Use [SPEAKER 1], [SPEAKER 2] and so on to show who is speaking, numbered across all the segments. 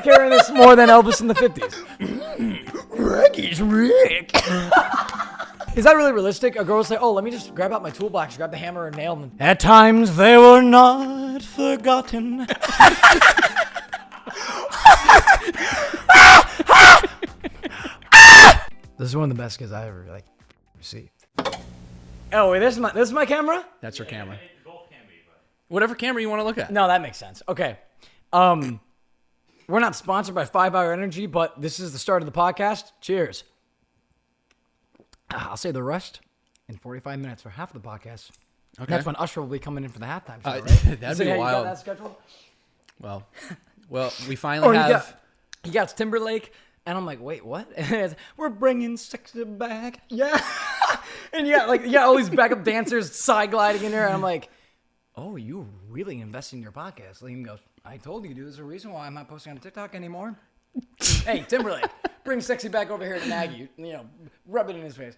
[SPEAKER 1] carrying this more than Elvis in the 50s.
[SPEAKER 2] Ricky's Rick.
[SPEAKER 1] Is that really realistic? A girl will say, oh, let me just grab out my toolbox, grab the hammer and nail them. At times they were not forgotten. This is one of the best gifts I ever received. Oh wait, this is my camera?
[SPEAKER 3] That's your camera. Whatever camera you want to look at.
[SPEAKER 1] No, that makes sense. Okay. We're not sponsored by 5 Hour Energy, but this is the start of the podcast. Cheers. I'll say the rest in 45 minutes for half of the podcast. Okay. That's when Usher will be coming in for the halftime show, right?
[SPEAKER 3] That'd be wild.
[SPEAKER 1] You got that scheduled?
[SPEAKER 3] Well, we finally have...
[SPEAKER 1] You got Timberlake, and I'm like, wait, what? We're bringing sexy back. Yeah. And you got all these backup dancers side gliding in there, and I'm like, oh, you really invest in your podcast. Liam goes, I told you, dude. There's a reason why I'm not posting on TikTok anymore. Hey, Timberlake, bring sexy back over here to nag you. Rub it in his face.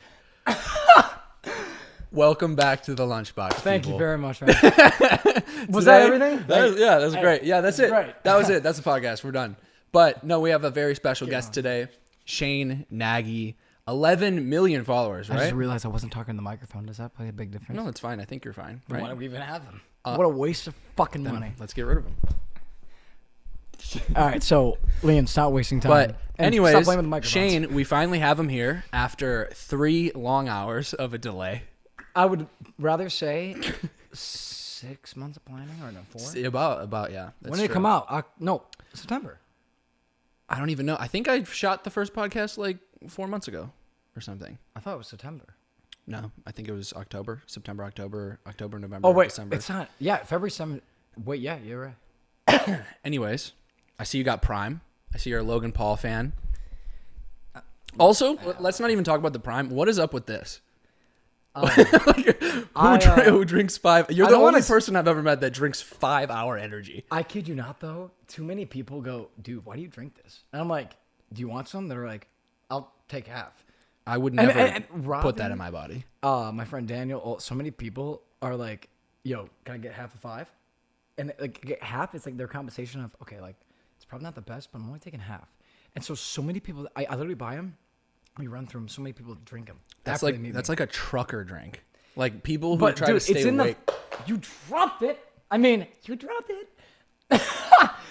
[SPEAKER 3] Welcome back to the Lunchbox.
[SPEAKER 1] Thank you very much, man. Was that everything?
[SPEAKER 3] That was great. Yeah, that's it.
[SPEAKER 1] Great.
[SPEAKER 3] That was it. That's the podcast. We're done. But no, we have a very special guest today, Shane Nagy. 11 million followers, right?
[SPEAKER 1] I just realized I wasn't talking to the microphone. Does that play a big difference?
[SPEAKER 3] No, it's fine. I think you're fine. Right?
[SPEAKER 1] Why do we even have them? What a waste of fucking money.
[SPEAKER 3] Let's get rid of them.
[SPEAKER 1] All right, so Liam, stop wasting time.
[SPEAKER 3] But anyways,
[SPEAKER 1] stop playing with the microphones.
[SPEAKER 3] Shane, we finally have him here after 3 long hours of a delay.
[SPEAKER 1] I would rather say 6 months of planning or no 4.
[SPEAKER 3] About yeah.
[SPEAKER 1] When did it come out? No, September.
[SPEAKER 3] I don't even know. I think I shot the first podcast like 4 months ago or something.
[SPEAKER 1] I thought it was September.
[SPEAKER 3] No, I think it was September, October, November,
[SPEAKER 1] Oh, wait,
[SPEAKER 3] December.
[SPEAKER 1] it's not. Yeah, February 7th. Wait, yeah, you're right.
[SPEAKER 3] Anyways, I see you got Prime. I see you're a Logan Paul fan. Also, let's not even talk about the Prime. What is up with this? Who drinks 5? You're the only person I've ever met that drinks 5 Hour Energy.
[SPEAKER 1] I kid you not, though. Too many people go, dude, why do you drink this? And I'm like, do you want some? They're like, I'll take half.
[SPEAKER 3] I would never put that in my body.
[SPEAKER 1] My friend Daniel, so many people are like, yo, can I get half of 5? And like get half, it's like their compensation of, okay, like it's probably not the best, but I'm only taking half. And so many people, I literally buy them. We run through them. So many people drink them.
[SPEAKER 3] That's like a trucker drink. Like people who try to stay awake.
[SPEAKER 1] You dropped it. I mean, you dropped it.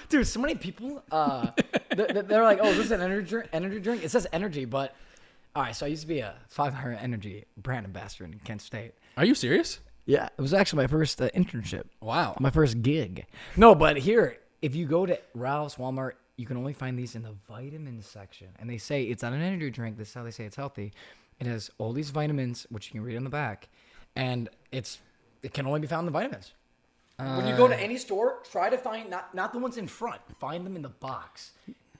[SPEAKER 1] Dude, so many people, they're like, oh, this is an energy drink. It says energy, but all right. So I used to be a 5 Hour Energy brand ambassador in Kent State.
[SPEAKER 3] Are you serious?
[SPEAKER 1] Yeah, it was actually my first internship.
[SPEAKER 3] Wow.
[SPEAKER 1] My first gig. No, but here, if you go to Ralph's, Walmart, you can only find these in the vitamins section. And they say it's not an energy drink. This is how they say it's healthy. It has all these vitamins, which you can read on the back. And it can only be found in the vitamins. When you go to any store, try to find, not the ones in front. Find them in the box.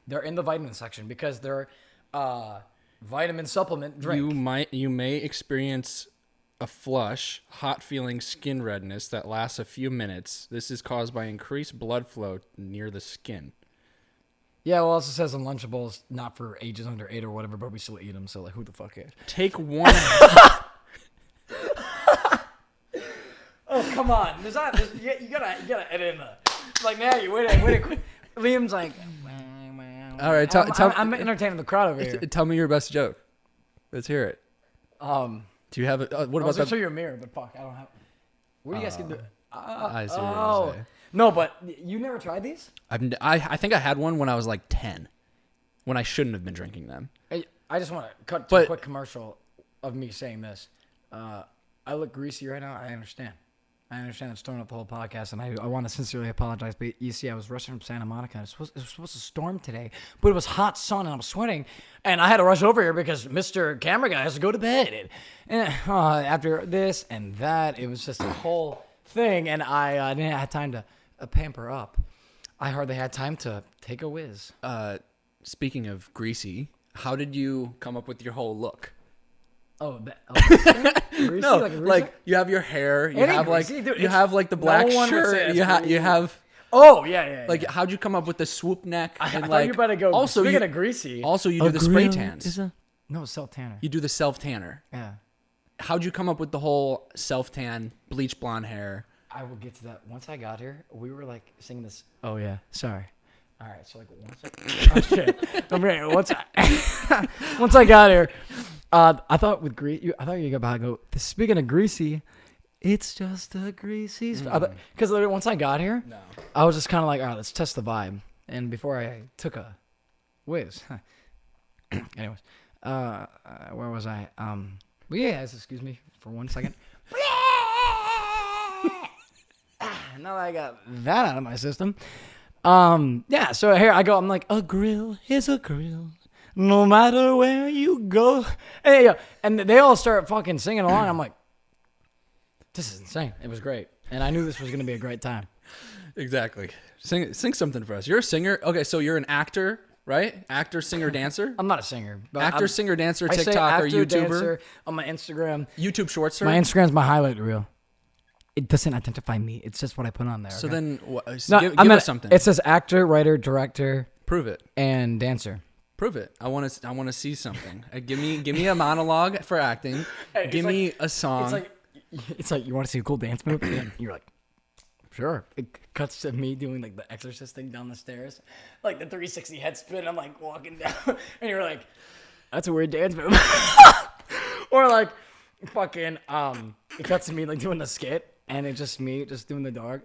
[SPEAKER 1] They're in the vitamin section because they're vitamin supplement drink.
[SPEAKER 3] You may experience a flush, hot feeling skin redness that lasts a few minutes. This is caused by increased blood flow near the skin.
[SPEAKER 1] Yeah, well, it also says on Lunchables, not for ages under 8 or whatever, but we still eat them, so like, who the fuck cares?
[SPEAKER 3] Take one.
[SPEAKER 1] Oh, come on. You gotta edit in the, like, now you wait a Liam's like,
[SPEAKER 3] all right,
[SPEAKER 1] I'm entertaining the crowd over here.
[SPEAKER 3] Tell me your best joke. Let's hear it. Do you have it? What about that?
[SPEAKER 1] I was gonna show you a mirror, but fuck, I don't have. What do you guys get to?
[SPEAKER 3] I see what you're saying.
[SPEAKER 1] No, but you never tried these?
[SPEAKER 3] I think I had one when I was like 10, when I shouldn't have been drinking them.
[SPEAKER 1] I just want to cut to a quick commercial of me saying this. I look greasy right now. I understand it's throwing up the whole podcast, and I want to sincerely apologize. But you see, I was rushing from Santa Monica. It was supposed to storm today, but it was hot sun, and I was sweating, and I had to rush over here because Mr. Camera Guy has to go to bed. And after this and that, it was just a whole thing, and I didn't have time to pamper up. I hardly had time to take a whiz.
[SPEAKER 3] Speaking of greasy, how did you come up with your whole look?
[SPEAKER 1] Greasy,
[SPEAKER 3] no,
[SPEAKER 1] like
[SPEAKER 3] you have your hair, you have
[SPEAKER 1] greasy, dude,
[SPEAKER 3] you have like the black shirt, you have.
[SPEAKER 1] Oh yeah.
[SPEAKER 3] Like, how'd you come up with the swoop neck?
[SPEAKER 1] I thought you were about to go.
[SPEAKER 3] Also,
[SPEAKER 1] speaking of greasy.
[SPEAKER 3] Also, you do the spray tans.
[SPEAKER 1] No, self tanner.
[SPEAKER 3] You do the self tanner.
[SPEAKER 1] Yeah.
[SPEAKER 3] How'd you come up with the whole self tan, bleach blonde hair?
[SPEAKER 1] I will get to that. Once I got here, we were like singing this. Oh yeah, sorry. All right, so like oh shit. Okay, once I got here, I thought with I thought you were about to go. Speaking of greasy, it's just a greasy. Because once I got here, I was just kind of like, all right, let's test the vibe. And before I took a whiz, anyways, where was I? Well, yeah, excuse me for 1 second. Now that I got that out of my system. Yeah, so here I go. I'm like, a grill is a grill, no matter where you go. Hey, yo. And they all start fucking singing along. I'm like, this is insane. It was great. And I knew this was going to be a great time.
[SPEAKER 3] Exactly. Sing something for us. You're a singer. Okay, so you're an actor, right? Actor, singer, dancer?
[SPEAKER 1] I'm not a singer. But
[SPEAKER 3] Actor, singer, dancer,
[SPEAKER 1] I say
[SPEAKER 3] TikToker,
[SPEAKER 1] actor,
[SPEAKER 3] YouTuber.
[SPEAKER 1] dancer on my Instagram.
[SPEAKER 3] YouTube shorts, sir?
[SPEAKER 1] My Instagram's my highlight reel. It doesn't identify me. It's just what I put on there.
[SPEAKER 3] So
[SPEAKER 1] okay?
[SPEAKER 3] then
[SPEAKER 1] No,
[SPEAKER 3] give us something.
[SPEAKER 1] It says actor, writer, director.
[SPEAKER 3] Prove it.
[SPEAKER 1] And dancer.
[SPEAKER 3] Prove it. I want to see something. Give me a monologue for acting.
[SPEAKER 1] Hey,
[SPEAKER 3] give me a song.
[SPEAKER 1] It's like you want to see a cool dance move? You're like, sure. It cuts to me doing like the exorcist thing down the stairs. Like the 360 head spin. I'm like walking down. And you're like, that's a weird dance move. Or like fucking it cuts to me like doing the skit. And it's just me just doing the dog.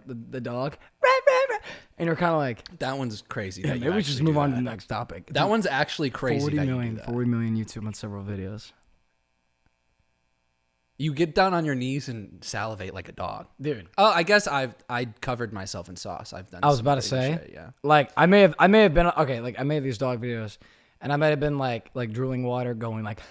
[SPEAKER 1] And you're kind of like,
[SPEAKER 3] that one's crazy.
[SPEAKER 1] Yeah, maybe we should just move on to the next topic.
[SPEAKER 3] That one's actually crazy.
[SPEAKER 1] 40 million YouTube on several videos.
[SPEAKER 3] You get down on your knees and salivate like a dog,
[SPEAKER 1] dude.
[SPEAKER 3] Oh, I guess I covered myself in sauce. I've done.
[SPEAKER 1] I was about to say,
[SPEAKER 3] shit, yeah.
[SPEAKER 1] Like I may have been okay. Like I made these dog videos, and I might have been like drooling water, going like,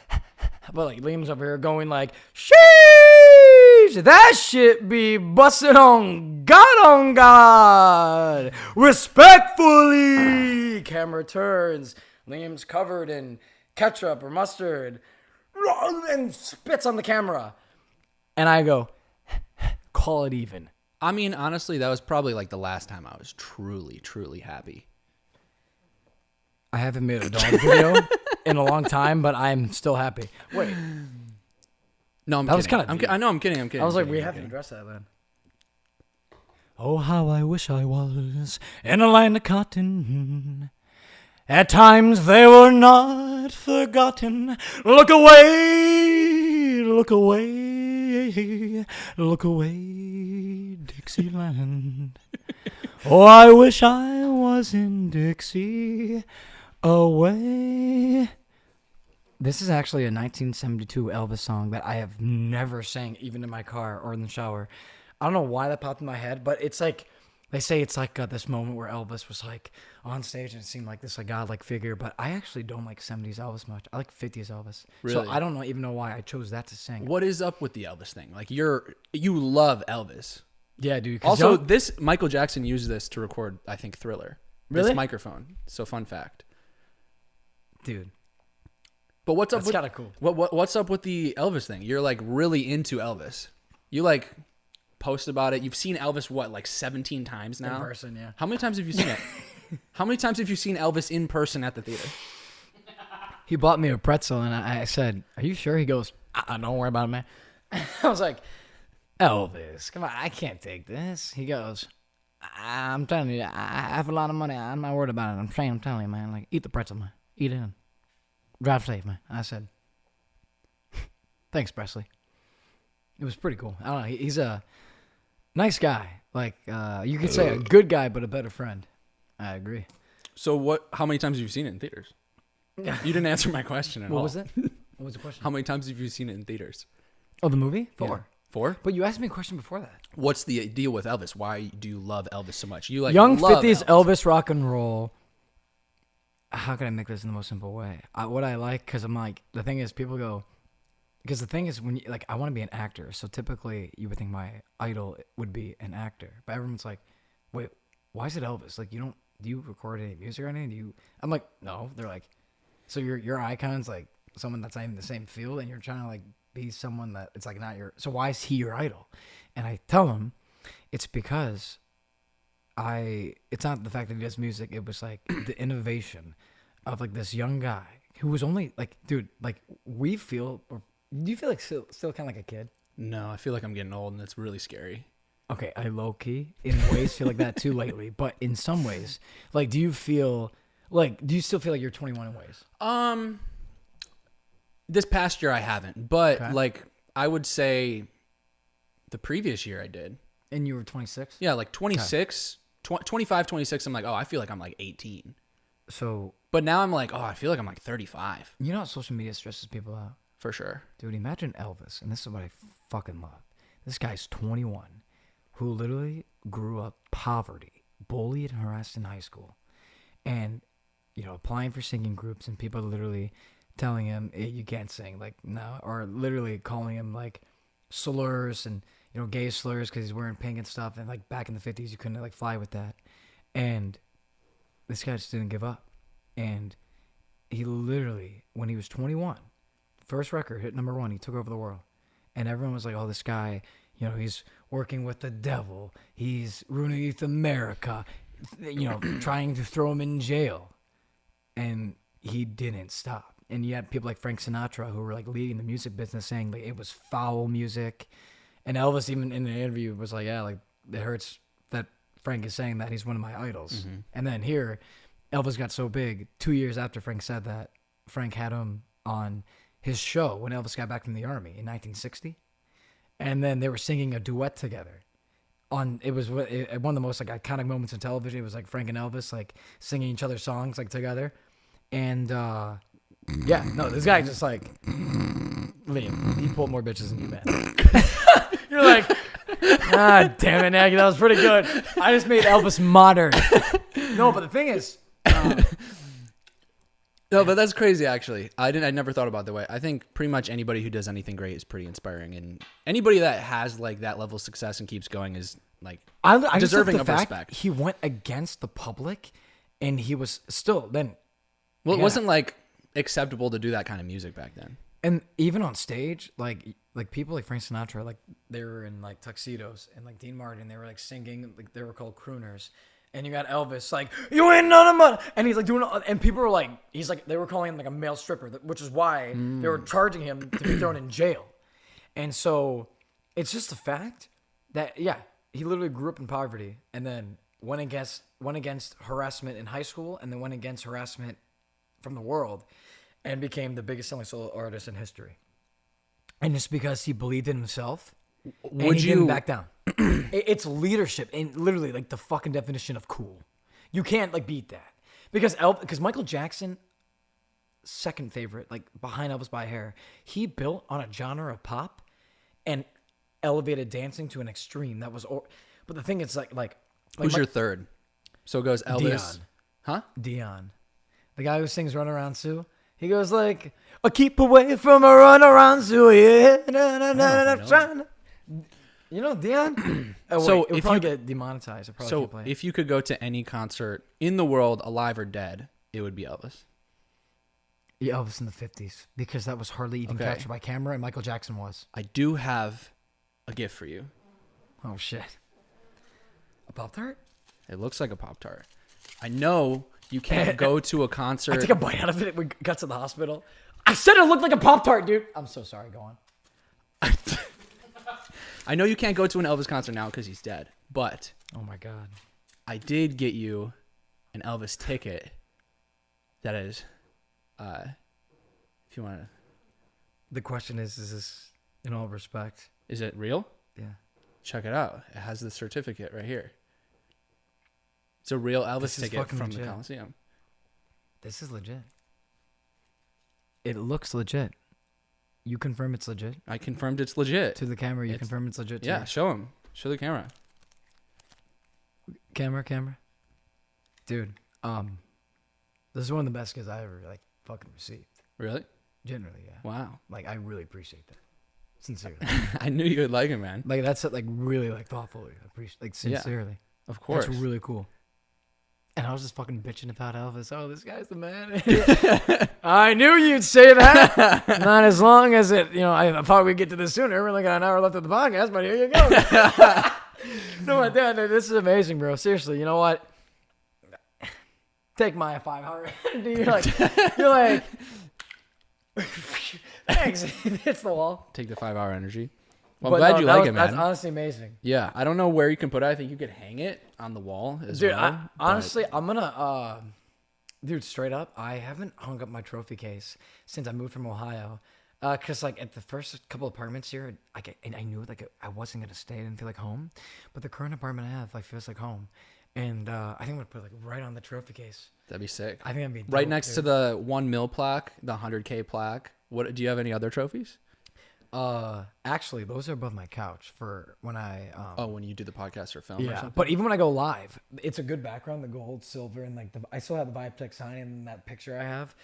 [SPEAKER 1] but like Liam's over here going like, sheesh, that shit be busted on God, respectfully. Camera turns. Liam's covered in ketchup or mustard, and spits on the camera. And I go, call it even.
[SPEAKER 3] I mean, honestly, that was probably like the last time I was truly, truly happy.
[SPEAKER 1] I haven't made a dog video in a long time, but I'm still happy. Wait.
[SPEAKER 3] No, I'm
[SPEAKER 1] that
[SPEAKER 3] kidding.
[SPEAKER 1] was kind of.
[SPEAKER 3] I know, I'm kidding.
[SPEAKER 1] I was like, we have to address that then. Oh, how I wish I was in a land of cotton. At times they were not forgotten. Look away, look away, look away, Dixieland. Oh, I wish I was in Dixie away. This is actually a 1972 Elvis song that I have never sang, even in my car or in the shower. I don't know why that popped in my head, but it's like, they say it's like this moment where Elvis was like on stage and it seemed like this like godlike figure, but I actually don't like 70s Elvis much. I like 50s Elvis.
[SPEAKER 3] Really?
[SPEAKER 1] So I don't even know why I chose that to sing.
[SPEAKER 3] What is up with the Elvis thing? Like you love Elvis.
[SPEAKER 1] Yeah, dude.
[SPEAKER 3] Also, this Michael Jackson used this to record, I think, Thriller.
[SPEAKER 1] Really?
[SPEAKER 3] This microphone. So fun fact.
[SPEAKER 1] Dude.
[SPEAKER 3] But what's up
[SPEAKER 1] That's
[SPEAKER 3] with
[SPEAKER 1] kind of cool.
[SPEAKER 3] What's up with the Elvis thing? You're like really into Elvis. You like post about it. You've seen Elvis like 17 times now?
[SPEAKER 1] In person, yeah.
[SPEAKER 3] How many times have you seen it? How many times have you seen Elvis in person at the theater?
[SPEAKER 1] He bought me a pretzel and I said, "Are you sure?" He goes, "Don't worry about it, man." I was like, "Elvis, come on, I can't take this." He goes, "I'm telling you, I have a lot of money. I'm not worried about it. I'm telling you, man. Like, eat the pretzel, man. Eat it and drive safe, man." I said, "Thanks, Presley." It was pretty cool. I don't know. He's a nice guy. Like, you could say a good guy, but a better friend. I agree.
[SPEAKER 3] So how many times have you seen it in theaters? You didn't answer my question at all.
[SPEAKER 1] What was it? What was the question?
[SPEAKER 3] How many times have you seen it in theaters?
[SPEAKER 1] Oh, the movie? 4.
[SPEAKER 3] Yeah. 4?
[SPEAKER 1] But you asked me a question before that.
[SPEAKER 3] What's the deal with Elvis? Why do you love Elvis so much? You like
[SPEAKER 1] Young
[SPEAKER 3] love
[SPEAKER 1] 50s Elvis rock and roll. How can I make this in the most simple way? What I like, because I'm like, the thing is, people go, because the thing is, when you, like, I want to be an actor. So typically, you would think my idol would be an actor. But everyone's like, wait, why is it Elvis? Like, do you record any music or anything? I'm like, no. They're like, so your icon's like someone that's not even the same field, and you're trying to like be someone that it's like not your. So why is he your idol? And I tell them, it's because it's not the fact that he does music. It was like the innovation of like this young guy who was only like, dude, like we feel. Or do you feel like still kind of like a kid?
[SPEAKER 3] No, I feel like I'm getting old, and it's really scary.
[SPEAKER 1] Okay, I low key in ways feel like that too lately, but in some ways, like, do you still feel like you're 21 in ways?
[SPEAKER 3] This past year I haven't, but
[SPEAKER 1] Okay.
[SPEAKER 3] like I would say the previous year I did.
[SPEAKER 1] And you were 26?
[SPEAKER 3] Yeah, like 26, 25, 26, I'm like, oh, I feel like I'm like 18.
[SPEAKER 1] So,
[SPEAKER 3] But now I'm like, oh, I feel like I'm like 35
[SPEAKER 1] you know how social media stresses people out?
[SPEAKER 3] for sure.
[SPEAKER 1] Dude, imagine Elvis, and this is what I fucking love. This guy's 21, who literally grew up poverty, bullied and harassed in high school, and, applying for singing groups, and people literally telling him, hey, you can't sing, like, no, or literally calling him, like, slurs and, gay slurs because he's wearing pink and stuff, and, like, back in the 50s, you couldn't, like, fly with that, and this guy just didn't give up, and he literally, when he was 21, first record, hit number 1, he took over the world, and everyone was like, oh, this guy, he's working with the devil, he's ruining youth America, trying to throw him in jail, and he didn't stop. And you had people like Frank Sinatra who were like leading the music business saying like it was foul music. And Elvis even in an interview was like, yeah, like it hurts that Frank is saying that, he's one of my idols. Mm-hmm. And then here, Elvis got so big 2 years after Frank said that, Frank had him on his show when Elvis got back from the army in 1960. And then they were singing a duet together. It was one of the most like iconic moments in television. It was like Frank and Elvis like singing each other's songs like together. And yeah, no, this guy just like Liam, he pulled more bitches than you, man. You're like, damn it, Nagy, that was pretty good. I just made Elvis modern. No, but the thing is,
[SPEAKER 3] no, but that's crazy. Actually, I never thought about it that way. I think pretty much anybody who does anything great is pretty inspiring, and anybody that has like that level of success and keeps going is like
[SPEAKER 1] I
[SPEAKER 3] deserving
[SPEAKER 1] just
[SPEAKER 3] of
[SPEAKER 1] the fact
[SPEAKER 3] respect.
[SPEAKER 1] He went against the public, and he was still then.
[SPEAKER 3] Well, it wasn't like acceptable to do that kind of music back then.
[SPEAKER 1] And even on stage, like people like Frank Sinatra, like they were in like tuxedos, and like Dean Martin, they were like singing, like they were called crooners. And you got Elvis, like, you ain't none of money. And he's like doing, and people were like, they were calling him like a male stripper, which is why they were charging him to be thrown in jail. And so it's just the fact that, yeah, he literally grew up in poverty and then went against harassment in high school and then went against harassment from the world and became the biggest selling solo artist in history. And just because he believed in himself, and he didn't back down. It's leadership, and literally like the fucking definition of cool. You can't like beat that because Michael Jackson, second favorite, like behind Elvis by a hair, he built on a genre of pop and elevated dancing to an extreme that was. But the thing is like
[SPEAKER 3] who's your third? So it goes Elvis,
[SPEAKER 1] Dion.
[SPEAKER 3] Huh?
[SPEAKER 1] Dion, the guy who sings "Run Around Sue." He goes like, "I keep away from a run around Sue, yeah." You know Dion?
[SPEAKER 3] So
[SPEAKER 1] it would probably get demonetized. It probably
[SPEAKER 3] So
[SPEAKER 1] can't play.
[SPEAKER 3] if you could go to any concert in the world, alive or dead, it would be Elvis.
[SPEAKER 1] Yeah, Elvis in the 50s, because that was hardly even
[SPEAKER 3] Okay.
[SPEAKER 1] captured by camera, and Michael Jackson was.
[SPEAKER 3] I do have a gift for you.
[SPEAKER 1] Oh, shit. A Pop-Tart?
[SPEAKER 3] It looks like a Pop-Tart. I know you can't go to a
[SPEAKER 1] I
[SPEAKER 3] concert.
[SPEAKER 1] took a bite out of it when we got to the hospital. I said it looked like a Pop-Tart, dude. I'm so sorry. Go on.
[SPEAKER 3] I know you can't go to an Elvis concert now because he's dead, but
[SPEAKER 1] Oh, my God.
[SPEAKER 3] I did get you an Elvis ticket. That is, if you want to.
[SPEAKER 1] The question is this in all respect?
[SPEAKER 3] Is it real?
[SPEAKER 1] Yeah.
[SPEAKER 3] Check it out. It has the certificate right here. It's a real Elvis
[SPEAKER 1] This is
[SPEAKER 3] ticket
[SPEAKER 1] fucking
[SPEAKER 3] from the
[SPEAKER 1] legit.
[SPEAKER 3] Coliseum.
[SPEAKER 1] This is legit. It looks legit. You confirm it's legit?
[SPEAKER 3] I confirmed it's legit.
[SPEAKER 1] To the camera, you confirm it's legit too?
[SPEAKER 3] Yeah, show him. Show the camera.
[SPEAKER 1] Camera. Dude, this is one of the best gifts I ever, like, fucking received.
[SPEAKER 3] Really?
[SPEAKER 1] Generally, yeah.
[SPEAKER 3] Wow.
[SPEAKER 1] Like, I really appreciate that. Sincerely.
[SPEAKER 3] I knew you would like it, man.
[SPEAKER 1] Like, that's, like, really, like, thoughtfully. Like, sincerely.
[SPEAKER 3] Of course.
[SPEAKER 1] That's really cool. And I was just fucking bitching about Elvis. Oh, this guy's the man. I knew you'd say that. Not as long as it, I thought we'd get to this sooner. We only got an hour left of the podcast, but here you go. No, my dad, this is amazing, bro. Seriously, you know what? Take my 5 hour. You're like, thanks. It's the wall.
[SPEAKER 3] Take the 5 hour energy. Well, I'm glad you like it, man.
[SPEAKER 1] That's honestly amazing.
[SPEAKER 3] Yeah, I don't know where you can put it. I think you could hang it on the wall as
[SPEAKER 1] Dude,
[SPEAKER 3] well.
[SPEAKER 1] honestly, I'm gonna, dude, straight up, I haven't hung up my trophy case since I moved from Ohio. Cause like at the first couple apartments here, I knew like I wasn't gonna stay. I didn't feel like home, but the current apartment I have like feels like home, and I think I'm gonna put it like right on the trophy case.
[SPEAKER 3] That'd be sick.
[SPEAKER 1] I think that'd be
[SPEAKER 3] right
[SPEAKER 1] dope,
[SPEAKER 3] next
[SPEAKER 1] dude.
[SPEAKER 3] to the 1 mil plaque, the 100K plaque. What do you have any other trophies?
[SPEAKER 1] Actually, those are above my couch for when I.
[SPEAKER 3] When you do the podcast or film or
[SPEAKER 1] Yeah,
[SPEAKER 3] something?
[SPEAKER 1] but even when I go live, it's a good background, the gold, silver, and like I still have the Vibe Tech sign in that picture I have.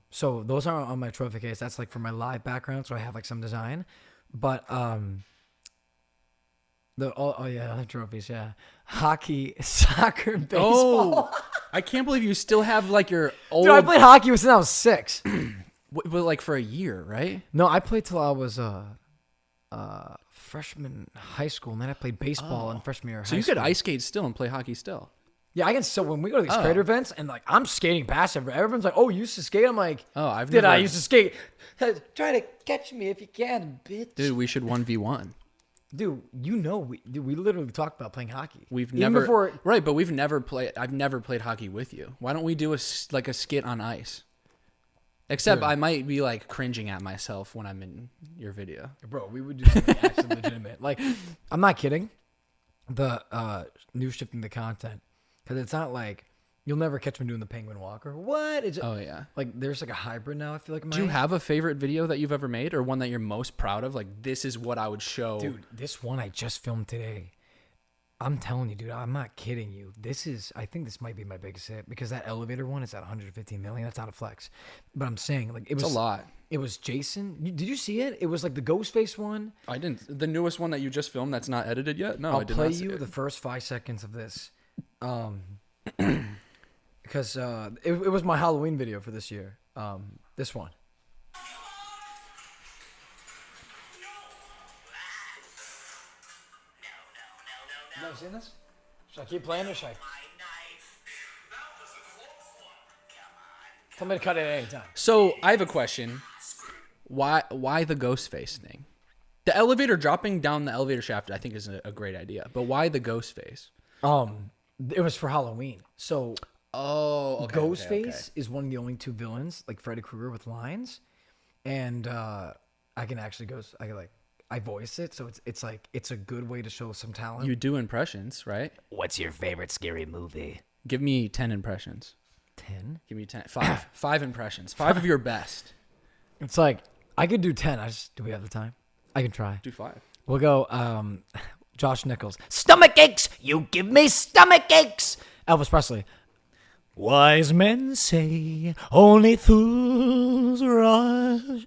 [SPEAKER 1] So those aren't on my trophy case. That's like for my live background, so I have like some design. But other trophies, yeah. Hockey, soccer, baseball.
[SPEAKER 3] Oh, I can't believe you still have like your old.
[SPEAKER 1] Dude, I played hockey since I was 6.
[SPEAKER 3] But like for a year, right?
[SPEAKER 1] No, I played till I was freshman high school, and then I played baseball in freshman year of
[SPEAKER 3] So
[SPEAKER 1] high
[SPEAKER 3] you could
[SPEAKER 1] school.
[SPEAKER 3] ice skate still and play hockey still.
[SPEAKER 1] Yeah, I can still, when we go to these creator events and like I'm skating past everyone's like, oh, you used to skate? I'm like,
[SPEAKER 3] I've
[SPEAKER 1] did
[SPEAKER 3] never.
[SPEAKER 1] I used to skate? Try to catch me if you can, bitch.
[SPEAKER 3] Dude, we should 1v1.
[SPEAKER 1] Dude, we literally talked about playing hockey.
[SPEAKER 3] We've
[SPEAKER 1] Even
[SPEAKER 3] never
[SPEAKER 1] before,
[SPEAKER 3] right, but we've never played. I've never played hockey with you. Why don't we do a skit on ice? Except
[SPEAKER 1] Dude.
[SPEAKER 3] I might be like cringing at myself when I'm in your video.
[SPEAKER 1] bro, we would do something actually legitimate. Like, I'm not kidding. The new shifting the content, because it's not like you'll never catch me doing the penguin walk or what? It's
[SPEAKER 3] Oh yeah.
[SPEAKER 1] like there's like a hybrid now. I feel like.
[SPEAKER 3] Do you have a favorite video that you've ever made, or one that you're most proud of? Like, this is what I would show.
[SPEAKER 1] Dude, this one I just filmed today. I'm telling you, dude, I'm not kidding you. I think this might be my biggest hit because that elevator one is at 115 million. That's not a flex. But I'm saying, like, it was
[SPEAKER 3] It's a lot.
[SPEAKER 1] It was Jason. Did you see it? It was like the Ghostface one.
[SPEAKER 3] I didn't. The newest one that you just filmed that's not edited yet? No, I
[SPEAKER 1] I'll
[SPEAKER 3] did
[SPEAKER 1] play
[SPEAKER 3] not see
[SPEAKER 1] you
[SPEAKER 3] it.
[SPEAKER 1] the first 5 seconds of this. Because it was my Halloween video for this year. This one. You never seen this? Should I keep playing or should I? Tell me to cut it at any time.
[SPEAKER 3] So I have a question. Why the ghost face thing? The elevator dropping down the elevator shaft, I think, is a great idea. But why the ghost face?
[SPEAKER 1] It was for Halloween. So
[SPEAKER 3] Oh, okay.
[SPEAKER 1] Ghostface is one of the only 2 villains, like Freddy Krueger with lines, and I can actually I voice it, so it's a good way to show some talent.
[SPEAKER 3] You do impressions, right?
[SPEAKER 2] What's your favorite scary movie?
[SPEAKER 3] Give me 10 impressions.
[SPEAKER 1] 10?
[SPEAKER 3] Give me 10. 5. 5 impressions. 5 of your best.
[SPEAKER 1] It's like I could do 10. Do we have the time? I can try.
[SPEAKER 3] Do 5.
[SPEAKER 1] We'll go. Josh Nichols,
[SPEAKER 2] Stomach aches! You give me stomach aches!
[SPEAKER 1] Elvis Presley.
[SPEAKER 2] Wise men say only fools rush.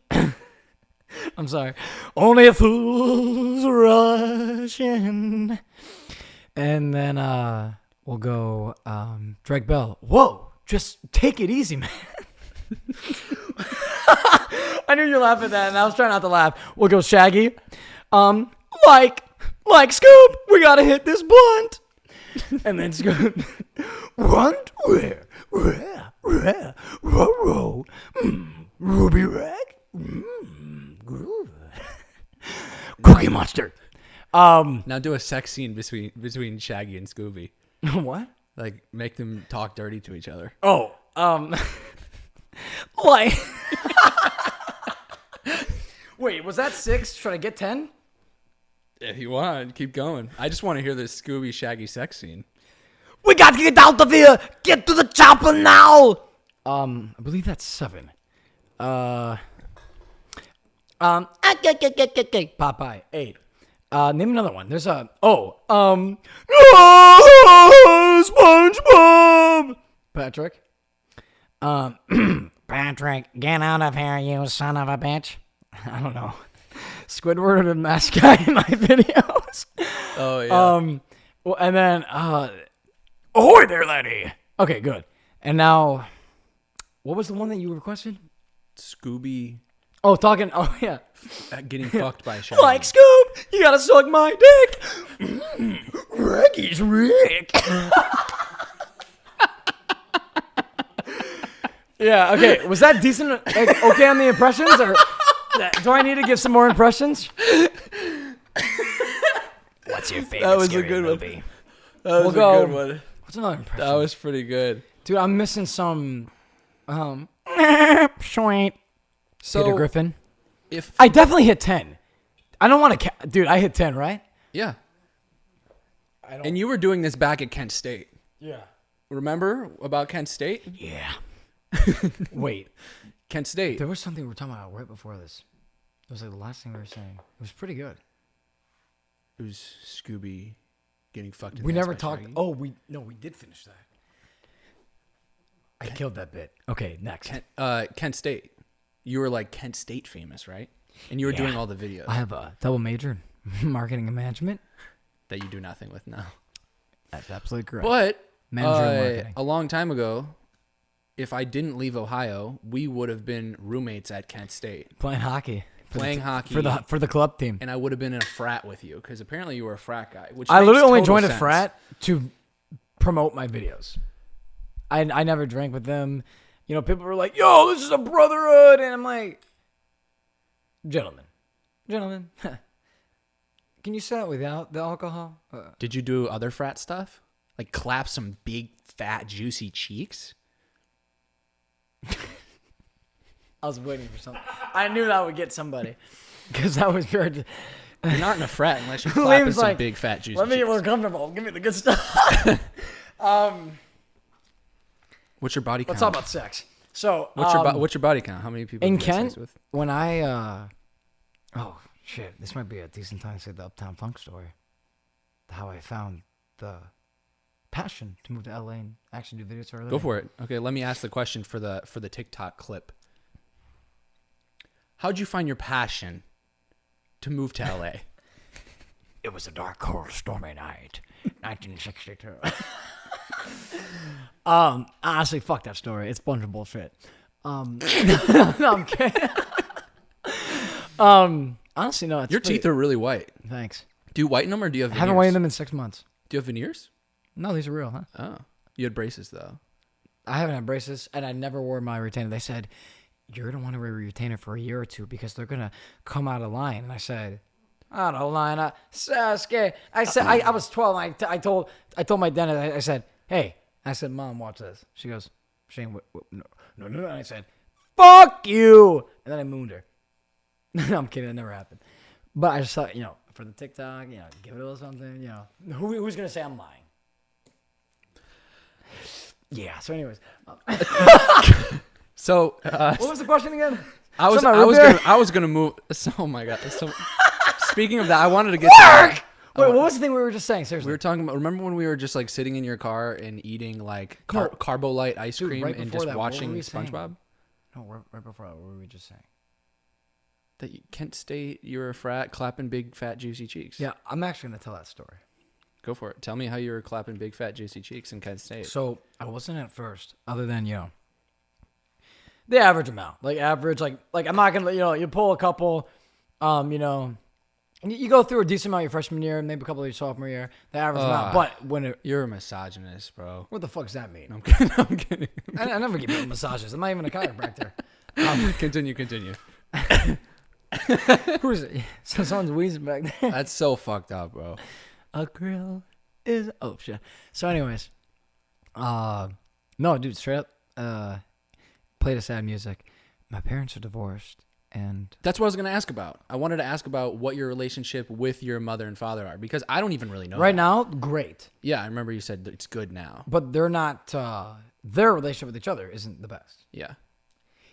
[SPEAKER 1] I'm sorry.
[SPEAKER 2] Only fools rush in.
[SPEAKER 1] And then we'll go Drake Bell. Whoa, just take it easy, man. I knew you'd laugh at that, and I was trying not to laugh. We'll go Shaggy. Like Scoop, we gotta hit this blunt. And then Scoop.
[SPEAKER 2] Blunt? Where? Ruby Rack? Groove. Cookie Monster.
[SPEAKER 3] Now do a sex scene between Shaggy and Scooby.
[SPEAKER 1] What?
[SPEAKER 3] Like, make them talk dirty to each other.
[SPEAKER 1] Oh, like. Wait, was that 6? Should I get 10?
[SPEAKER 3] If you want, keep going. I just want to hear this Scooby Shaggy sex scene.
[SPEAKER 2] We got to get out of here. Get to the chopper now.
[SPEAKER 1] I believe that's 7. Popeye, 8. Name another one. There's a
[SPEAKER 2] SpongeBob.
[SPEAKER 1] Patrick.
[SPEAKER 2] Patrick, get out of here, you son of a bitch.
[SPEAKER 1] I don't know. Squidward or the mask guy in my videos.
[SPEAKER 3] Oh, yeah.
[SPEAKER 1] Well, and then
[SPEAKER 2] Ahoy there, laddie.
[SPEAKER 1] okay, good. And now, what was the one that you requested?
[SPEAKER 3] Scooby
[SPEAKER 1] Oh, talking. Oh, yeah.
[SPEAKER 3] getting fucked by Shaggy.
[SPEAKER 1] Like Scoop, you gotta suck my dick.
[SPEAKER 2] Ricky's Rick.
[SPEAKER 1] Yeah. Okay. Was that decent? Okay on the impressions, or do I need to give some more impressions?
[SPEAKER 2] What's your favorite
[SPEAKER 3] That was a
[SPEAKER 2] scary
[SPEAKER 3] good one.
[SPEAKER 2] movie?
[SPEAKER 3] That was
[SPEAKER 1] We'll
[SPEAKER 3] a
[SPEAKER 1] go-
[SPEAKER 3] good one.
[SPEAKER 1] What's another impression?
[SPEAKER 3] That was pretty good.
[SPEAKER 1] Dude, I'm missing some.
[SPEAKER 2] Sweet.
[SPEAKER 3] So
[SPEAKER 1] Peter Griffin.
[SPEAKER 3] if
[SPEAKER 1] I definitely hit 10. I don't want to. Dude, I hit 10, right?
[SPEAKER 3] yeah,
[SPEAKER 1] I don't.
[SPEAKER 3] and you were doing this back at Kent State.
[SPEAKER 1] Yeah.
[SPEAKER 3] Remember about Kent State?
[SPEAKER 2] Yeah.
[SPEAKER 1] Wait.
[SPEAKER 3] Kent State.
[SPEAKER 1] There was something we were talking about right before this. It was like the last thing we were saying. It was pretty good.
[SPEAKER 3] It was Scooby getting fucked.
[SPEAKER 1] We
[SPEAKER 3] in the
[SPEAKER 1] never
[SPEAKER 3] ass by
[SPEAKER 1] talked.
[SPEAKER 3] Shaggy.
[SPEAKER 1] Oh, we did finish that. I killed that bit. Okay, next.
[SPEAKER 3] Kent State. You were like Kent State famous, right? And you were doing all the videos
[SPEAKER 1] I have a double major in marketing and management.
[SPEAKER 3] that you do nothing with now.
[SPEAKER 1] That's absolutely correct.
[SPEAKER 3] But
[SPEAKER 1] Manager of marketing.
[SPEAKER 3] a long time ago, if I didn't leave Ohio, we would have been roommates at Kent State,
[SPEAKER 1] Playing hockey.
[SPEAKER 3] playing hockey,
[SPEAKER 1] for the club team.
[SPEAKER 3] and I would have been in a frat with you because apparently you were a frat guy. Which
[SPEAKER 1] I
[SPEAKER 3] makes
[SPEAKER 1] literally only
[SPEAKER 3] total
[SPEAKER 1] joined a
[SPEAKER 3] sense.
[SPEAKER 1] frat to promote my videos. I never drank with them. You know, people were like, "Yo, this is a brotherhood," and I'm like, "Gentlemen, can you say that without the alcohol?"
[SPEAKER 3] Did you do other frat stuff? Like clap some big, fat, juicy cheeks?
[SPEAKER 1] I was waiting for something. I knew that would get somebody because that was very.
[SPEAKER 3] You're not in a frat unless you're clapping
[SPEAKER 1] Liam's
[SPEAKER 3] some
[SPEAKER 1] like,
[SPEAKER 3] big, fat, juicy
[SPEAKER 1] Let me get
[SPEAKER 3] cheeks.
[SPEAKER 1] more comfortable. Give me the good stuff.
[SPEAKER 3] What's your body count?
[SPEAKER 1] Let's talk about sex. So,
[SPEAKER 3] What's your body count? How many people
[SPEAKER 1] in
[SPEAKER 3] have you had sex
[SPEAKER 1] Kent,
[SPEAKER 3] with?
[SPEAKER 1] when I oh shit, this might be a decent time to say the Uptown Funk story. How I found the passion to move to LA and actually do videos for a living.
[SPEAKER 3] Go for it. Okay, let me ask the question for the TikTok clip. How'd you find your passion to move to LA?
[SPEAKER 2] It was a dark, cold, stormy night. 1962.
[SPEAKER 1] Honestly, fuck that story. It's a bunch of bullshit. No, I'm kidding. Honestly, no. It's
[SPEAKER 3] Your
[SPEAKER 1] pretty-
[SPEAKER 3] teeth are really white.
[SPEAKER 1] Thanks.
[SPEAKER 3] Do you whiten them or do you have
[SPEAKER 1] I
[SPEAKER 3] veneers?
[SPEAKER 1] haven't whitened them in 6 months.
[SPEAKER 3] Do you have veneers?
[SPEAKER 1] No, these are real, huh?
[SPEAKER 3] Oh. You had braces, though.
[SPEAKER 1] I haven't had braces, and I never wore my retainer. They said, you're going to want to wear a retainer for a year or two because they're going to come out of line. And I said, out of line, Sasuke. I said, I was 12. And I told my dentist, I said, hey, I said, Mom, watch this. She goes, Shane, no. And I said, fuck you. And then I mooned her. No, I'm kidding. That never happened. But I just thought, for the TikTok, give it a little something, Who's going to say I'm lying? Yeah. So anyways,
[SPEAKER 3] So
[SPEAKER 1] what was the question again?
[SPEAKER 3] I was
[SPEAKER 1] Something about
[SPEAKER 3] I was gonna move. So, oh my god. So speaking of that, I wanted to get to
[SPEAKER 1] Wait, what was the thing we were just saying? Seriously.
[SPEAKER 3] we were talking about. Remember when we were just like sitting in your car and eating like Carbo Light ice
[SPEAKER 1] Dude,
[SPEAKER 3] cream
[SPEAKER 1] right
[SPEAKER 3] and
[SPEAKER 1] before
[SPEAKER 3] just
[SPEAKER 1] that, what
[SPEAKER 3] watching
[SPEAKER 1] were we saying?
[SPEAKER 3] SpongeBob?
[SPEAKER 1] No, right before that, what were we just saying?
[SPEAKER 3] That you Kent State, you were a frat, clapping big fat juicy cheeks.
[SPEAKER 1] Yeah, I'm actually gonna tell that story.
[SPEAKER 3] Go for it. Tell me how you were clapping big fat juicy cheeks in Kent State.
[SPEAKER 1] So I wasn't at first, other than the average amount, like average, like I'm not gonna, you pull a couple, you go through a decent amount your freshman year, maybe a couple of your sophomore year, the average amount. But
[SPEAKER 3] You're a misogynist, bro.
[SPEAKER 1] what the fuck does that mean?
[SPEAKER 3] I'm kidding. I'm kidding.
[SPEAKER 1] I never give people massages. I'm not even a chiropractor.
[SPEAKER 3] Continue.
[SPEAKER 1] Who is it? So someone's wheezing back there.
[SPEAKER 3] That's so fucked up, bro.
[SPEAKER 1] A grill is shit. So anyways, no, dude, straight up, played a sad music. My parents are divorced, and
[SPEAKER 3] That's what I was gonna ask about. I wanted to ask about what your relationship with your mother and father are because I don't even really know.
[SPEAKER 1] right
[SPEAKER 3] that.
[SPEAKER 1] now, great,
[SPEAKER 3] Yeah, I remember you said that it's good now.
[SPEAKER 1] but they're not. Their relationship with each other isn't the best.
[SPEAKER 3] Yeah.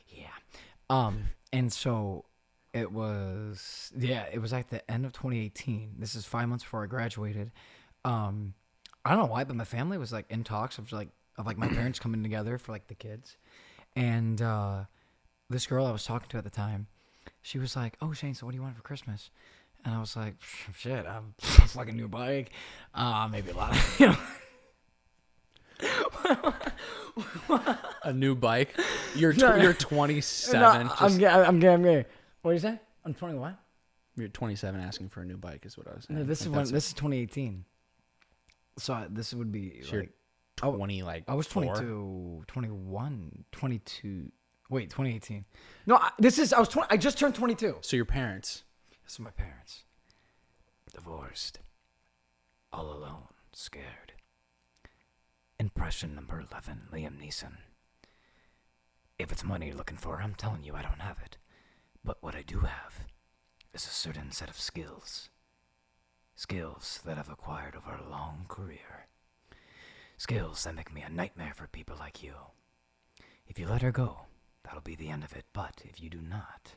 [SPEAKER 1] Yeah. And so it was like the end of 2018. This is 5 months before I graduated. I don't know why, but my family was like in talks of my parents coming together for like the kids. And this girl I was talking to at the time, she was like, "Oh, Shane, so what do you want for Christmas?" And I was like, "Shit, I'm like a new bike, maybe a lot of,
[SPEAKER 3] A new bike. You're
[SPEAKER 1] No,
[SPEAKER 3] you're 27.
[SPEAKER 1] No, I'm gay. What do you say? I'm 21.
[SPEAKER 3] You're 27 asking for a new bike is what I was saying.
[SPEAKER 1] No, this
[SPEAKER 3] Like,
[SPEAKER 1] is
[SPEAKER 3] that's
[SPEAKER 1] 2018. So this would be
[SPEAKER 3] So you're
[SPEAKER 1] like
[SPEAKER 3] 20 like
[SPEAKER 1] I was
[SPEAKER 3] 4?
[SPEAKER 1] 22, 21, 22. Wait, 2018. No, I was 20. I just turned 22.
[SPEAKER 3] So your parents.
[SPEAKER 1] This is my parents. Divorced.
[SPEAKER 2] all alone, scared. Impression number 11, Liam Neeson. If it's money you're looking for, I'm telling you I don't have it. But what I do have is a certain set of skills. Skills that I've acquired over a long career. Skills that make me a nightmare for people like you. If you let her go, that'll be the end of it. But if you do not,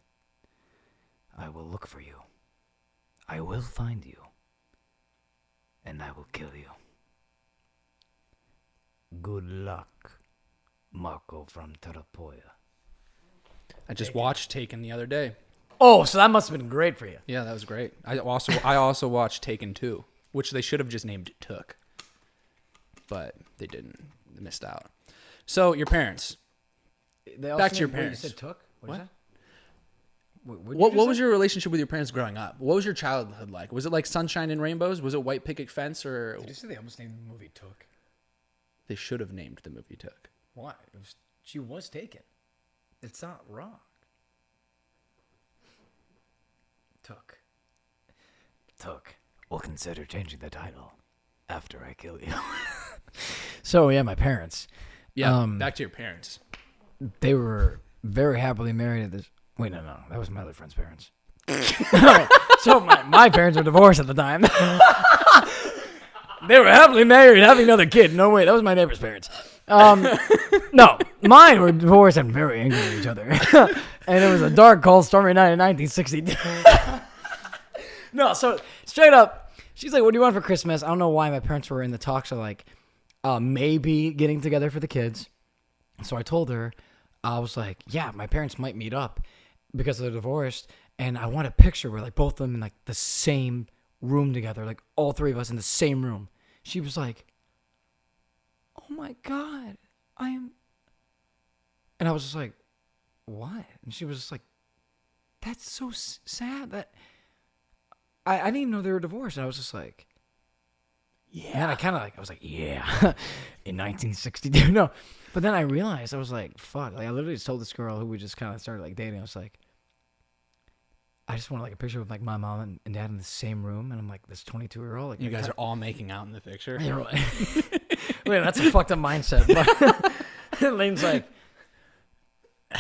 [SPEAKER 2] I will look for you. I will find you. And I will kill you. Good luck, Marco from Tarapoya.
[SPEAKER 3] I just watched Taken the other day.
[SPEAKER 1] Oh, so that must have been great for you.
[SPEAKER 3] Yeah, that was great. I also watched Taken 2, which they should have just named Took. But they didn't. They missed out. So, your parents. Back to your parents.
[SPEAKER 1] You said took?
[SPEAKER 3] What?
[SPEAKER 1] What
[SPEAKER 3] was your relationship with your parents growing up? What was your childhood like? Was it like sunshine and rainbows? Was it white picket fence or...
[SPEAKER 1] Did you say they almost named the movie Took?
[SPEAKER 3] They should have named the movie Took.
[SPEAKER 1] Why? She was taken. It's not wrong. Took.
[SPEAKER 2] We'll consider changing the title after I kill you.
[SPEAKER 1] So, yeah, my parents.
[SPEAKER 3] Yeah, back to your parents.
[SPEAKER 1] They were very happily married at this... Wait, no. That was my other friend's parents. So, my parents were divorced at the time. They were happily married, having another kid. No, wait, that was my neighbor's parents. No, mine were divorced and very angry at each other. And it was a dark, cold, stormy night in 1962. No, so straight up, she's like, what do you want for Christmas? I don't know why my parents were in the talks of like maybe getting together for the kids. So I told her, I was like, yeah, my parents might meet up because they're divorced. And I want a picture where like both of them in like the same room together, like all three of us in the same room. She was like, oh my God, and I was just like, what? And she was just like, that's so sad that I didn't even know they were divorced. And I was just like, yeah. And then I was like, yeah, in 1962. No, but then I realized, I was like, fuck. Like I literally just told this girl who we just kind of started like dating. I was like, I just want like a picture with like my mom and dad in the same room, and I'm like this 22-year-old. Like
[SPEAKER 3] you guys are all making out in the picture.
[SPEAKER 1] You're right. Wait, that's a fucked up mindset. But Lane's like,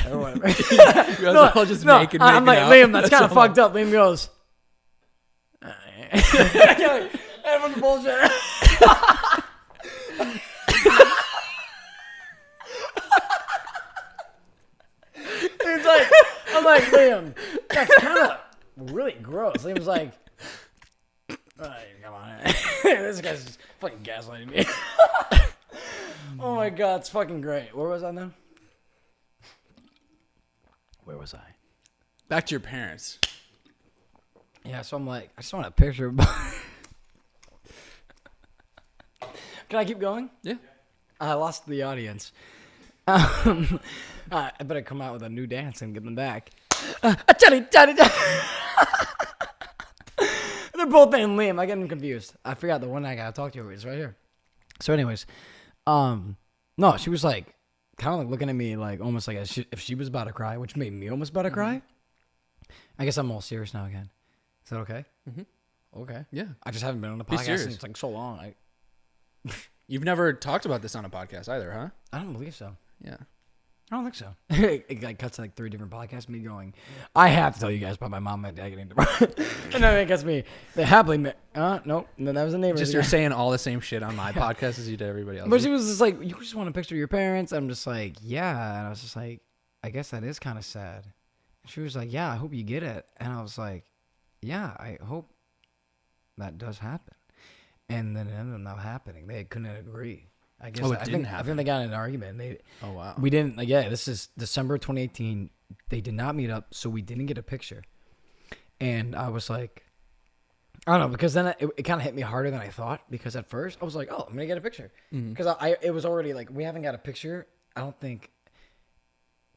[SPEAKER 1] or whatever.
[SPEAKER 3] You guys are all just making
[SPEAKER 1] I'm like,
[SPEAKER 3] out.
[SPEAKER 1] Liam, that's kind of fucked up. Liam goes, everyone's bullshit. It's like, I'm like, Liam, that's kind of really gross. Liam's like, come on. This guy's just fucking gaslighting me. Oh my God, it's fucking great. Where was I then? Where was I?
[SPEAKER 3] Back to your parents.
[SPEAKER 1] Yeah, so I'm like, I just want a picture. Can I keep going?
[SPEAKER 3] Yeah.
[SPEAKER 1] I lost the audience. I better come out with a new dance and get them back. They're both named Liam. I get them confused. I forgot the one I gotta talk to you is right here. So, anyways, no, she was like, kind of like looking at me like almost like if she was about to cry, which made me almost about to cry. I guess I'm all serious now again. Is that okay? Mm-hmm. Okay.
[SPEAKER 3] Yeah.
[SPEAKER 1] I just haven't been on the podcast since like so long.
[SPEAKER 3] You've never talked about this on a podcast either, huh?
[SPEAKER 1] I don't believe so.
[SPEAKER 3] Yeah.
[SPEAKER 1] I don't think so. It like cuts to like 3 different podcasts. Me going, I have to tell you guys about my mom and dad getting divorced. And then it gets me. They happily met. Nope. No, that was a neighbor.
[SPEAKER 3] Just you're saying all the same shit on my podcast as you did everybody else.
[SPEAKER 1] But she was just like, you just want a picture of your parents? I'm just like, yeah. And I was just like, I guess that is kind of sad. And she was like, yeah, I hope you get it. And I was like, yeah, I hope that does happen. And then it ended up not happening. They couldn't agree. I guess
[SPEAKER 3] it didn't happen.
[SPEAKER 1] I think they got in an argument.
[SPEAKER 3] Oh wow.
[SPEAKER 1] We didn't. Like, yeah, this is December 2018. They did not meet up, so we didn't get a picture. And I was like, I don't know, because then it kind of hit me harder than I thought. Because at first I was like, oh, I'm gonna get a picture, because it was already like we haven't got a picture. I don't think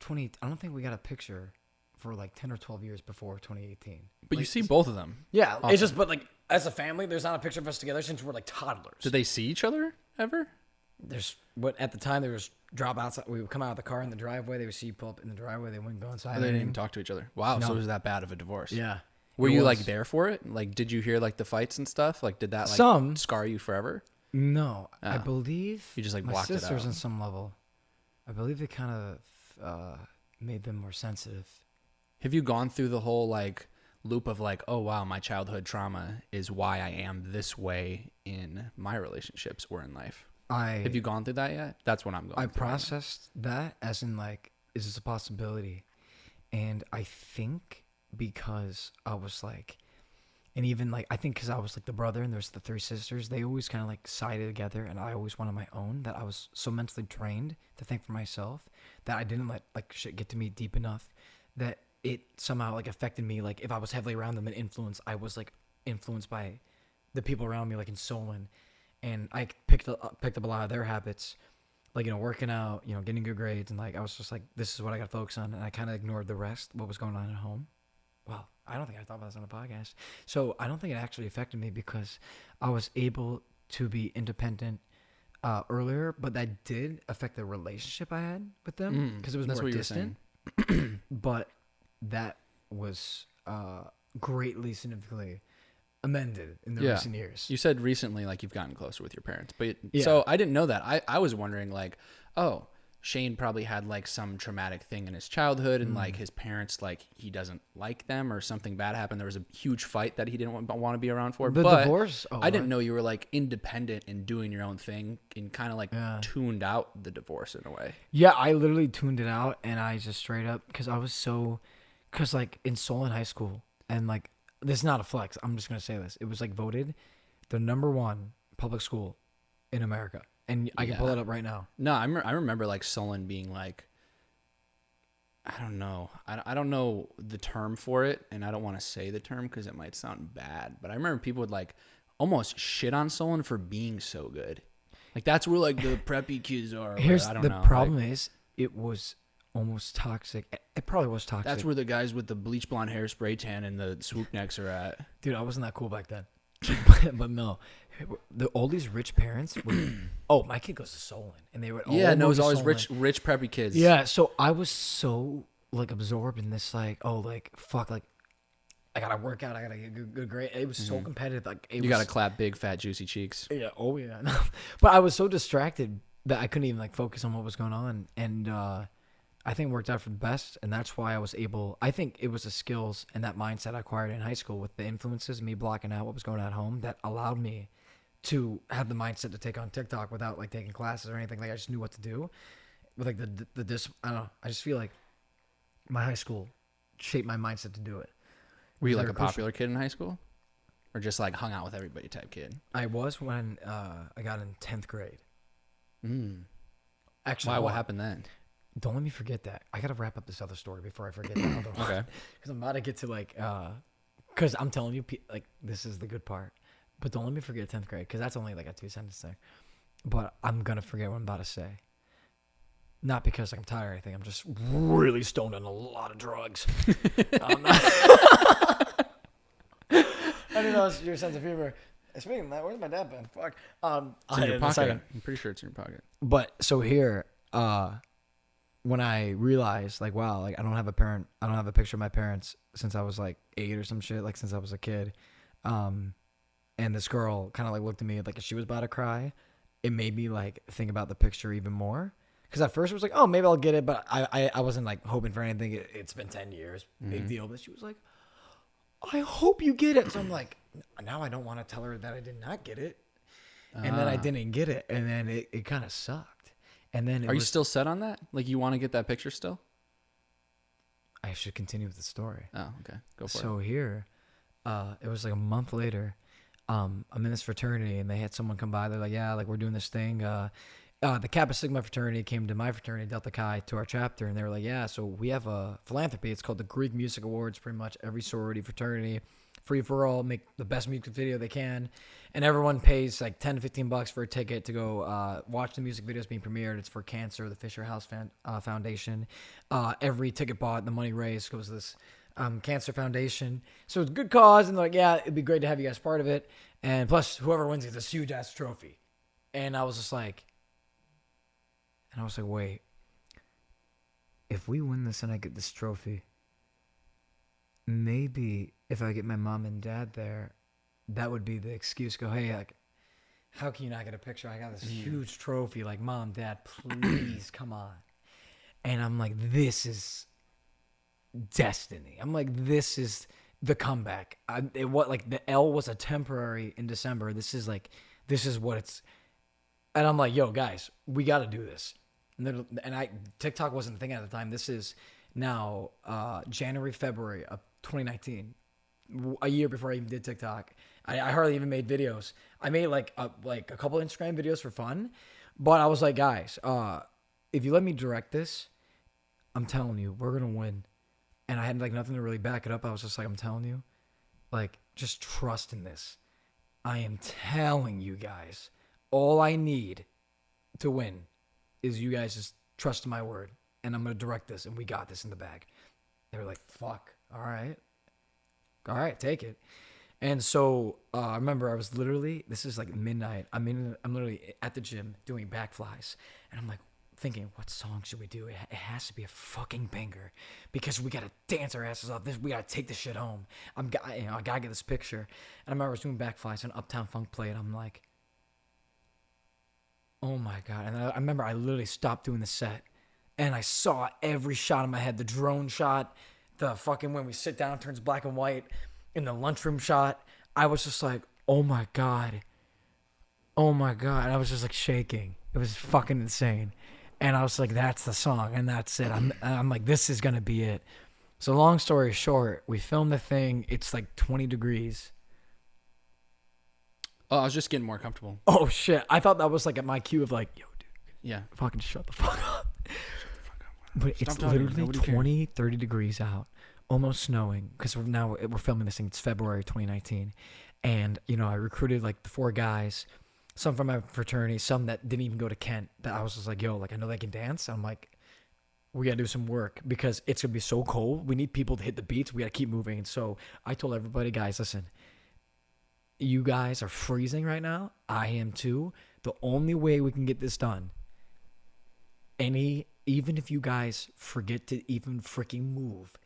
[SPEAKER 1] we got a picture for like 10 or 12 years before 2018.
[SPEAKER 3] But like, you see both of them.
[SPEAKER 1] Yeah, often. It's just, but like as a family, there's not a picture of us together since we're like toddlers.
[SPEAKER 3] Did they see each other ever?
[SPEAKER 1] There's at the time there was drop outside. We would come out of the car in the driveway. They would see you pull up in the driveway. They wouldn't go inside.
[SPEAKER 3] They didn't even talk to each other. Wow,
[SPEAKER 1] No.
[SPEAKER 3] so it was that bad of a divorce.
[SPEAKER 1] Yeah,
[SPEAKER 3] Were you like there for it? Like, did you hear like the fights and stuff? Like, did that like
[SPEAKER 1] Some.
[SPEAKER 3] scar you forever?
[SPEAKER 1] No, I
[SPEAKER 3] Oh.
[SPEAKER 1] believe
[SPEAKER 3] You just like
[SPEAKER 1] my
[SPEAKER 3] blocked it out.
[SPEAKER 1] sisters on some level. I believe it kind of made them more sensitive.
[SPEAKER 3] Have you gone through the whole like loop of like, oh wow, my childhood trauma is why I am this way in my relationships or in life? Have you gone through that yet? That's what I'm going.
[SPEAKER 1] I processed that as in like, is this a possibility? And I think because I was like, and even like, I think because I was like the brother and there's the three sisters, they always kind of like sided together, and I always wanted my own, that I was so mentally drained to think for myself that I didn't let like shit get to me deep enough that it somehow like affected me. Like if I was heavily around them and influenced, I was like influenced by the people around me, like in Solon, and I picked up a lot of their habits, like, you know, working out, you know, getting good grades, and like I was just like, this is what I got to focus on, and I kind of ignored the rest, what was going on at home. Well, I don't think I thought about this on the podcast. So I don't think it actually affected me because I was able to be independent earlier, but that did affect the relationship I had with them because it was more distant. But that was greatly, significantly amended in the recent years.
[SPEAKER 3] You said recently, like, you've gotten closer with your parents, but so I didn't know that. I was wondering, like, oh, Shane probably had like some traumatic thing in his childhood, and like his parents, like, he doesn't like them or something bad happened. There was a huge fight that he didn't want to be around for.
[SPEAKER 1] The
[SPEAKER 3] but
[SPEAKER 1] divorce.
[SPEAKER 3] I didn't know you were like independent and doing your own thing and kind of like tuned out the divorce in a way.
[SPEAKER 1] Yeah, I literally tuned it out, and I just straight up, because I was so, because like in Solon High School, and like, this is not a flex, I'm just going to say this, it was like voted the #1 public school in America. And I can pull it up right now.
[SPEAKER 3] No, I remember like Solon being like, I don't know. I don't know the term for it, and I don't want to say the term because it might sound bad. But I remember people would like almost shit on Solon for being so good. Like, that's where like the preppy kids are.
[SPEAKER 1] Here's
[SPEAKER 3] I don't
[SPEAKER 1] the
[SPEAKER 3] know.
[SPEAKER 1] problem is, it was almost toxic. It probably was toxic.
[SPEAKER 3] That's where the guys with the bleach blonde hair, spray tan, and the swoop necks are at.
[SPEAKER 1] Dude, I wasn't that cool back then. But no, all these rich parents would, oh, my kid goes to Solon, and they would
[SPEAKER 3] it was always rich preppy kids.
[SPEAKER 1] Yeah, so I was so like absorbed in this, like, oh, like, fuck, like, I gotta work out, I gotta get good grade. It was so competitive, like, you
[SPEAKER 3] gotta clap big fat juicy cheeks.
[SPEAKER 1] Yeah, oh yeah. But I was so distracted that I couldn't even like focus on what was going on, and I think it worked out for the best, and that's why I was able. I think it was the skills and that mindset I acquired in high school with the influences, me blocking out what was going on at home, that allowed me to have the mindset to take on TikTok without like taking classes or anything. Like, I just knew what to do with like the I don't know. I just feel like my high school shaped my mindset to do it.
[SPEAKER 3] Were you like a popular kid in high school, or just like hung out with everybody type kid?
[SPEAKER 1] I was when I got in 10th grade. Actually,
[SPEAKER 3] why? What happened then?
[SPEAKER 1] Don't let me forget that. I gotta wrap up this other story before I forget that other one.
[SPEAKER 3] Okay.
[SPEAKER 1] Because I'm about to get to like, because I'm telling you, like, this is the good part. But don't let me forget 10th grade, because that's only like a 2-sentence thing. But I'm gonna forget what I'm about to say. Not because I'm tired or anything. I'm just really stoned on a lot of drugs. I didn't know it's your sense of humor. Speaking of that, where's my dad been? Fuck.
[SPEAKER 3] It's in your pocket. I'm pretty sure it's in your pocket.
[SPEAKER 1] But so here, when I realized, like, wow, like, I don't have a picture of my parents since I was like 8 or some shit, like since I was a kid. And this girl kind of like looked at me like she was about to cry. It made me like think about the picture even more. Because at first it was like, oh, maybe I'll get it, but I wasn't like hoping for anything. It's been 10 years, big deal. But she was like, I hope you get it. So I'm like, now I don't want to tell her that I did not get it. And then I didn't get it, and then it kind of sucked. And then
[SPEAKER 3] are you still set on that? Like, you want to get that picture still?
[SPEAKER 1] I should continue with the story.
[SPEAKER 3] Oh, okay. Go for it.
[SPEAKER 1] So here, it was like a month later. I'm in this fraternity, and they had someone come by. They're like, yeah, like, we're doing this thing. The Kappa Sigma fraternity came to my fraternity, Delta Chi, to our chapter, and they were like, yeah, so we have a philanthropy. It's called the Greek Music Awards. Pretty much every sorority fraternity, free for all, make the best music video they can, and everyone pays like $10 to $15 for a ticket to go watch the music videos being premiered. It's for cancer, the Fisher House Foundation. Every ticket bought, the money raised goes to this cancer foundation. So it's a good cause, and they're like, yeah, it'd be great to have you guys part of it, and plus whoever wins gets this huge ass trophy. And I was just like, wait, if we win this and I get this trophy, maybe if I get my mom and dad there, that would be the excuse. Go, hey, like, how can you not get a picture? I got this huge trophy. Like, Mom, Dad, please come on. And I'm like, this is destiny. I'm like, this is the comeback. The L was a temporary in December. This is what it's. And I'm like, yo, guys, we got to do this. And TikTok wasn't a thing at the time. This is now January, February of 2019, a year before I even did TikTok. I hardly even made videos. I made like a couple Instagram videos for fun, but I was like, guys, if you let me direct this, I'm telling you, we're gonna win. And I had like nothing to really back it up. I was just like, I'm telling you, like, just trust in this. I am telling you guys, all I need to win is you guys just trust my word, and I'm gonna direct this, and we got this in the bag. They were like, fuck, all right, take it. And so I remember I was literally, this is like midnight. I'm literally at the gym doing back flies, and I'm like thinking, what song should we do? It has to be a fucking banger because we gotta dance our asses off. We gotta take this shit home. I gotta get this picture. And I remember I was doing back flies and Uptown Funk played. I'm like, oh my God. And I remember I literally stopped doing the set and I saw every shot in my head. The drone shot, the fucking when we sit down, it turns black and white, in the lunchroom shot. I was just like, oh my God. Oh my God. And I was just like shaking. It was fucking insane. And I was like, that's the song. And that's it. I'm like, this is going to be it. So long story short, we filmed the thing. It's like 20 degrees.
[SPEAKER 3] Oh, I was just getting more comfortable.
[SPEAKER 1] Oh, shit. I thought that was like at my cue of like, yo, dude.
[SPEAKER 3] Yeah.
[SPEAKER 1] Fucking shut the fuck up. But it's literally 20, 30 degrees out. Almost snowing. Because we're filming this thing. It's February 2019. And, I recruited like the 4 guys. Some from my fraternity. Some that didn't even go to Kent. That I was just like, yo, like I know they can dance. I'm like, we got to do some work. Because it's going to be so cold. We need people to hit the beats. We got to keep moving. And so I told everybody, guys, listen. You guys are freezing right now. I am too. The only way we can get this done, even if you guys forget to even freaking move,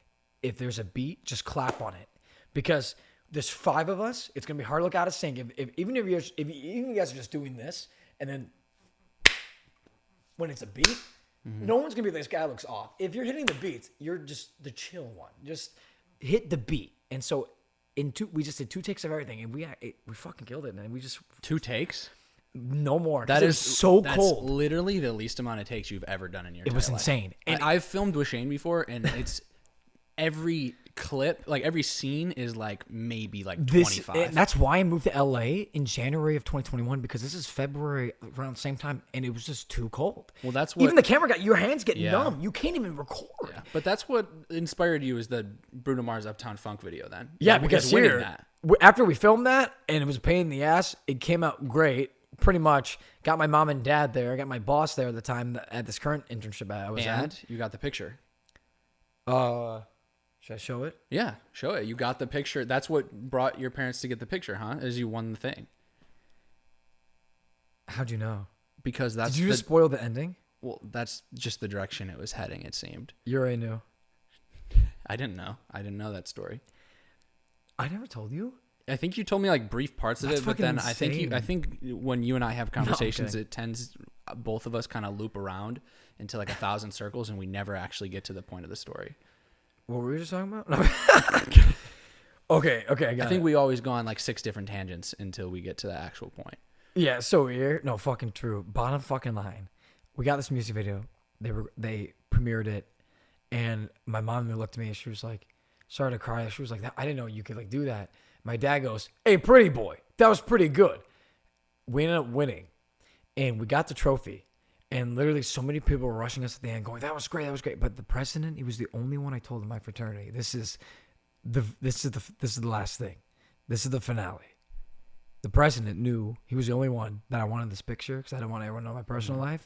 [SPEAKER 1] if there's a beat, just clap on it. Because there's 5 of us. It's going to be hard to look out of sync. Even if you guys are just doing this, and then when it's a beat, no one's going to be like, this guy looks off. If you're hitting the beats, you're just the chill one. Just hit the beat. And so we just did 2 takes of everything, and we fucking killed it. And we just
[SPEAKER 3] 2 takes,
[SPEAKER 1] no more.
[SPEAKER 3] That is
[SPEAKER 1] so
[SPEAKER 3] that's
[SPEAKER 1] cold.
[SPEAKER 3] Literally the least amount of takes you've ever done in your.
[SPEAKER 1] It was
[SPEAKER 3] life.
[SPEAKER 1] insane.
[SPEAKER 3] And I've filmed with Shane before, and it's every clip, like every scene, is like maybe like 25.
[SPEAKER 1] That's why I moved to LA in January of 2021 because this is February around the same time, and it was just too cold.
[SPEAKER 3] Well, that's what
[SPEAKER 1] even the camera got your hands get numb. You can't even record.
[SPEAKER 3] Yeah. But that's what inspired you is the Bruno Mars Uptown Funk video then.
[SPEAKER 1] Yeah, because after we filmed that and it was a pain in the ass, it came out great. Pretty much got my mom and dad there. I got my boss there at the time at this current internship I was at.
[SPEAKER 3] And you got the picture.
[SPEAKER 1] Should I show it?
[SPEAKER 3] Yeah, show it. You got the picture. That's what brought your parents to get the picture, huh? Is you won the thing.
[SPEAKER 1] How'd you know?
[SPEAKER 3] Because that's.
[SPEAKER 1] Did you just spoil the ending?
[SPEAKER 3] Well, that's just the direction it was heading, it seemed.
[SPEAKER 1] You already knew.
[SPEAKER 3] I didn't know. I didn't know that story.
[SPEAKER 1] I never told you.
[SPEAKER 3] I think you told me like brief parts of it, but then
[SPEAKER 1] insane.
[SPEAKER 3] I think when you and I have conversations, it tends both of us kind of loop around into like 1,000 circles, and we never actually get to the point of the story.
[SPEAKER 1] What were we just talking about? Okay, I
[SPEAKER 3] think we always go on like 6 different tangents until we get to the actual point.
[SPEAKER 1] Yeah, so weird. No, fucking true. Bottom fucking line. We got this music video. They premiered it, and my mom looked at me and she was like, started to cry. She was like, I didn't know you could like do that. My dad goes, hey, pretty boy, that was pretty good. We ended up winning, and we got the trophy. And literally, so many people were rushing us at the end, going, "That was great, that was great." But the president, he was the only one I told in my fraternity. This is the last thing. This is the finale. The president knew he was the only one that I wanted this picture because I didn't want everyone to know my personal life.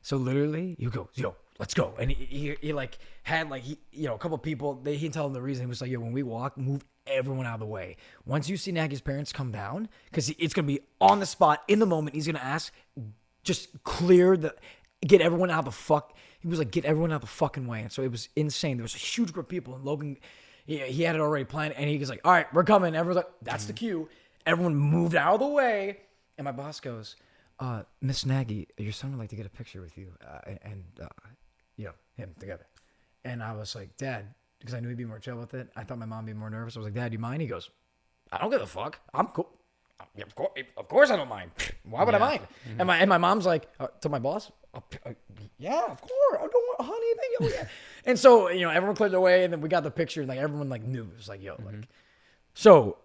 [SPEAKER 1] So literally, you go, yo, let's go. And he like had like a couple of people. He didn't tell them the reason. He was like, yo, when we walk, move everyone out of the way. Once you see Nagy's parents come down, because it's gonna be on the spot in the moment. He's gonna ask. Just get everyone out of the fuck. He was like, get everyone out of the fucking way. And so it was insane. There was a huge group of people. And Logan, he had it already planned, and he was like, all right, we're coming. Everyone's like, that's the cue. Everyone moved out of the way, and my boss goes, Miss Nagy, your son would like to get a picture with you, and him together. And I was like, Dad, because I knew he'd be more chill with it. I thought my mom would be more nervous. I was like, Dad, do you mind? He goes, I don't give a fuck. I'm cool. Yeah, of course I don't mind. Why would I mind? And my mom's like, to my boss, yeah, of course. I don't want, honey. Oh, yeah. And so, everyone cleared their way, and then we got the picture, and like everyone like knew. It was like, yo, like, so,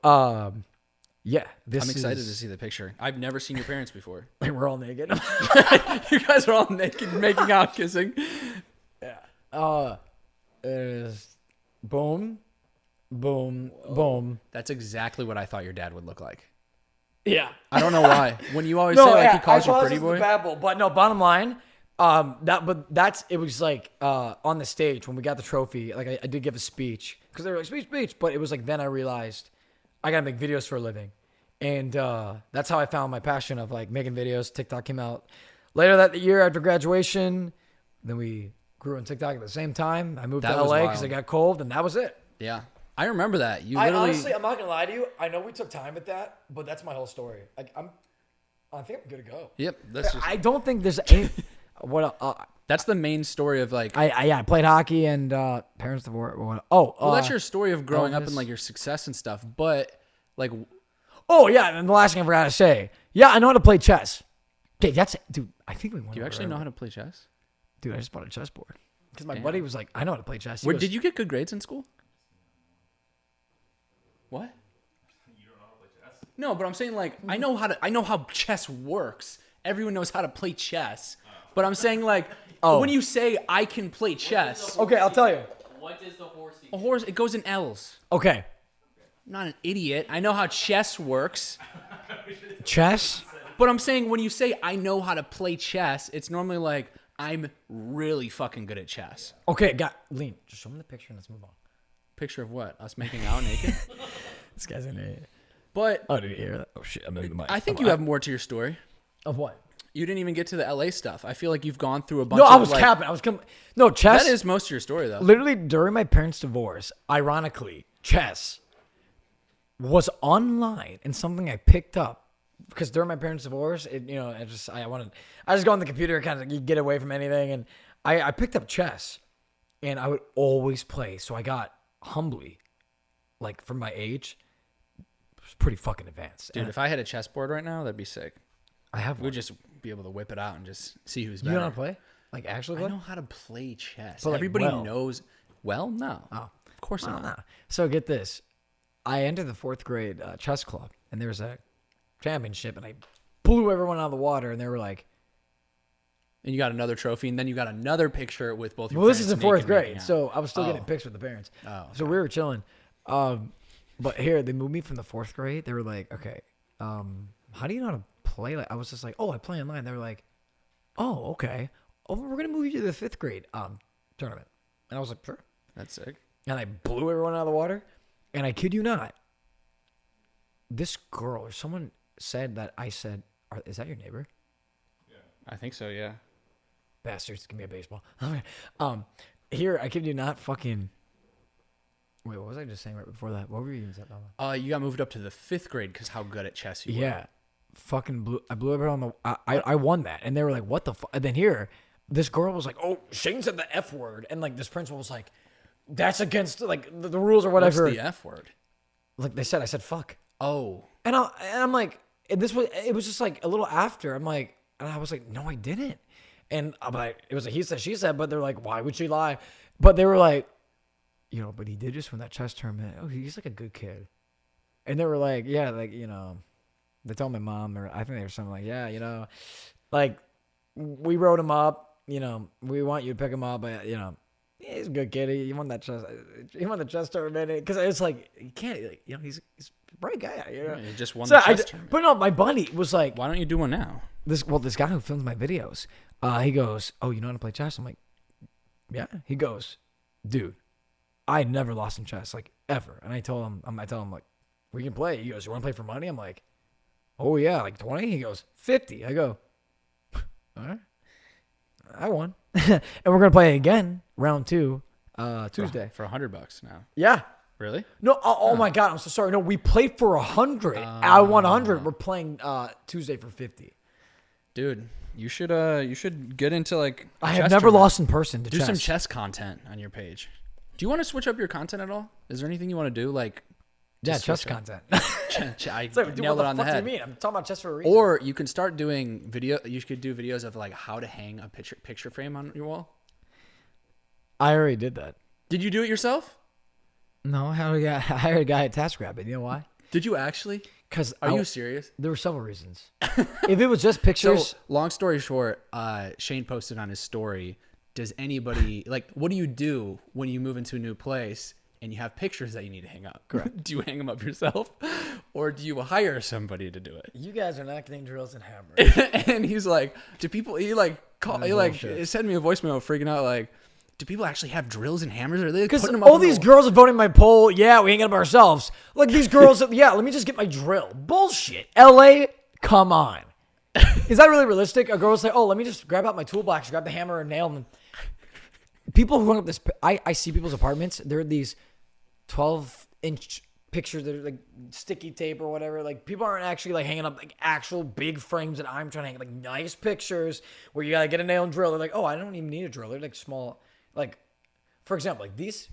[SPEAKER 1] yeah.
[SPEAKER 3] I'm excited to see the picture. I've never seen your parents before.
[SPEAKER 1] Like we're all naked.
[SPEAKER 3] You guys are all naked, making out, kissing.
[SPEAKER 1] Yeah. There's boom, boom, boom.
[SPEAKER 3] That's exactly what I thought your dad would look like.
[SPEAKER 1] Yeah.
[SPEAKER 3] I don't know why. When you always say like he calls you pretty boy.
[SPEAKER 1] But no, bottom line, it was like on the stage when we got the trophy, like I did give a speech because they were like speech, but it was like then I realized I gotta make videos for a living, and that's how I found my passion of like making videos. TikTok came out later that year after graduation. Then we grew on TikTok at the same time. I moved to LA because it got cold, and that was it.
[SPEAKER 3] Yeah. I remember that.
[SPEAKER 1] Honestly, I'm not gonna lie to you. I know we took time with that, but that's my whole story. I think I'm good to go.
[SPEAKER 3] Yep.
[SPEAKER 1] I don't think there's any.
[SPEAKER 3] That's the main story of like.
[SPEAKER 1] I played hockey and parents divorced.
[SPEAKER 3] Well, that's your story of growing up and like your success and stuff. But like.
[SPEAKER 1] Oh yeah, and the last thing I forgot to say. Yeah, I know how to play chess. Okay, dude. I think we won.
[SPEAKER 3] Do you actually know how to play chess?
[SPEAKER 1] Dude, I just bought a chessboard because my buddy was like, "I know how to play chess."
[SPEAKER 3] Did you get good grades in school? What? You don't know how to play chess? No, but I'm saying like I know how chess works. Everyone knows how to play chess. But I'm saying like when you say I can play chess.
[SPEAKER 1] Okay, I'll tell you.
[SPEAKER 4] What does the horse eat?
[SPEAKER 3] A horse, it goes in L's.
[SPEAKER 1] Okay.
[SPEAKER 3] I'm not an idiot. I know how chess works.
[SPEAKER 1] Chess?
[SPEAKER 3] But I'm saying when you say I know how to play chess, it's normally like I'm really fucking good at chess.
[SPEAKER 1] Okay, Lean, just show me the picture and let's move on.
[SPEAKER 3] Picture of what? Us making out naked?
[SPEAKER 1] This guy's an idiot.
[SPEAKER 3] But
[SPEAKER 1] did you hear that? Oh shit, I'm moving the mic.
[SPEAKER 3] I think you have more to your story.
[SPEAKER 1] Of what?
[SPEAKER 3] You didn't even get to the LA stuff. I feel like you've gone through a bunch.
[SPEAKER 1] No,
[SPEAKER 3] of
[SPEAKER 1] I was capping. No, chess.
[SPEAKER 3] That is most of your story, though.
[SPEAKER 1] Literally during my parents' divorce, ironically, chess was online and something I picked up because during my parents' divorce, I just go on the computer, kind of get away from anything, and I picked up chess, and I would always play. So I got humbly, like for my age, it was pretty fucking advanced.
[SPEAKER 3] Dude, if I had a chessboard right now, that'd be sick.
[SPEAKER 1] I have.
[SPEAKER 3] We'd just be able to whip it out and just see who's better.
[SPEAKER 1] You know how to play? Like actually play?
[SPEAKER 3] I know how to play chess.
[SPEAKER 1] But, like,
[SPEAKER 3] everybody
[SPEAKER 1] well.
[SPEAKER 3] knows. Well, no.
[SPEAKER 1] Oh,
[SPEAKER 3] of course not.
[SPEAKER 1] No. So get this. I entered the 4th grade chess club, and there was a championship, and I blew everyone out of the water, and they were like...
[SPEAKER 3] And you got another trophy, and then you got another picture with both your
[SPEAKER 1] Well,
[SPEAKER 3] parents.
[SPEAKER 1] this is in 4th grade, so I was still getting pics with the parents.
[SPEAKER 3] Oh, okay.
[SPEAKER 1] So we were chilling. But here, they moved me from the 4th grade. They were like, okay, how do you know how to play? Like, I was just like, oh, I play online. They were like, oh, okay. Oh, we're going to move you to the 5th grade tournament. And I was like, sure.
[SPEAKER 3] That's sick.
[SPEAKER 1] And I blew everyone out of the water. And I kid you not, this girl or someone said that I said, is that your neighbor?
[SPEAKER 3] Yeah. I think so, yeah.
[SPEAKER 1] Bastards, give me a baseball. Okay. Here, I kid you not, fucking... Wait, what was I just saying right before that? What were you even saying?
[SPEAKER 3] You got moved up to the 5th grade because how good at chess you were.
[SPEAKER 1] Yeah. Fucking I blew everyone on the... I won that. And they were like, what the fuck? And then here, this girl was like, oh, Shane said the F word. And like this principal was like, that's against like the rules or whatever.
[SPEAKER 3] What's the F word?
[SPEAKER 1] Like they said, I said fuck.
[SPEAKER 3] Oh.
[SPEAKER 1] And I'm like, and it was just like a little after. I'm like, and I was like, no, I didn't. And I'm like, it was a he said, she said, but they're like, why would she lie? But they were like, but he did just win that chess tournament. Oh, he's like a good kid. And they were like, yeah, like, they told my mom, or I think they were something like, yeah, like we wrote him up, we want you to pick him up, but, he's a good kid. He won that chess. He won the chess tournament because it's like you can't. Like, he's a bright guy.
[SPEAKER 3] He just won the chess tournament.
[SPEAKER 1] But no, my buddy was like,
[SPEAKER 3] "Why don't you do one now?"
[SPEAKER 1] This guy who films my videos, he goes, "Oh, you know how to play chess?" I'm like, "Yeah." He goes, "Dude, I never lost in chess, like ever." And I tell him like, "We can play." He goes, "You want to play for money?" I'm like, "Oh yeah, like 20." He goes, "50." I go, "All right." I won. And we're going to play again, round 2, Tuesday.
[SPEAKER 3] For $100 now.
[SPEAKER 1] Yeah.
[SPEAKER 3] Really?
[SPEAKER 1] No, oh my God, I'm so sorry. No, we played for 100. I won 100. We're playing Tuesday for 50.
[SPEAKER 3] Dude, you should get into like.
[SPEAKER 1] I have never lost in person.
[SPEAKER 3] Do some chess content on your page. Do you want to switch up your content at all? Is there anything you want to do like?
[SPEAKER 1] Yeah, chess content.
[SPEAKER 3] I
[SPEAKER 1] like,
[SPEAKER 3] nailed it on the head.
[SPEAKER 1] What do you mean? I'm talking about chess for a reason.
[SPEAKER 3] Or you can start doing video. You could do videos of like how to hang a picture frame on your wall.
[SPEAKER 1] I already did that.
[SPEAKER 3] Did you do it yourself?
[SPEAKER 1] No, I hired a guy at TaskRabbit. You know why?
[SPEAKER 3] Did you actually?
[SPEAKER 1] Because
[SPEAKER 3] are you serious?
[SPEAKER 1] There were several reasons. If it was just pictures.
[SPEAKER 3] So, long story short, Shane posted on his story. Does anybody like? What do you do when you move into a new place and you have pictures that you need to hang up?
[SPEAKER 1] Correct.
[SPEAKER 3] Do you hang them up yourself, or do you hire somebody to do it?
[SPEAKER 1] You guys are not getting drills and hammers.
[SPEAKER 3] And he's like, "Do people?" He like call. He like send me a voicemail, freaking out like. Do people actually have drills and hammers? Or are they
[SPEAKER 1] because all these girls are voting my poll? Yeah, we hang it up ourselves. Like these girls, yeah. Let me just get my drill. Bullshit. LA, come on. Is that really realistic? A girl say, "Oh, let me just grab out my toolbox, grab the hammer and nail them." People who hung up this, I see people's apartments. There are these 12-inch pictures that are like sticky tape or whatever. Like people aren't actually like hanging up like actual big frames that I'm trying to hang like nice pictures where you gotta get a nail and drill. They're like, "Oh, I don't even need a drill." They're like small. Like, for example, like these,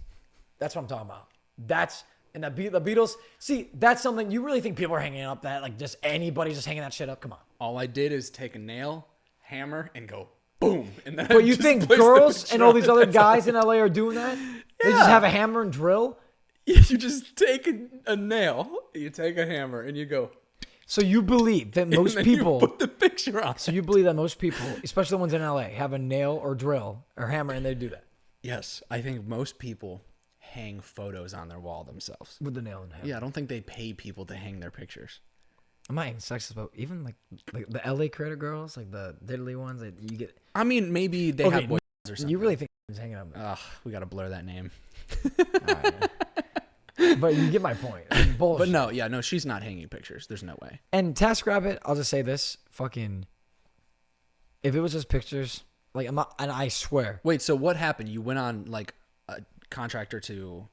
[SPEAKER 1] that's what I'm talking about. That's, and the Beatles, see, that's something, you really think people are hanging up that, like just anybody just hanging that shit up? Come on.
[SPEAKER 3] All I did is take a nail, hammer, and go boom. And then
[SPEAKER 1] but you think girls and all these other guys in LA are doing that? Yeah. They just have a hammer and drill?
[SPEAKER 3] You just take a nail, you take a hammer, and you go.
[SPEAKER 1] So you believe that most people
[SPEAKER 3] you put the picture on.
[SPEAKER 1] So you believe that most people, especially the ones in LA, have a nail or drill or hammer and they do that?
[SPEAKER 3] Yes, I think most people hang photos on their wall themselves.
[SPEAKER 1] With the nail and hammer.
[SPEAKER 3] Yeah, I don't think they pay people to hang their pictures.
[SPEAKER 1] I'm not even sexist, but even like the LA creator girls, like the diddly ones that you get.
[SPEAKER 3] I mean, maybe they have boys or something.
[SPEAKER 1] You really think it's hanging up?
[SPEAKER 3] Ugh, we got to blur that name.
[SPEAKER 1] All right. But you get my point. Bullshit.
[SPEAKER 3] But no, she's not hanging pictures. There's no way.
[SPEAKER 1] And TaskRabbit, I'll just say this, if it was just pictures, like I'm not, and I swear.
[SPEAKER 3] Wait, so what happened? You went on like a contractor to,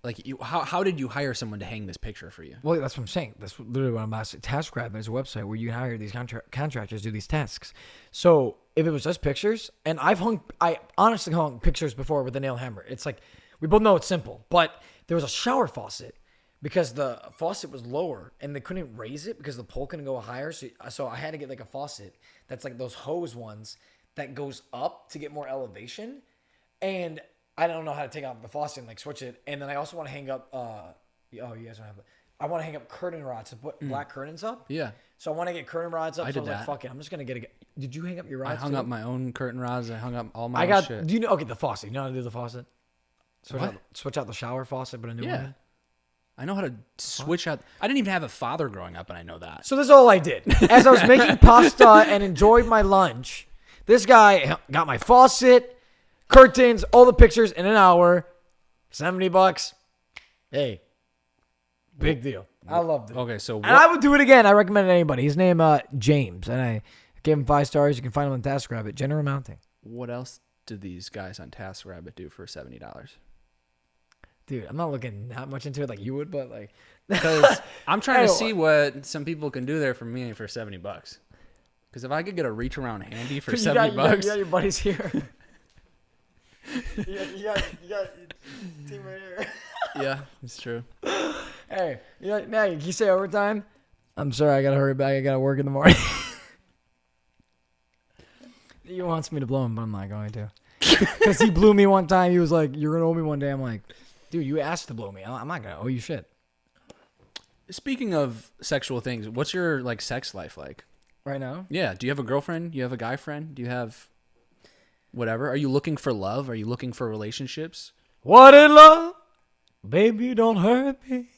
[SPEAKER 3] like you. How did you hire someone to hang this picture for you?
[SPEAKER 1] Well, that's what I'm saying. That's literally what I'm asking. TaskRabbit is a website where you can hire these contractors to do these tasks. So if it was just pictures, and I honestly hung pictures before with a nail hammer. It's like we both know it's simple, but there was a shower faucet because the faucet was lower and they couldn't raise it because the pole couldn't go higher. So I had to get like a faucet that's like those hose ones that goes up to get more elevation. And I don't know how to take out the faucet and like switch it. And then I also want to hang up, you guys don't have it. I want to hang up curtain rods to put black curtains up.
[SPEAKER 3] Yeah.
[SPEAKER 1] So I want to get curtain rods up.
[SPEAKER 3] I
[SPEAKER 1] So
[SPEAKER 3] did
[SPEAKER 1] I was like,
[SPEAKER 3] that.
[SPEAKER 1] fuck it. I'm just going to get Did you hang up your rods?
[SPEAKER 3] I hung up my own curtain rods. I hung up all my shit.
[SPEAKER 1] Do you know? Okay, the faucet. You know how to do the faucet? Switch out the shower faucet, but a new one.
[SPEAKER 3] I know how to switch out. I didn't even have a father growing up, and I know that.
[SPEAKER 1] So this is all I did. As I was making pasta and enjoyed my lunch, this guy got my faucet, curtains, all the pictures in an hour, $70. Hey, big deal. I loved it.
[SPEAKER 3] Okay, so
[SPEAKER 1] and I would do it again. I recommend it to anybody. His name James, and I gave him 5 stars. You can find him on TaskRabbit. General Mounting.
[SPEAKER 3] What else did these guys on TaskRabbit do for $70?
[SPEAKER 1] Dude, I'm not looking that much into it like you would, but like,
[SPEAKER 3] because I'm trying to see what some people can do there for me for $70. Because if I could get a reach around handy for $70,
[SPEAKER 1] you got your buddies here. you got team right here.
[SPEAKER 3] Yeah, it's true.
[SPEAKER 1] Hey, now you say overtime. I'm sorry, I gotta hurry back. I gotta work in the morning. He wants me to blow him, but I'm not going to. Because he blew me one time. He was like, "You're gonna owe me one day." I'm like, dude, you asked to blow me. I'm not gonna owe you shit.
[SPEAKER 3] Speaking of sexual things, what's your like sex life like
[SPEAKER 1] right now?
[SPEAKER 3] Yeah. Do you have a girlfriend? Do you have a guy friend? Do you have whatever? Are you looking for love? Are you looking for relationships?
[SPEAKER 1] What in love? Baby, don't hurt me.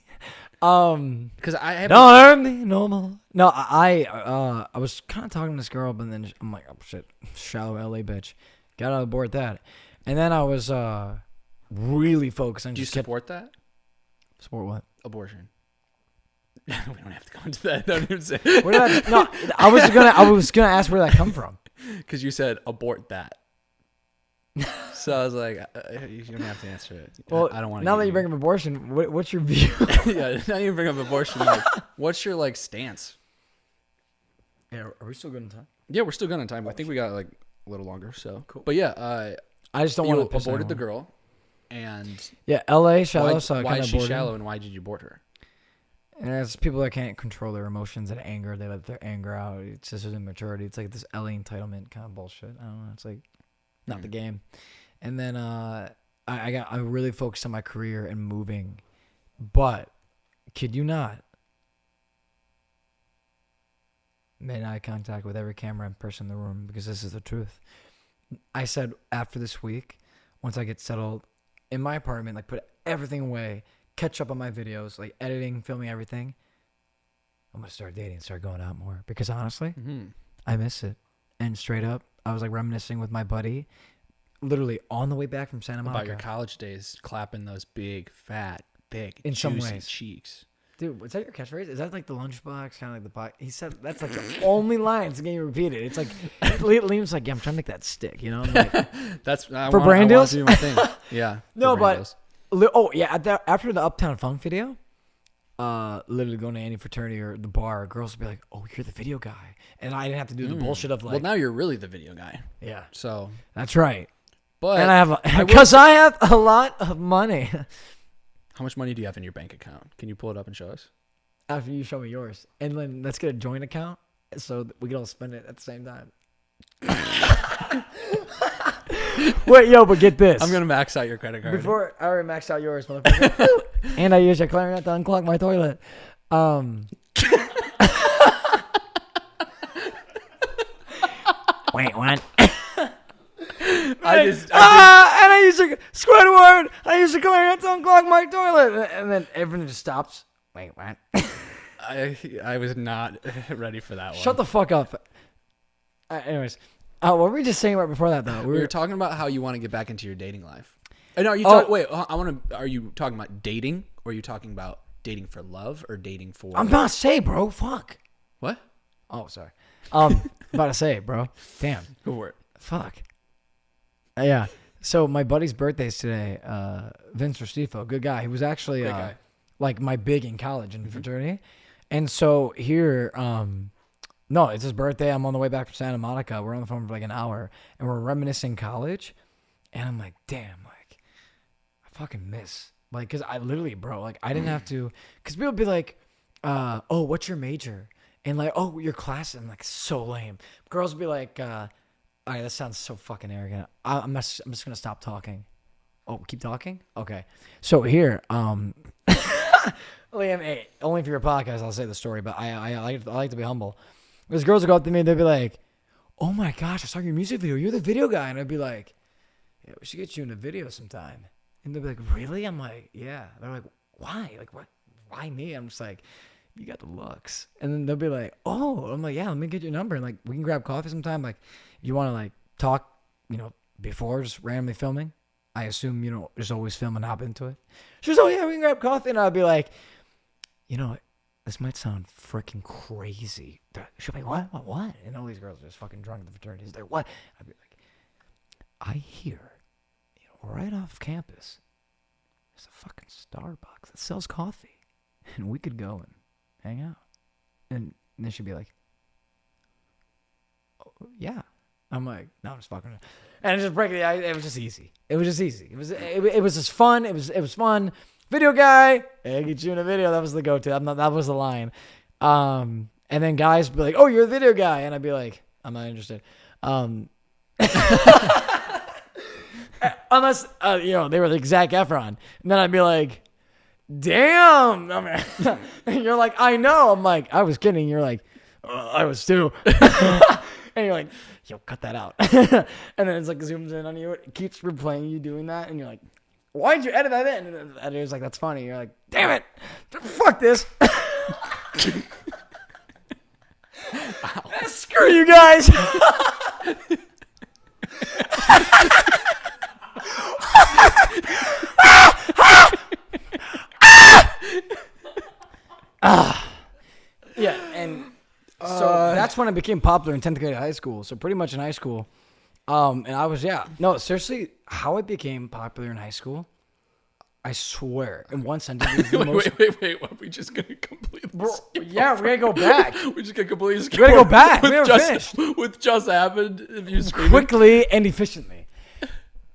[SPEAKER 3] Because I
[SPEAKER 1] don't hurt me no more. No, I was kind of talking to this girl, but then I'm like, oh shit, shallow LA bitch. Got on board that, and then I was really focused on.
[SPEAKER 3] Do you support that?
[SPEAKER 1] Support what?
[SPEAKER 3] Abortion. We don't have to go into that. Don't even say.
[SPEAKER 1] I was gonna ask where that come from.
[SPEAKER 3] Because you said abort that. So I was like, you don't have to answer it.
[SPEAKER 1] Well,
[SPEAKER 3] I don't want to.
[SPEAKER 1] Now that you bring up abortion, what's your view?
[SPEAKER 3] Yeah, now you bring up abortion. Like, what's your like stance?
[SPEAKER 1] Yeah, are we still good in time?
[SPEAKER 3] Yeah, we're still good on time. I think we got like a little longer. So
[SPEAKER 1] Cool.
[SPEAKER 3] But yeah,
[SPEAKER 1] I just don't
[SPEAKER 3] you
[SPEAKER 1] want to
[SPEAKER 3] aborted the girl, and
[SPEAKER 1] Yeah, L.A. shallow.
[SPEAKER 3] why is she shallow, and why did you abort her?
[SPEAKER 1] And it's people that can't control their emotions and anger. They let their anger out. It's just immaturity. It's like this LA entitlement kind of bullshit. I don't know. It's like not the game. And then I really focused on my career and moving. But kid you not, made eye contact with every camera and person in the room because this is the truth. I said after this week, once I get settled in my apartment, like put everything away, catch up on my videos, like editing, filming everything, I'm going to start dating, start going out more. Because honestly, I miss it. And straight up, I was like reminiscing with my buddy, literally on the way back from Santa Monica.
[SPEAKER 3] About your college days, clapping those big, fat, big,
[SPEAKER 1] in some
[SPEAKER 3] juicy
[SPEAKER 1] ways.
[SPEAKER 3] cheeks.
[SPEAKER 1] Dude, was that your catchphrase? Is that like the lunchbox? Kind of like the box? He said that's like the only line that's getting repeated. It's like, Liam's like, yeah, I'm trying to make that stick, you know? I'm like,
[SPEAKER 3] That's
[SPEAKER 1] for brand deals?
[SPEAKER 3] to do my thing. Yeah.
[SPEAKER 1] No,
[SPEAKER 3] brand
[SPEAKER 1] but
[SPEAKER 3] deals.
[SPEAKER 1] after the Uptown Funk video, literally going to any fraternity or the bar, girls would be like, "Oh, you're the video guy," and I didn't have to do the bullshit of like,
[SPEAKER 3] well, now you're really the video guy.
[SPEAKER 1] yeah,
[SPEAKER 3] So,
[SPEAKER 1] that's right.
[SPEAKER 3] but
[SPEAKER 1] And I have because I have a lot of money.
[SPEAKER 3] how much money do you have in your bank account? Can you pull it up and show us?
[SPEAKER 1] After you show me yours, and then let's get a joint account so that we can all spend it at the same time. Wait, but get this.
[SPEAKER 3] I'm gonna max out your credit card.
[SPEAKER 1] Before I already maxed out yours, motherfucker. And I used your clarinet to unclog my toilet. Wait, what? And I used a Squidward. I used a clarinet to unclog my toilet, and then everyone just stops. Wait, what?
[SPEAKER 3] I was not ready for that one.
[SPEAKER 1] Shut the fuck up. Anyways, what were we just saying right before that though?
[SPEAKER 3] We were talking about how you want to get back into your dating life. And are you wait, I want to. Are you talking about dating, or are you talking about dating for love, or dating for?
[SPEAKER 1] I'm about to say, bro. Fuck.
[SPEAKER 3] What?
[SPEAKER 1] Oh, sorry. About to say, bro. Damn.
[SPEAKER 3] Go for it.
[SPEAKER 1] Fuck. Yeah. So my buddy's birthday's today. Vince Restifo, good guy. He was actually
[SPEAKER 3] guy.
[SPEAKER 1] like my big in college in fraternity, and so here, no, it's his birthday. I'm on the way back from Santa Monica. We're on the phone for like an hour, and we're reminiscing college, and I'm like, damn, like I fucking miss, like, cause I literally, bro, like I didn't have to, cause people be like, oh, what's your major? And like, oh, your class. I'm like, so lame. Girls would be like, all right, that sounds so fucking arrogant. I'm just gonna stop talking. Oh, keep talking? Okay. So here, Liam, hey, only for your podcast, I'll say the story, but I like to be humble. Because girls would go up to me and they'd be like, "Oh my gosh, I saw your music video. You're the video guy." And I'd be like, "Yeah, we should get you in a video sometime." And they'd be like, "Really?" I'm like, "Yeah." They're like, "Why? Like, what? Why me?" I'm just like, "You got the looks." And then they'll be like, "Oh." I'm like, "Yeah, let me get your number. And like, we can grab coffee sometime. Like, if you want to like talk, before just randomly filming. I assume, just always film and hop into it." She was, "Oh yeah, we can grab coffee." And I'd be like, this might sound freaking crazy. She'll be, what? And all these girls are just fucking drunk at the fraternities. They're, what? I'd be like, I hear, right off campus, there's a fucking Starbucks that sells coffee. And we could go and hang out. And then she'd be like, "Oh, yeah." I'm like, "No, I'm just fucking." And just breaking the ice. It was just easy. It was just fun. It was fun. Video guy, hey, get you in a video. That was the go-to. That was the line. And then guys would be like, "Oh, you're the video guy," and I'd be like, "I'm not interested." Unless they were like Zac Efron, and then I'd be like, "Damn," and you're like, "I know." I'm like, "I was kidding." You're like, "I was too." And you're like, "Yo, cut that out." And then it's like zooms in on you. It keeps replaying you doing that, and you're like, "Why'd you edit that in?" And then the editor's like, "That's funny." You're like, "Damn it, fuck this." Screw you guys. Yeah, and so that's when I became popular in 10th grade of high school. So pretty much in high school, And I was no, seriously, how I became popular in high school. I swear, in one sentence, it was the most...
[SPEAKER 3] wait. Are we just gonna completely?
[SPEAKER 1] Yeah, we gotta go back.
[SPEAKER 3] We're just gonna completely.
[SPEAKER 1] We gotta go back. We never finished.
[SPEAKER 3] With just happened. If you scream
[SPEAKER 1] Quickly and efficiently.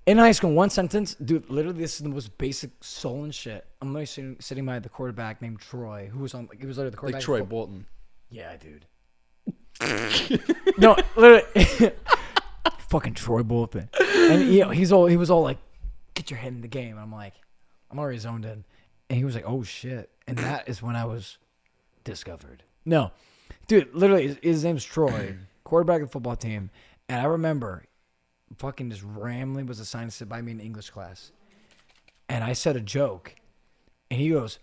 [SPEAKER 1] In high school, one sentence, dude. Literally, this is the most basic soul and shit. I'm literally sitting by the quarterback named Troy, who was on. He was literally the quarterback.
[SPEAKER 3] Like Troy Bolton.
[SPEAKER 1] Yeah, dude. No, literally, fucking Troy Bolton. And he was all like, "Get your head in the game." And I'm like, I'm already zoned in. And he was like, "Oh shit!" And that is when I was discovered. No, dude, literally, his name's Troy, quarterback of the football team. And I remember, fucking just randomly was assigned to sit by me in English class, and I said a joke, and he goes,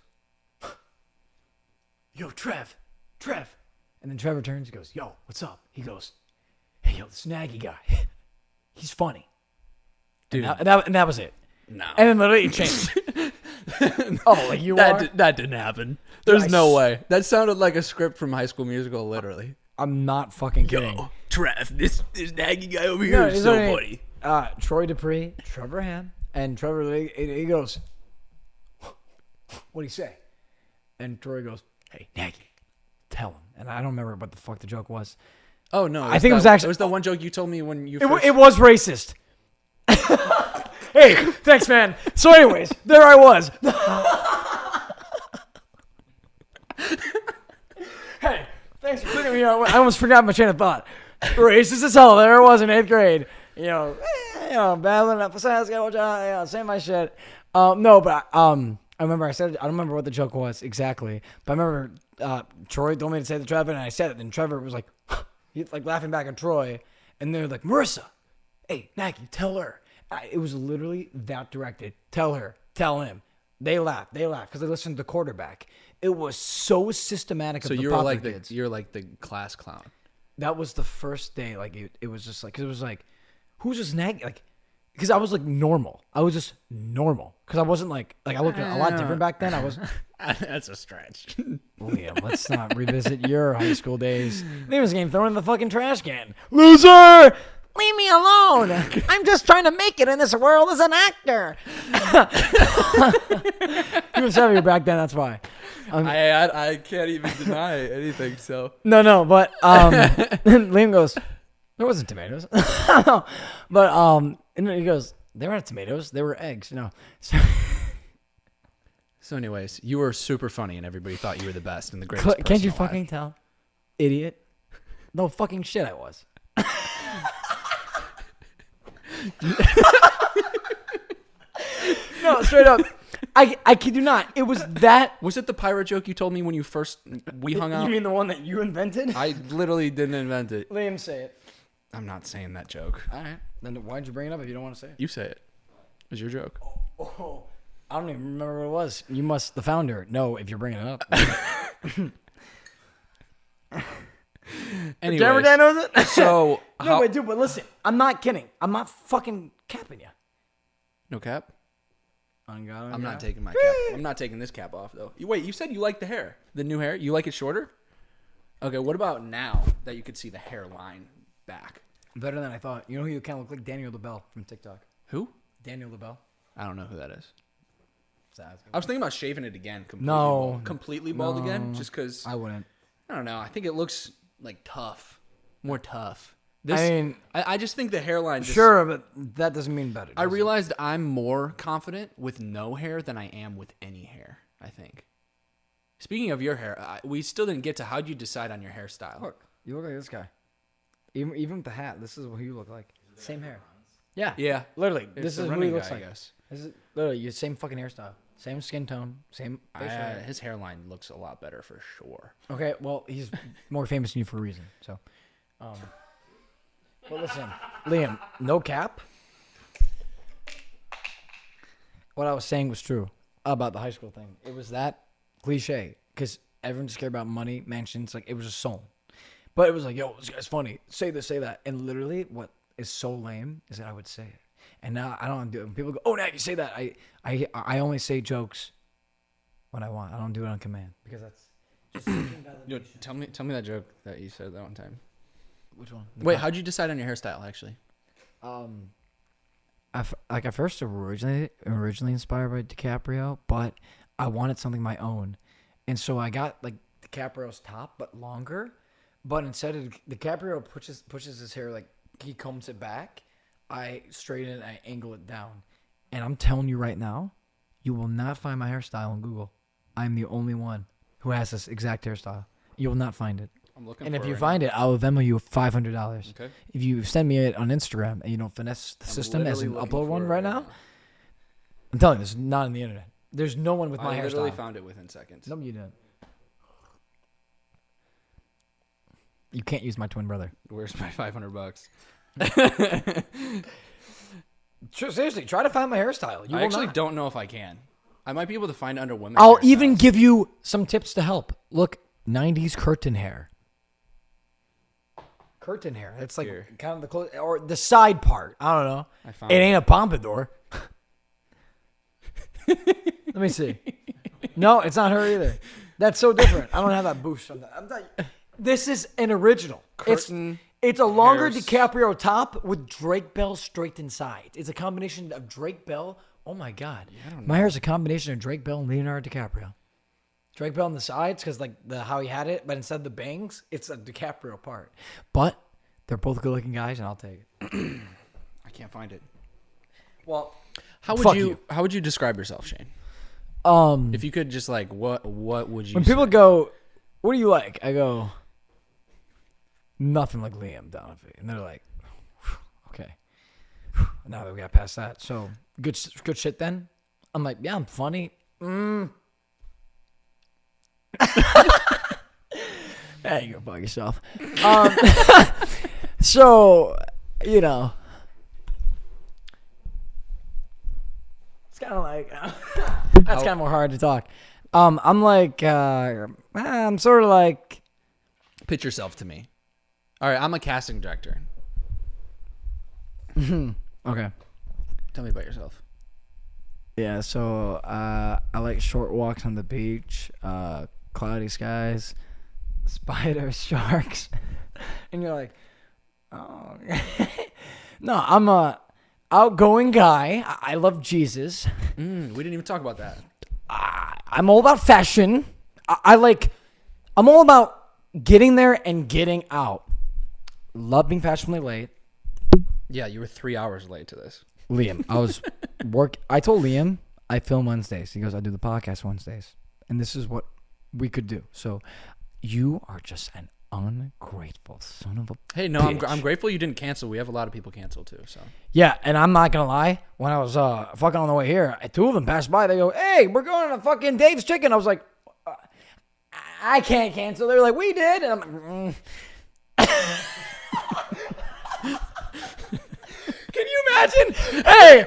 [SPEAKER 1] "Yo, Trev," and then Trevor turns, and goes, "Yo, what's up?" He goes, "Hey, yo, this Nagy guy, he's funny."
[SPEAKER 3] Dude.
[SPEAKER 1] And that was it.
[SPEAKER 3] No.
[SPEAKER 1] And then literally it changed. Oh, like you are?
[SPEAKER 3] That didn't happen. There's no way. That sounded like a script from High School Musical, literally.
[SPEAKER 1] I'm not fucking kidding.
[SPEAKER 3] Yo, Trev, this Nagy guy over here is so funny.
[SPEAKER 1] Troy Dupree, Trevor Ham, and Trevor, he goes, "What do you say?" And Troy goes, "Hey, Nagy, tell him." And I don't remember what the fuck the joke was.
[SPEAKER 3] Oh, no.
[SPEAKER 1] I think it was actually...
[SPEAKER 3] It was the one joke you told me when you
[SPEAKER 1] It was racist. Hey, thanks, man. So anyways, there I was. Hey, thanks for clearing me out. I almost forgot my train of thought. Racist as hell. There I was in 8th grade. Battling up a Saskatchewan, saying my shit. No, but I remember I said, I don't remember what the joke was exactly, but I remember Troy told me to say the Trevor, and I said it, and Trevor was like, he's like laughing back at Troy, and they're like, "Marissa, hey, Nagy, tell her." It was literally that directed. Tell her, tell him. They laughed because they listened to the quarterback. It was so systematic.
[SPEAKER 3] So
[SPEAKER 1] of the
[SPEAKER 3] you're like
[SPEAKER 1] kids.
[SPEAKER 3] you're like the class clown.
[SPEAKER 1] That was the first day. Like it was just like, because it was like, who's this Nagy? Like, because I was like normal. I was just normal because I wasn't like I looked a lot different back then. I was.
[SPEAKER 3] That's a stretch.
[SPEAKER 1] Liam, let's not revisit your high school days. Liam was getting thrown in the fucking trash can. Loser. Leave me alone. I'm just trying to make it in this world as an actor. You was heavier back then, that's why.
[SPEAKER 3] I can't even deny anything, so.
[SPEAKER 1] No, but Liam goes, "There wasn't tomatoes." But and then he goes, "They weren't tomatoes, they were eggs,
[SPEAKER 3] So anyways, you were super funny and everybody thought you were the best and the greatest person
[SPEAKER 1] Can't you
[SPEAKER 3] alive.
[SPEAKER 1] fucking tell? Idiot. No fucking shit I was. No, straight up. I kid you not. It was that.
[SPEAKER 3] Was it the pirate joke you told me when we hung out?
[SPEAKER 1] You mean the one that you invented?
[SPEAKER 3] I literally didn't invent it.
[SPEAKER 1] Liam, say it.
[SPEAKER 3] I'm not saying that joke.
[SPEAKER 1] All right. Then why'd you bring it up if you don't want to say it?
[SPEAKER 3] You say it. It was your joke.
[SPEAKER 1] Oh, I don't even remember what it was. You must, the founder, know if you're bringing it up.
[SPEAKER 3] Anyways,
[SPEAKER 1] Camera Dan knows it?
[SPEAKER 3] So,
[SPEAKER 1] No, wait, dude, but listen. I'm not kidding. I'm not fucking capping you.
[SPEAKER 3] No cap?
[SPEAKER 1] I'm
[SPEAKER 3] not taking my cap. I'm not taking this cap off, though. Wait, you said you like the hair. The new hair? You like it shorter? Okay, what about now that you could see the hairline back?
[SPEAKER 1] Better than I thought. You know who you kind of look like? Daniel LaBelle from TikTok.
[SPEAKER 3] Who?
[SPEAKER 1] Daniel LaBelle.
[SPEAKER 3] I don't know who that is.
[SPEAKER 1] Sad.
[SPEAKER 3] I was thinking about shaving it again. Completely bald again, just because.
[SPEAKER 1] I wouldn't.
[SPEAKER 3] I don't know. I think it looks like tough, more tough. I just think the hairline.
[SPEAKER 1] Sure, but that doesn't mean better.
[SPEAKER 3] I realized I'm more confident with no hair than I am with any hair. I think. Speaking of your hair, we still didn't get to how'd you decide on your hairstyle.
[SPEAKER 1] Look, you look like this guy. Even with the hat, this is what you look like. Same hair. Yeah.
[SPEAKER 3] Yeah.
[SPEAKER 1] Literally,
[SPEAKER 3] It's
[SPEAKER 1] this
[SPEAKER 3] the
[SPEAKER 1] is who
[SPEAKER 3] running
[SPEAKER 1] he looks
[SPEAKER 3] guy,
[SPEAKER 1] like.
[SPEAKER 3] I guess.
[SPEAKER 1] This is literally your same fucking hairstyle, same skin tone, same facial hair.
[SPEAKER 3] His hairline looks a lot better for sure.
[SPEAKER 1] Okay, well, he's more famous than you for a reason. So, but listen, Liam, no cap. What I was saying was true about the high school thing. It was that cliche because everyone just cared about money, mansions. Like it was just soul. But it was like, yo, this guy's funny. Say this, say that. And literally, what is so lame is that I would say it. And now I don't do it. When people go, "Oh, now you say that." I only say jokes when I want. I don't do it on command because that's just
[SPEAKER 3] Yo, tell me that joke that you said that one time.
[SPEAKER 1] Which one?
[SPEAKER 3] Wait, how'd you decide on your hairstyle? Actually,
[SPEAKER 1] I first originally inspired by DiCaprio, but I wanted something my own, and so I got like DiCaprio's top but longer, but instead of DiCaprio pushes his hair like he combs it back, I straighten it and I angle it down, and I'm telling you right now, you will not find my hairstyle on Google. I'm the only one who has this exact hairstyle. You will not find it.
[SPEAKER 3] I'm looking.
[SPEAKER 1] And if you find it, I will Venmo you $500.
[SPEAKER 3] Okay.
[SPEAKER 1] If you send me it on Instagram and you don't finesse the system as an upload one right now, I'm telling you, this is not on the internet. There's no one with my hairstyle. I
[SPEAKER 3] literally found it within seconds.
[SPEAKER 1] No, you didn't. You can't use my twin brother.
[SPEAKER 3] Where's my $500?
[SPEAKER 1] Seriously, try to find my hairstyle.
[SPEAKER 3] I actually don't know if I can. I might be able to find under women's.
[SPEAKER 1] I'll even give you some tips to help. Look, 90s curtain hair. Curtain hair. It's like kind of the close or the side part. I don't know. It ain't a pompadour. Let me see. No, it's not her either. That's so different. I don't have that boost on that. This is an original.
[SPEAKER 3] Curtain.
[SPEAKER 1] It's a longer DiCaprio top with Drake Bell straightened sides. It's a combination of Drake Bell. Oh my God. Yeah, my hair's a combination of Drake Bell and Leonardo DiCaprio. Drake Bell on the sides because like how he had it, but instead of the bangs, it's a DiCaprio part. But they're both good looking guys, and I'll take it.
[SPEAKER 3] I can't find it.
[SPEAKER 1] Well,
[SPEAKER 3] how would you describe yourself, Shane? If you could just like what would you?
[SPEAKER 1] When people go, "What do you like?" I go, "Nothing like Liam Donovan," and they're like, "Okay." Now that we got past that, so good shit. Then I'm like, "Yeah, I'm funny." Hey, you go fuck yourself. So, you know, it's kind of like that's kind of more hard to talk. I'm like, I'm sort of like.
[SPEAKER 3] Pitch yourself to me. All right, I'm a casting director.
[SPEAKER 1] Okay.
[SPEAKER 3] Tell me about yourself.
[SPEAKER 1] Yeah, so I like short walks on the beach, cloudy skies, spiders, sharks, and you're like, oh. No, I'm a outgoing guy. I love Jesus.
[SPEAKER 3] We didn't even talk about that.
[SPEAKER 1] I'm all about fashion. I'm all about getting there and getting out. Love being fashionably late.
[SPEAKER 3] Yeah, you were 3 hours late to this.
[SPEAKER 1] Liam, I told Liam I film Wednesdays. He goes, I do the podcast Wednesdays. And this is what we could do. So you are just an ungrateful son of a
[SPEAKER 3] Hey, no,
[SPEAKER 1] bitch.
[SPEAKER 3] I'm grateful you didn't cancel. We have a lot of people cancel too. So
[SPEAKER 1] yeah, and I'm not going to lie. When I was fucking on the way here, two of them passed by. They go, hey, we're going to fucking Dave's Chicken. I was like, I can't cancel. They were like, we did. And I'm like, Can you imagine? Hey,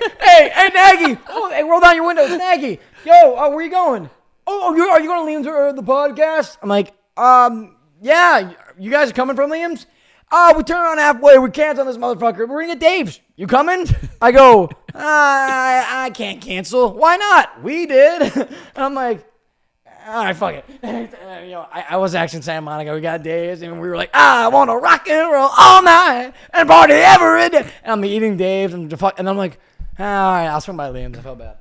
[SPEAKER 1] Nagy. Oh, hey, roll down your windows, Nagy. Yo, where you going? Oh, are you going to Liam's the podcast? I'm like, yeah. You guys are coming from Liam's? We turn around halfway. We cancel on this motherfucker. We're in at Dave's. You coming? I go, I can't cancel. Why not? We did. And I'm like, all right, fuck it. I was actually in Santa Monica. We got Dave's, and we were like, I want to rock and roll all night and party every day. And I'm eating Dave's, and I'm like, all right, I'll swing by Liam's. I felt bad.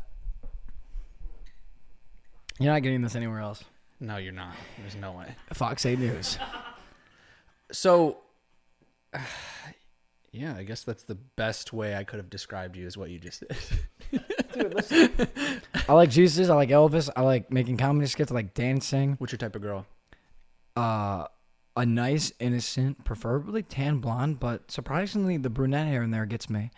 [SPEAKER 1] You're not getting this anywhere else.
[SPEAKER 3] no, you're not. There's no way.
[SPEAKER 1] Fox 8 News.
[SPEAKER 3] So, yeah, I guess that's the best way I could have described you is what you just did.
[SPEAKER 1] Dude, listen. I like Jesus. I like Elvis. I like making comedy skits. I like dancing.
[SPEAKER 3] What's your type of girl?
[SPEAKER 1] A nice, innocent, preferably tan blonde, but surprisingly, the brunette hair in there gets me.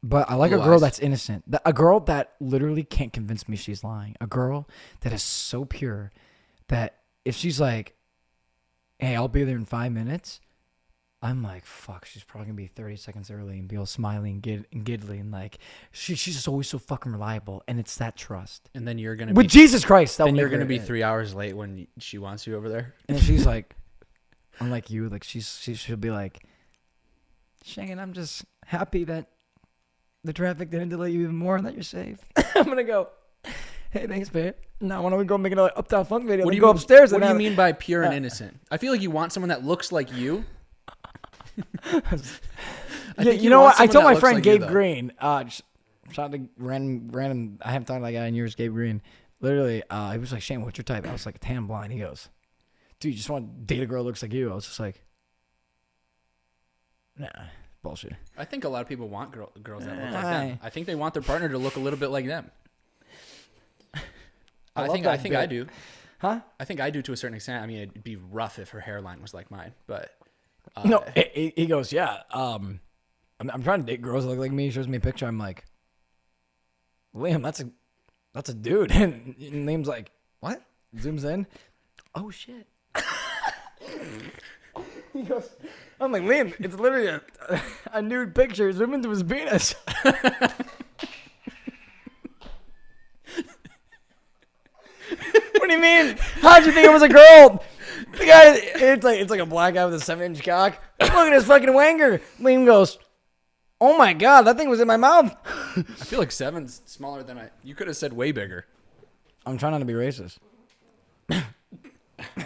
[SPEAKER 1] But I like a girl that's innocent. A girl that literally can't convince me she's lying. A girl that is so pure that if she's like, hey, I'll be there in 5 minutes, I'm like, fuck, she's probably going to be 30 seconds early and be all smiling and giggly. And like, she's just always so fucking reliable. And it's that trust.
[SPEAKER 3] And then you're going to
[SPEAKER 1] With Jesus Christ.
[SPEAKER 3] Then you're going to be 3 hours late when she wants you over there.
[SPEAKER 1] And she's like, unlike you, like she'll be like, Shane, I'm just happy that the traffic didn't delay you even more and that you're safe. I'm going to go, hey, thanks, babe. Now, why don't we go make another Uptown Funk video?
[SPEAKER 3] What do you
[SPEAKER 1] go upstairs?
[SPEAKER 3] What do you mean by pure and innocent? I feel like you want someone that looks like you.
[SPEAKER 1] You know what? I told my friend Gabe Green. Shout out to random. I haven't talked to that guy in years. Gabe Green. Literally, he was like, "Shane, what's your type?" I was like, "Tan blind." He goes, "Dude, you just want to date a girl that looks like you?" I was just like, "Nah, bullshit."
[SPEAKER 3] I think a lot of people want girls that look like them. I think they want their partner to look a little bit like them. I think I do.
[SPEAKER 1] Huh?
[SPEAKER 3] I think I do to a certain extent. I mean, it'd be rough if her hairline was like mine, but
[SPEAKER 1] no. He goes, "Yeah. I'm trying to date girls that look like me." He shows me a picture. I'm like, "Liam, that's a dude." And Liam's like, "What?" Zooms in. Oh shit. He goes, I'm like, "Liam, it's literally a nude picture. Zoom into his penis." What do you mean? How'd you think it was a girl? The guy, it's like a black guy with a 7-inch cock. Look at his fucking wanger. Liam goes, "Oh my god, that thing was in my mouth."
[SPEAKER 3] I feel like 7's smaller than you could have said way bigger.
[SPEAKER 1] I'm trying not to be racist.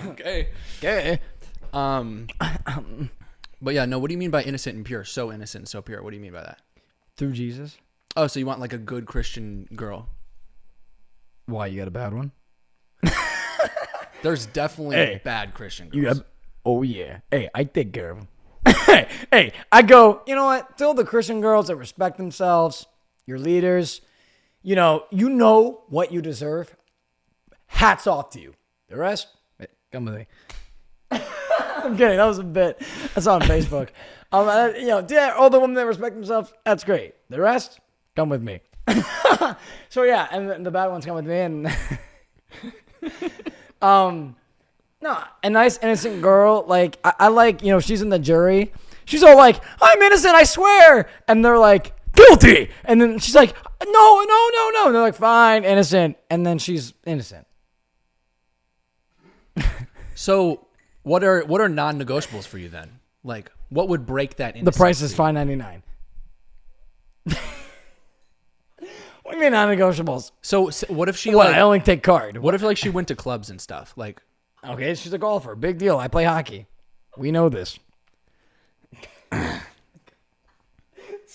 [SPEAKER 3] Okay.
[SPEAKER 1] Okay.
[SPEAKER 3] But yeah, no, what do you mean by innocent and pure? So innocent and so pure. What do you mean by that?
[SPEAKER 1] Through Jesus.
[SPEAKER 3] Oh, so you want like a good Christian girl?
[SPEAKER 1] Why, you got a bad one?
[SPEAKER 3] There's definitely bad Christian girls.
[SPEAKER 1] Oh yeah. Hey, I take care of them. hey, I go, you know what? Tell the Christian girls that respect themselves, your leaders, you know what you deserve. Hats off to you. The rest, come with me. I'm kidding. That was a bit. That's on Facebook. All the women that respect themselves, that's great. The rest, come with me. So yeah, and the bad ones come with me, and no, a nice innocent girl. Like I like, she's in the jury. She's all like, "I'm innocent, I swear," and they're like, "Guilty," and then she's like, No. And they're like, "Fine, innocent," and then she's innocent.
[SPEAKER 3] So what are non-negotiables for you then? Like, what would break that innocence?
[SPEAKER 1] The price is $5.99. What do you mean non-negotiables?
[SPEAKER 3] So what if she
[SPEAKER 1] I only take card.
[SPEAKER 3] What if she went to clubs and stuff? Like,
[SPEAKER 1] okay, she's a golfer. Big deal. I play hockey. We know this. This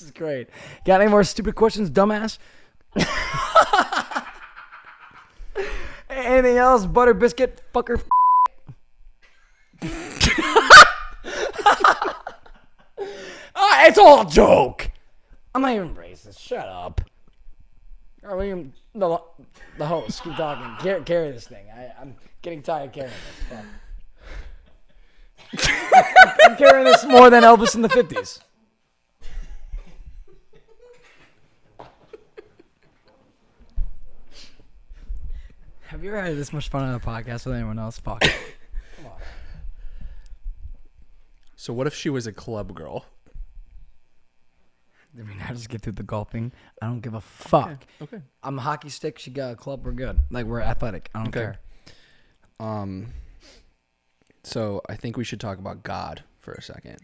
[SPEAKER 1] is great. Got any more stupid questions, dumbass? Anything else? Butter biscuit, fucker. It's all a joke. I'm not even racist. Shut up. The host, keep talking. Carry this thing. I'm getting tired of carrying this. Fuck. I'm carrying this more than Elvis in the 50s. Have you ever had this much fun on a podcast with anyone else? Fuck. Come on.
[SPEAKER 3] So what if she was a club girl?
[SPEAKER 1] I mean, I just get through the golfing. I don't give a fuck.
[SPEAKER 3] Okay.
[SPEAKER 1] I'm a hockey stick. She got a club. We're good. Like, we're athletic. I don't care.
[SPEAKER 3] So I think we should talk about God for a second,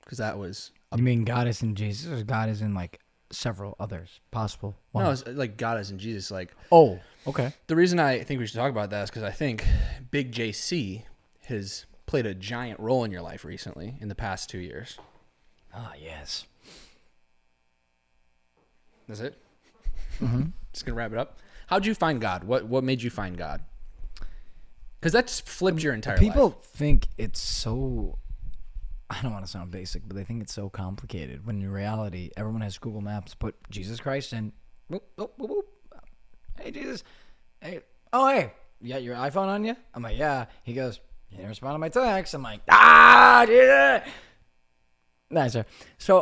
[SPEAKER 3] because that was.
[SPEAKER 1] You mean God is in Jesus, or God is in like several others possible?
[SPEAKER 3] No, it's like God is in Jesus. Like,
[SPEAKER 1] oh, okay.
[SPEAKER 3] The reason I think we should talk about that is because I think Big JC has played a giant role in your life recently in the past 2 years.
[SPEAKER 1] Ah, yes.
[SPEAKER 3] That's it?
[SPEAKER 1] Mm-hmm.
[SPEAKER 3] Just gonna wrap it up. How'd you find God? What made you find God? Because that's flipped your entire life.
[SPEAKER 1] People think it's so. I don't want to sound basic, but they think it's so complicated. When in reality, everyone has Google Maps. Put Jesus Christ in. Boop, boop, boop, boop. Hey Jesus. Hey. Oh hey. You got your iPhone on you? I'm like, yeah. He goes, "You didn't respond to my text." I'm like, Jesus. Nice, sir. So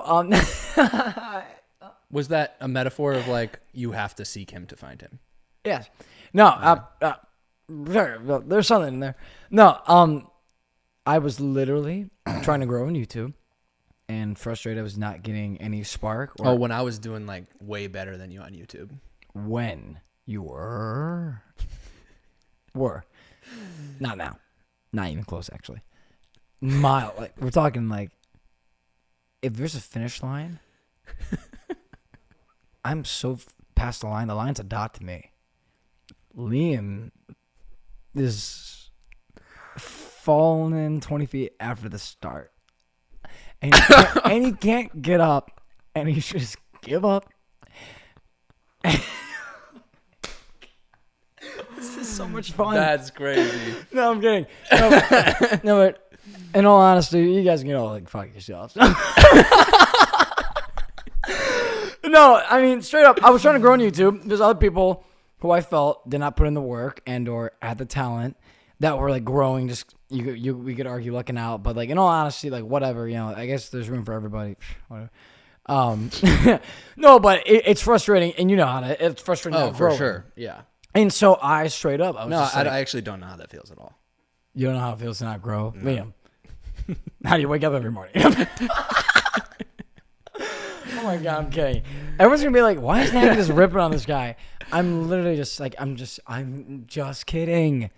[SPEAKER 3] was that a metaphor of like you have to seek him to find him?
[SPEAKER 1] Yes. No. Sure. There's something in there. No. I was literally trying to grow on YouTube, and frustrated I was not getting any spark.
[SPEAKER 3] When I was doing like way better than you on YouTube.
[SPEAKER 1] When you were not now, not even close actually. Mile. Like we're talking like if there's a finish line. I'm so past the line. The line's a dot to me. Liam is falling 20 feet after the start. and he can't get up, and he should just give up. This is so much fun.
[SPEAKER 3] That's crazy.
[SPEAKER 1] No, I'm kidding. No, but in all honesty, you guys can all like fuck yourselves. No, I mean straight up. I was trying to grow on YouTube. There's other people who I felt did not put in the work and or had the talent that were like growing. Just we could argue looking out, but like in all honesty, like whatever. I guess there's room for everybody. Whatever. No, but it's frustrating, and you know how to. It's frustrating.
[SPEAKER 3] Oh, for sure. Yeah.
[SPEAKER 1] And so I straight up.
[SPEAKER 3] I actually don't know how that feels at all.
[SPEAKER 1] You don't know how it feels to not grow, Liam. How do you wake up every morning? Oh my God, I'm kidding. Everyone's gonna be like, "Why is Nathan just ripping on this guy?" I'm literally just like, I'm just kidding.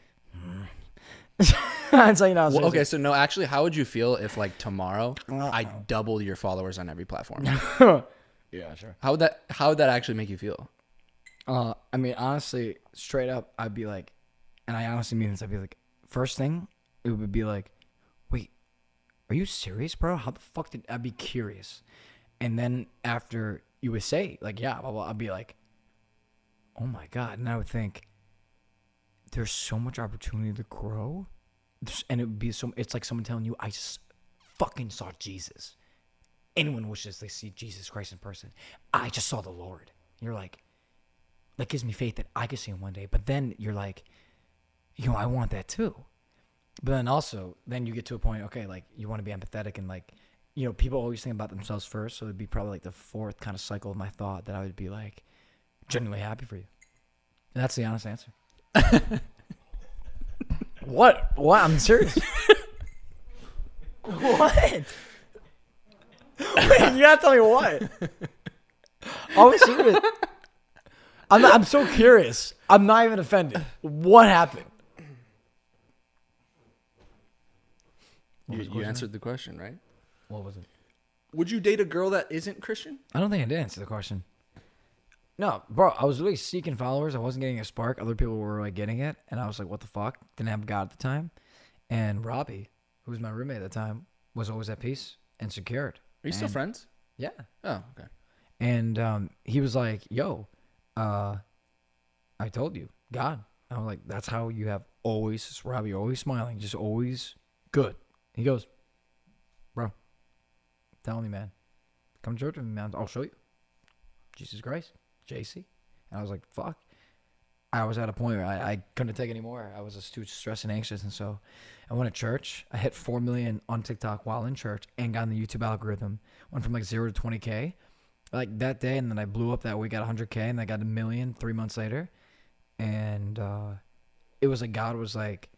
[SPEAKER 1] It's like, no,
[SPEAKER 3] well, okay, so no, actually, how would you feel if like tomorrow I doubled your followers on every platform?
[SPEAKER 1] Yeah, sure.
[SPEAKER 3] How would that actually make you feel?
[SPEAKER 1] I mean, honestly, straight up, I'd be like, and I honestly mean this. I'd be like, first thing, it would be like, wait, are you serious, bro? How the fuck I'd be curious. And then after you would say, like, yeah, blah, blah, I'd be like, oh my God. And I would think, there's so much opportunity to grow. And it would be it's like someone telling you, I just fucking saw Jesus. Anyone wishes they see Jesus Christ in person. I just saw the Lord. You're like, that gives me faith that I could see him one day. But then you're like, I want that too. But then also, then you get to a point, okay, like you want to be empathetic and like, people always think about themselves first. So it'd be probably like the fourth kind of cycle of my thought that I would be like genuinely happy for you. And that's the honest answer. What? I'm serious. What? Wait, you gotta tell me what. I'm serious. I'm so curious. I'm not even offended. What happened?
[SPEAKER 3] You answered the question, right?
[SPEAKER 1] What was it?
[SPEAKER 3] Would you date a girl that isn't Christian?
[SPEAKER 1] I don't think I did answer the question. No, bro, I was really seeking followers. I wasn't getting a spark. Other people were like getting it. And I was like, what the fuck? Didn't have God at the time. And Robbie, who was my roommate at the time, was always at peace and secured.
[SPEAKER 3] Are you still friends?
[SPEAKER 1] Yeah.
[SPEAKER 3] Oh, okay.
[SPEAKER 1] And he was like, yo, I told you, God. I was like, that's how you have always, Robbie, always smiling, just always good. He goes, bro, tell me, man. Come to church with me, man. I'll show you. Jesus Christ. JC. And I was like, fuck. I was at a point where I couldn't take anymore. I was just too stressed and anxious. And so I went to church. I hit 4 million on TikTok while in church and got in the YouTube algorithm. Went from like 0 to 20K like that day. And then I blew up that week at 100K and I got 1 million 3 months later. And it was like God was like,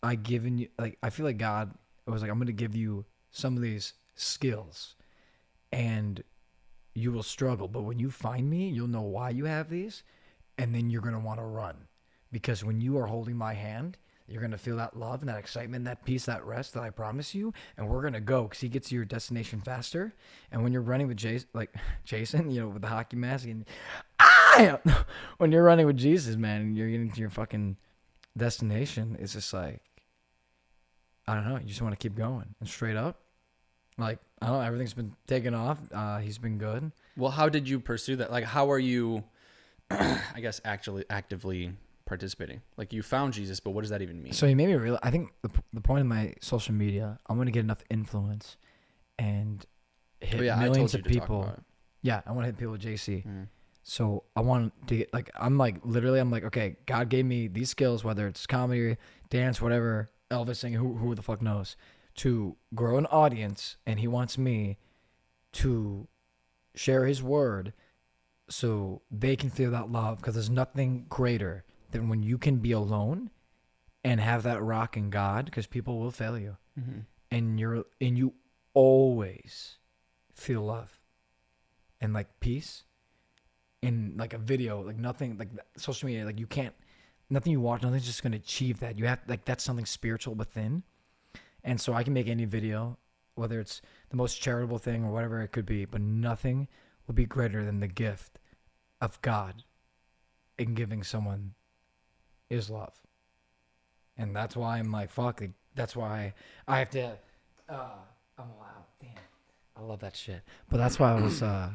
[SPEAKER 1] I feel like God was like, I'm going to give you some of these skills and you will struggle. But when you find me, you'll know why you have these. And then you're going to want to run. Because when you are holding my hand, you're going to feel that love and that excitement, that peace, that rest that I promise you. And we're going to go because he gets to your destination faster. And when you're running with Jason, with the hockey mask. And when you're running with Jesus, man, and you're getting to your fucking destination, it's just like, I don't know. You just want to keep going. And straight up, like, I don't know. Everything's been taken off. He's been good.
[SPEAKER 3] Well, how did you pursue that? Like, how are you, I guess, actually actively participating? Like, you found Jesus, but what does that even mean?
[SPEAKER 1] So he made me realize, I think the point of my social media, I'm going to get enough influence and hit millions of people. Yeah, I want to hit people with JC. Mm-hmm. So I want to get, like, I'm like, okay, God gave me these skills, whether it's comedy, dance, whatever, Elvis singing, who the fuck knows, to grow an audience, and he wants me to share his word so they can feel that love, because there's nothing greater than when you can be alone and have that rock in God, because people will fail you. Mm-hmm. And you always feel love and like peace in like a video, like nothing, like social media, like you can't, nothing you watch, nothing's just going to achieve that. You have, like, that's something spiritual within. And so I can make any video, whether it's the most charitable thing or whatever it could be, but nothing will be greater than the gift of God in giving someone his love. And that's why I'm like, fuck, that's why I have to Oh wow, damn! I love that shit. But that's why I was. I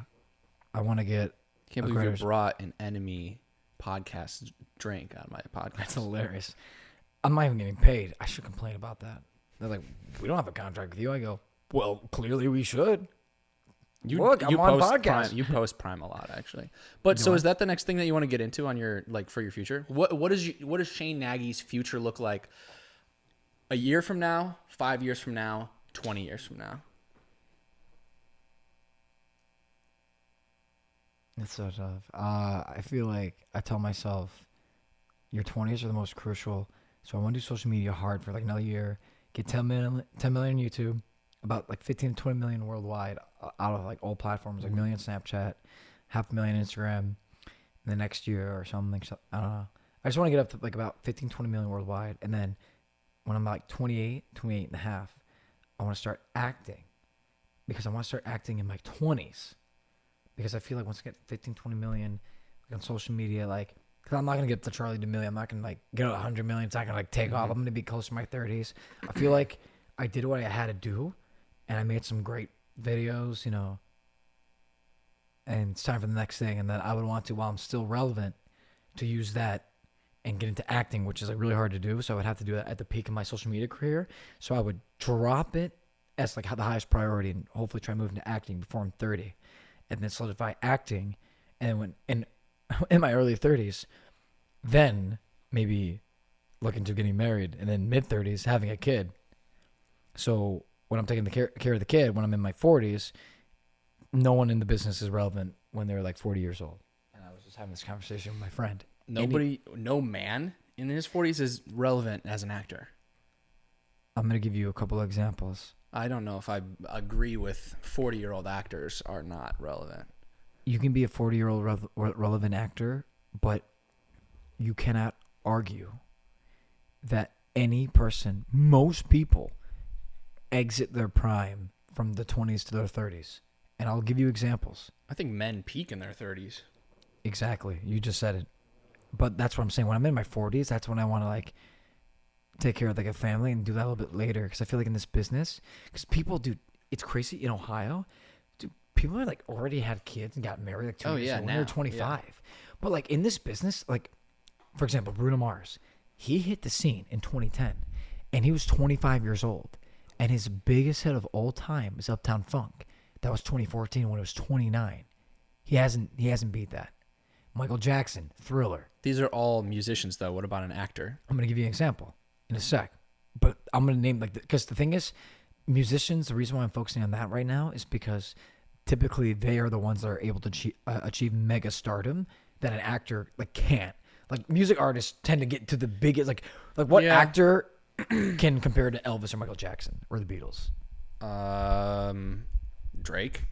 [SPEAKER 1] want to get.
[SPEAKER 3] Can't believe you brought an enemy podcast drink on my podcast.
[SPEAKER 1] That's hilarious. I'm not even getting paid. I should complain about that. They're like, we don't have a contract with you. I go, well, clearly we should. Look, I'm on podcast.
[SPEAKER 3] You post Prime a lot, actually. But so is that the next thing that you want to get into on your for your future? What does Shane Nagy's future look like a year from now, 5 years from now, 20 years from now?
[SPEAKER 1] It's so tough. I feel like I tell myself, your 20s are the most crucial. So I want to do social media hard for like another year. Get 10 million on YouTube, about like 15 to 20 million worldwide out of like all platforms, like million Snapchat, 500,000 Instagram in the next year or something. I don't know. I just want to get up to like about 15, 20 million worldwide. And then when I'm like 28 and a half, I want to start acting because I want to start acting in my 20s. Because I feel like once I get 15, 20 million like on social media, like, because I'm not going to get to Charlie D'Amelio. I'm not going to like get 100 million. It's not going to like take off. I'm going to be close to my 30s. I feel like I did what I had to do and I made some great videos, you know, and it's time for the next thing. And then I would want to, while I'm still relevant, to use that and get into acting, which is like really hard to do. So I would have to do that at the peak of my social media career. So I would drop it as like the highest priority and hopefully try to move into acting before I'm 30. And then solidify acting, and when in my early 30s, then maybe looking to getting married, and then mid 30s having a kid. So when I'm taking the care of the kid, when I'm in my 40s, no one in the business is relevant when they're like 40 years old. And I was just having this conversation with my friend.
[SPEAKER 3] No man in his 40s is relevant as an actor.
[SPEAKER 1] I'm gonna give you a couple of examples.
[SPEAKER 3] I don't know if I agree with 40-year-old actors are not relevant.
[SPEAKER 1] You can be a 40-year-old relevant actor, but you cannot argue that any person, most people, exit their prime from the 20s to their 30s. And I'll give you examples.
[SPEAKER 3] I think men peak in their 30s.
[SPEAKER 1] Exactly. You just said it. But that's what I'm saying. When I'm in my 40s, that's when I want to like take care of like a family and do that a little bit later, because I feel like in this business, because people, dude, it's crazy in Ohio, dude, people are like already had kids and got married like 2 years old when they're 25. Yeah. But like in this business, like for example, Bruno Mars, he hit the scene in 2010 and he was 25 years old, and his biggest hit of all time is Uptown Funk. That was 2014 when it was 29. He hasn't beat that. Michael Jackson, Thriller.
[SPEAKER 3] These are all musicians though. What about an actor?
[SPEAKER 1] I'm going to give you an example in a sec, but I'm going to name like, because the thing is, musicians, the reason why I'm focusing on that right now is because typically they are the ones that are able to achieve mega stardom that an actor like can't. Like music artists tend to get to the biggest, like what actor can compare to Elvis or Michael Jackson or the Beatles?
[SPEAKER 3] Drake.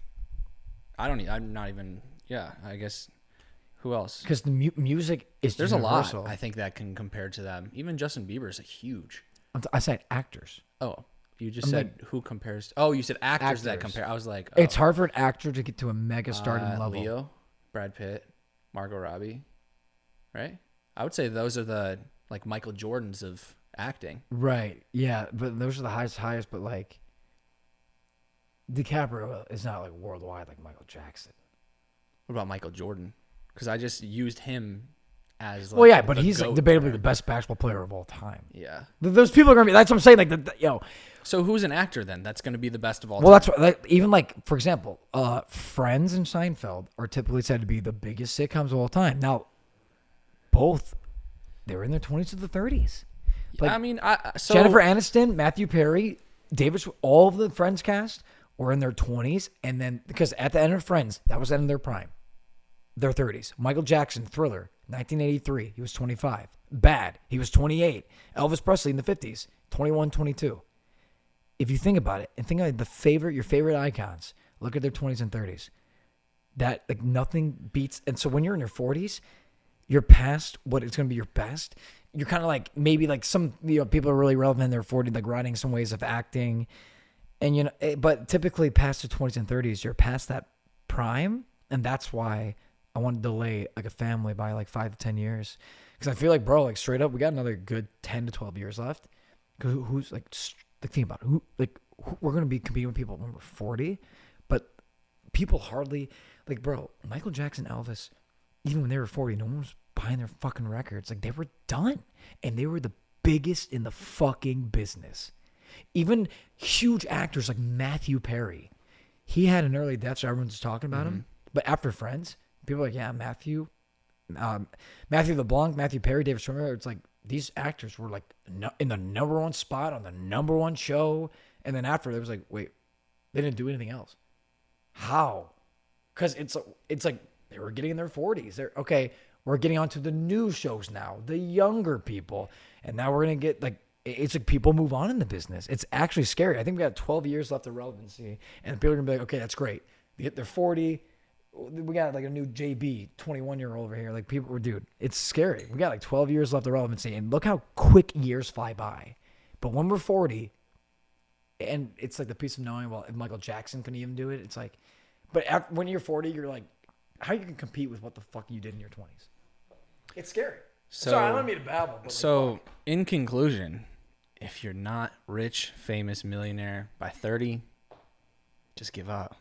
[SPEAKER 3] I'm not even. Yeah, I guess. Who else?
[SPEAKER 1] Because the music is
[SPEAKER 3] there's
[SPEAKER 1] universal.
[SPEAKER 3] A lot I think that can compare to them. Even Justin Bieber is a huge.
[SPEAKER 1] I said actors.
[SPEAKER 3] Oh, you just said like, who compares? Oh, you said actors that compare. I was like,
[SPEAKER 1] it's hard for an actor to get to a mega stardom level.
[SPEAKER 3] Leo, Brad Pitt, Margot Robbie, right? I would say those are the like Michael Jordans of acting.
[SPEAKER 1] Right. Yeah, but those are the highest. But like, DiCaprio is not like worldwide like Michael Jackson.
[SPEAKER 3] What about Michael Jordan? Because I just used him as. Like,
[SPEAKER 1] well, yeah, but he's like debatably the best basketball player of all time.
[SPEAKER 3] Yeah,
[SPEAKER 1] those people are gonna be. That's what I'm saying. Like,
[SPEAKER 3] So who's an actor then? That's gonna be the best of all.
[SPEAKER 1] Well,
[SPEAKER 3] time?
[SPEAKER 1] that's what, even like for example, Friends and Seinfeld are typically said to be the biggest sitcoms of all time. Now, both they're in their 20s to the 30s. Like,
[SPEAKER 3] I mean,
[SPEAKER 1] Jennifer Aniston, Matthew Perry, David, all of the Friends cast were in their 20s, and then because at the end of Friends, that was the end of their prime. Their 30s. Michael Jackson, Thriller, 1983. He was 25. Bad. He was 28. Elvis Presley in the 50s, 21, 22. If you think about it, and think of your favorite icons, look at their 20s and 30s. That like nothing beats. And so when you're in your 40s, you're past what it's going to be your best. You're kind of like maybe like some people are really relevant in their 40s, like writing some ways of acting, and but typically past the 20s and 30s, you're past that prime, and that's why I want to delay like a family by like 5 to 10 years. Because I feel like, bro, like straight up, we got another good 10 to 12 years left. Who's like Like, think about it. We're going to be competing with people when we're 40, but people hardly, like, bro, Michael Jackson, Elvis, even when they were 40, no one was buying their fucking records. Like, they were done. And they were the biggest in the fucking business. Even huge actors like Matthew Perry. He had an early death, so everyone's talking about him. But after Friends, people are like, yeah, Matthew LeBlanc, Matthew Perry, David Schwimmer. It's like these actors were like in the number one spot on the number one show. And then after, it was like, wait, they didn't do anything else. How? Because it's like they were getting in their 40s. They're okay. We're getting onto the new shows now, the younger people, and now we're gonna get like it's like people move on in the business. It's actually scary. I think we got 12 years left of relevancy, and people are gonna be like, okay, that's great. They hit their 40. We got like a new JB, 21-year-old over here. Like people, dude, it's scary. We got like 12 years left of relevancy, and look how quick years fly by. But when we're 40, and it's like the peace of knowing, well, if Michael Jackson can even do it, it's like, but when you're 40, you're like, how you can compete with what the fuck you did in your 20s? It's scary.
[SPEAKER 3] So,
[SPEAKER 1] sorry, I don't mean to babble. But
[SPEAKER 3] so, in conclusion, if you're not rich, famous, millionaire by 30, just give up.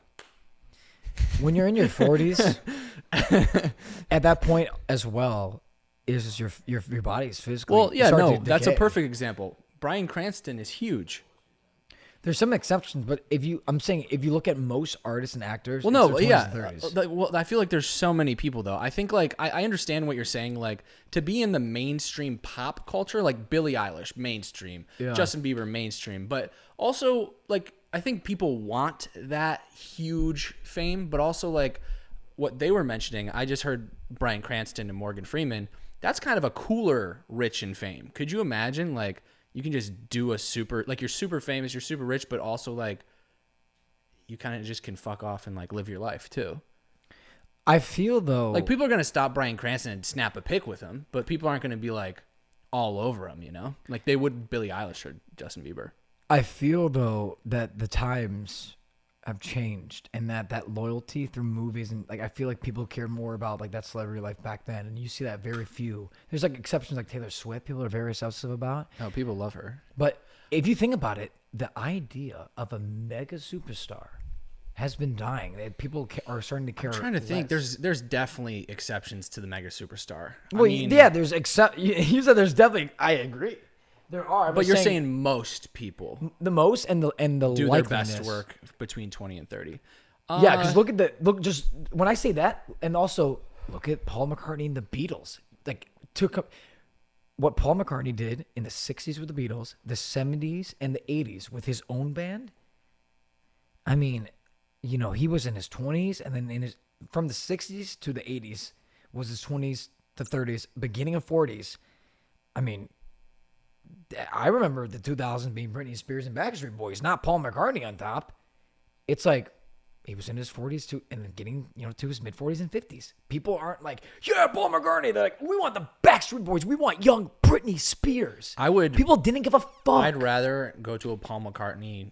[SPEAKER 1] When you're in your 40s, at that point as well, is your body's physically.
[SPEAKER 3] Well, yeah, no, that's a perfect example. Bryan Cranston is huge.
[SPEAKER 1] There's some exceptions, but if you look at most artists and actors,
[SPEAKER 3] well, no,
[SPEAKER 1] it's their 20s
[SPEAKER 3] yeah,
[SPEAKER 1] and 30s.
[SPEAKER 3] well, I feel like there's so many people though. I think like I understand what you're saying. Like to be in the mainstream pop culture, like Billie Eilish, mainstream, Justin Bieber, mainstream, but also like I think people want that huge fame, but also like what they were mentioning. I just heard Bryan Cranston and Morgan Freeman. That's kind of a cooler rich in fame. Could you imagine like? You can just do a super, like you're super famous, you're super rich, but also like you kind of just can fuck off and like live your life too.
[SPEAKER 1] I feel though,
[SPEAKER 3] like people are going to stop Bryan Cranston and snap a pic with him, but people aren't going to be like all over him, you know? Like they would Billie Eilish or Justin Bieber.
[SPEAKER 1] I feel though that the times have changed and that loyalty through movies and like I feel like people care more about like that celebrity life back then, and you see that very few. There's like exceptions like Taylor Swift, people are very obsessive about.
[SPEAKER 3] Oh, people love her.
[SPEAKER 1] But if you think about it, the idea of a mega superstar has been dying. People are starting to care.
[SPEAKER 3] I'm trying to think.
[SPEAKER 1] less.
[SPEAKER 3] There's definitely exceptions to the mega superstar.
[SPEAKER 1] Well,
[SPEAKER 3] I mean,
[SPEAKER 1] yeah, there's you said there's definitely. I agree. There are,
[SPEAKER 3] but you're saying most people
[SPEAKER 1] the most and the
[SPEAKER 3] do their best work between 20 and 30.
[SPEAKER 1] Yeah, because look just when I say that, and also look at Paul McCartney and the Beatles. Like took what Paul McCartney did in the 60s with the Beatles, the 70s and the 80s with his own band. I mean, you know, he was in his 20s, and then from the 60s to the 80s was his 20s to 30s, beginning of 40s. I mean, I remember the 2000s being Britney Spears and Backstreet Boys, not Paul McCartney on top. It's like he was in his 40s too, and then getting to his mid 40s and 50s. People aren't like, yeah, Paul McCartney. They're like, we want the Backstreet Boys. We want young Britney Spears. People didn't give a fuck.
[SPEAKER 3] I'd rather go to a Paul McCartney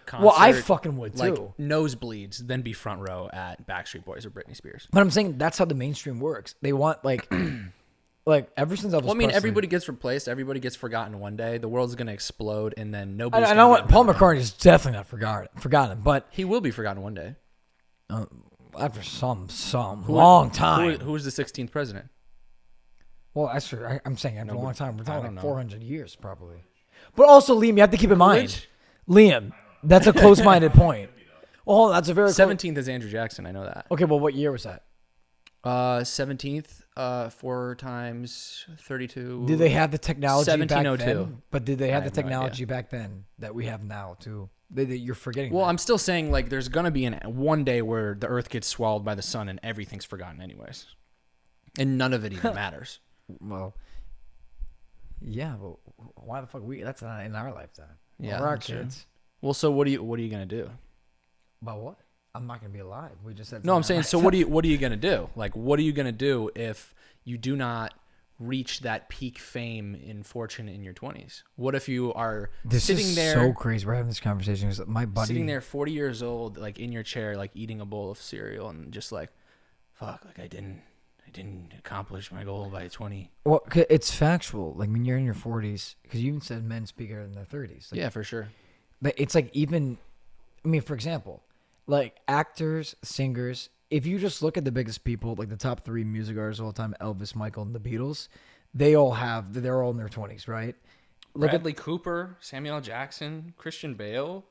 [SPEAKER 3] concert.
[SPEAKER 1] Well, I fucking would too.
[SPEAKER 3] Like nosebleeds than be front row at Backstreet Boys or Britney Spears.
[SPEAKER 1] But I'm saying that's how the mainstream works. They want like. Like ever since Elvis Presley.
[SPEAKER 3] Everybody gets replaced. Everybody gets forgotten one day. The world's gonna explode, and then nobody.
[SPEAKER 1] I know what Paul McCartney is definitely not forgotten, but
[SPEAKER 3] he will be forgotten one day.
[SPEAKER 1] After some long time.
[SPEAKER 3] Who was the 16th president?
[SPEAKER 1] Well, that's true. I'm saying after a long time. We're talking like 400 years probably. But also, Liam, you have to keep in mind, Liam, that's a close-minded point. Well, that's a very
[SPEAKER 3] 17th is Andrew Jackson. I know that.
[SPEAKER 1] Okay, well, what year was that?
[SPEAKER 3] 17th. 4 times 32.
[SPEAKER 1] Did they have the technology
[SPEAKER 3] 1702.
[SPEAKER 1] back then? But did they have the technology back then that we have now too? You're forgetting.
[SPEAKER 3] Well,
[SPEAKER 1] that.
[SPEAKER 3] I'm still saying like there's gonna be one day where the Earth gets swallowed by the sun and everything's forgotten anyways, and none of it even matters.
[SPEAKER 1] Well, yeah. Well, why the fuck that's not in our lifetime?
[SPEAKER 3] Yeah,
[SPEAKER 1] we're our kids.
[SPEAKER 3] True. Well, so what are you gonna do?
[SPEAKER 1] About what? I'm not gonna be alive. We just said.
[SPEAKER 3] No, I'm saying. So what are you gonna do? Like, what are you gonna do if you do not reach that peak fame in fortune in your 20s? What if you are sitting there?
[SPEAKER 1] So crazy. We're having this conversation because my buddy
[SPEAKER 3] sitting there, 40 years old, like in your chair, like eating a bowl of cereal, and just like, fuck, like I didn't accomplish my goal by 20.
[SPEAKER 1] Well, it's factual. Like when you're in your 40s, because you even said men speak in their 30s. Like,
[SPEAKER 3] yeah, for sure.
[SPEAKER 1] it's like even, I mean, for example, like actors, singers. If you just look at the biggest people, like the top 3 music artists of all time, Elvis, Michael, and the Beatles, they're all in their 20s, right?
[SPEAKER 3] Bradley Cooper, Samuel L. Jackson, Christian Bale,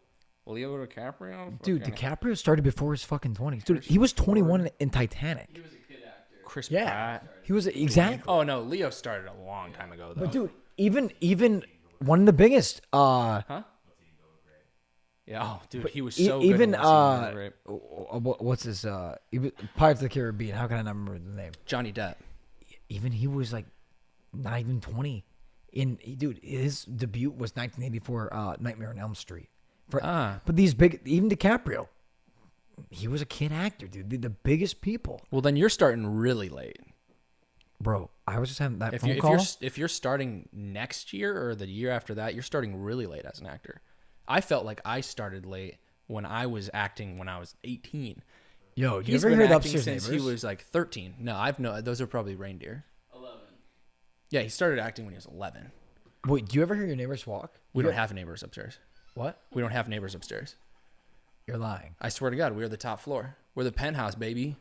[SPEAKER 3] Leo DiCaprio.
[SPEAKER 1] Dude, DiCaprio started before his fucking 20s. Dude, he was 21 in Titanic.
[SPEAKER 3] He was a kid actor. Chris
[SPEAKER 1] Yeah,
[SPEAKER 3] Pratt.
[SPEAKER 1] he was exactly.
[SPEAKER 3] Oh no, Leo started a long time ago though.
[SPEAKER 1] But dude, even one of the biggest.
[SPEAKER 3] Huh? Yeah. Oh, dude, he was so
[SPEAKER 1] even
[SPEAKER 3] good. Right?
[SPEAKER 1] what's his Pirates of the Caribbean? How can I not remember the name?
[SPEAKER 3] Johnny Depp.
[SPEAKER 1] Even he was like not even 20. Dude, his debut was 1984, Nightmare on Elm Street. But these big, even DiCaprio, he was a kid actor, dude. The biggest people.
[SPEAKER 3] Well, then you're starting really late.
[SPEAKER 1] Bro, I was just having that phone call.
[SPEAKER 3] If you're starting next year or the year after that, you're starting really late as an actor. I felt like I started late when I was acting when I was 18.
[SPEAKER 1] Yo, do you ever hear the Upstairs
[SPEAKER 3] since
[SPEAKER 1] Neighbors?
[SPEAKER 3] he was like 13. No, those are probably reindeer.
[SPEAKER 4] 11.
[SPEAKER 3] Yeah, he started acting when he was 11.
[SPEAKER 1] Wait, do you ever hear your neighbors walk?
[SPEAKER 3] We don't have neighbors upstairs.
[SPEAKER 1] What?
[SPEAKER 3] We don't have neighbors upstairs.
[SPEAKER 1] You're lying.
[SPEAKER 3] I swear to God, we're the top floor. We're the penthouse, baby.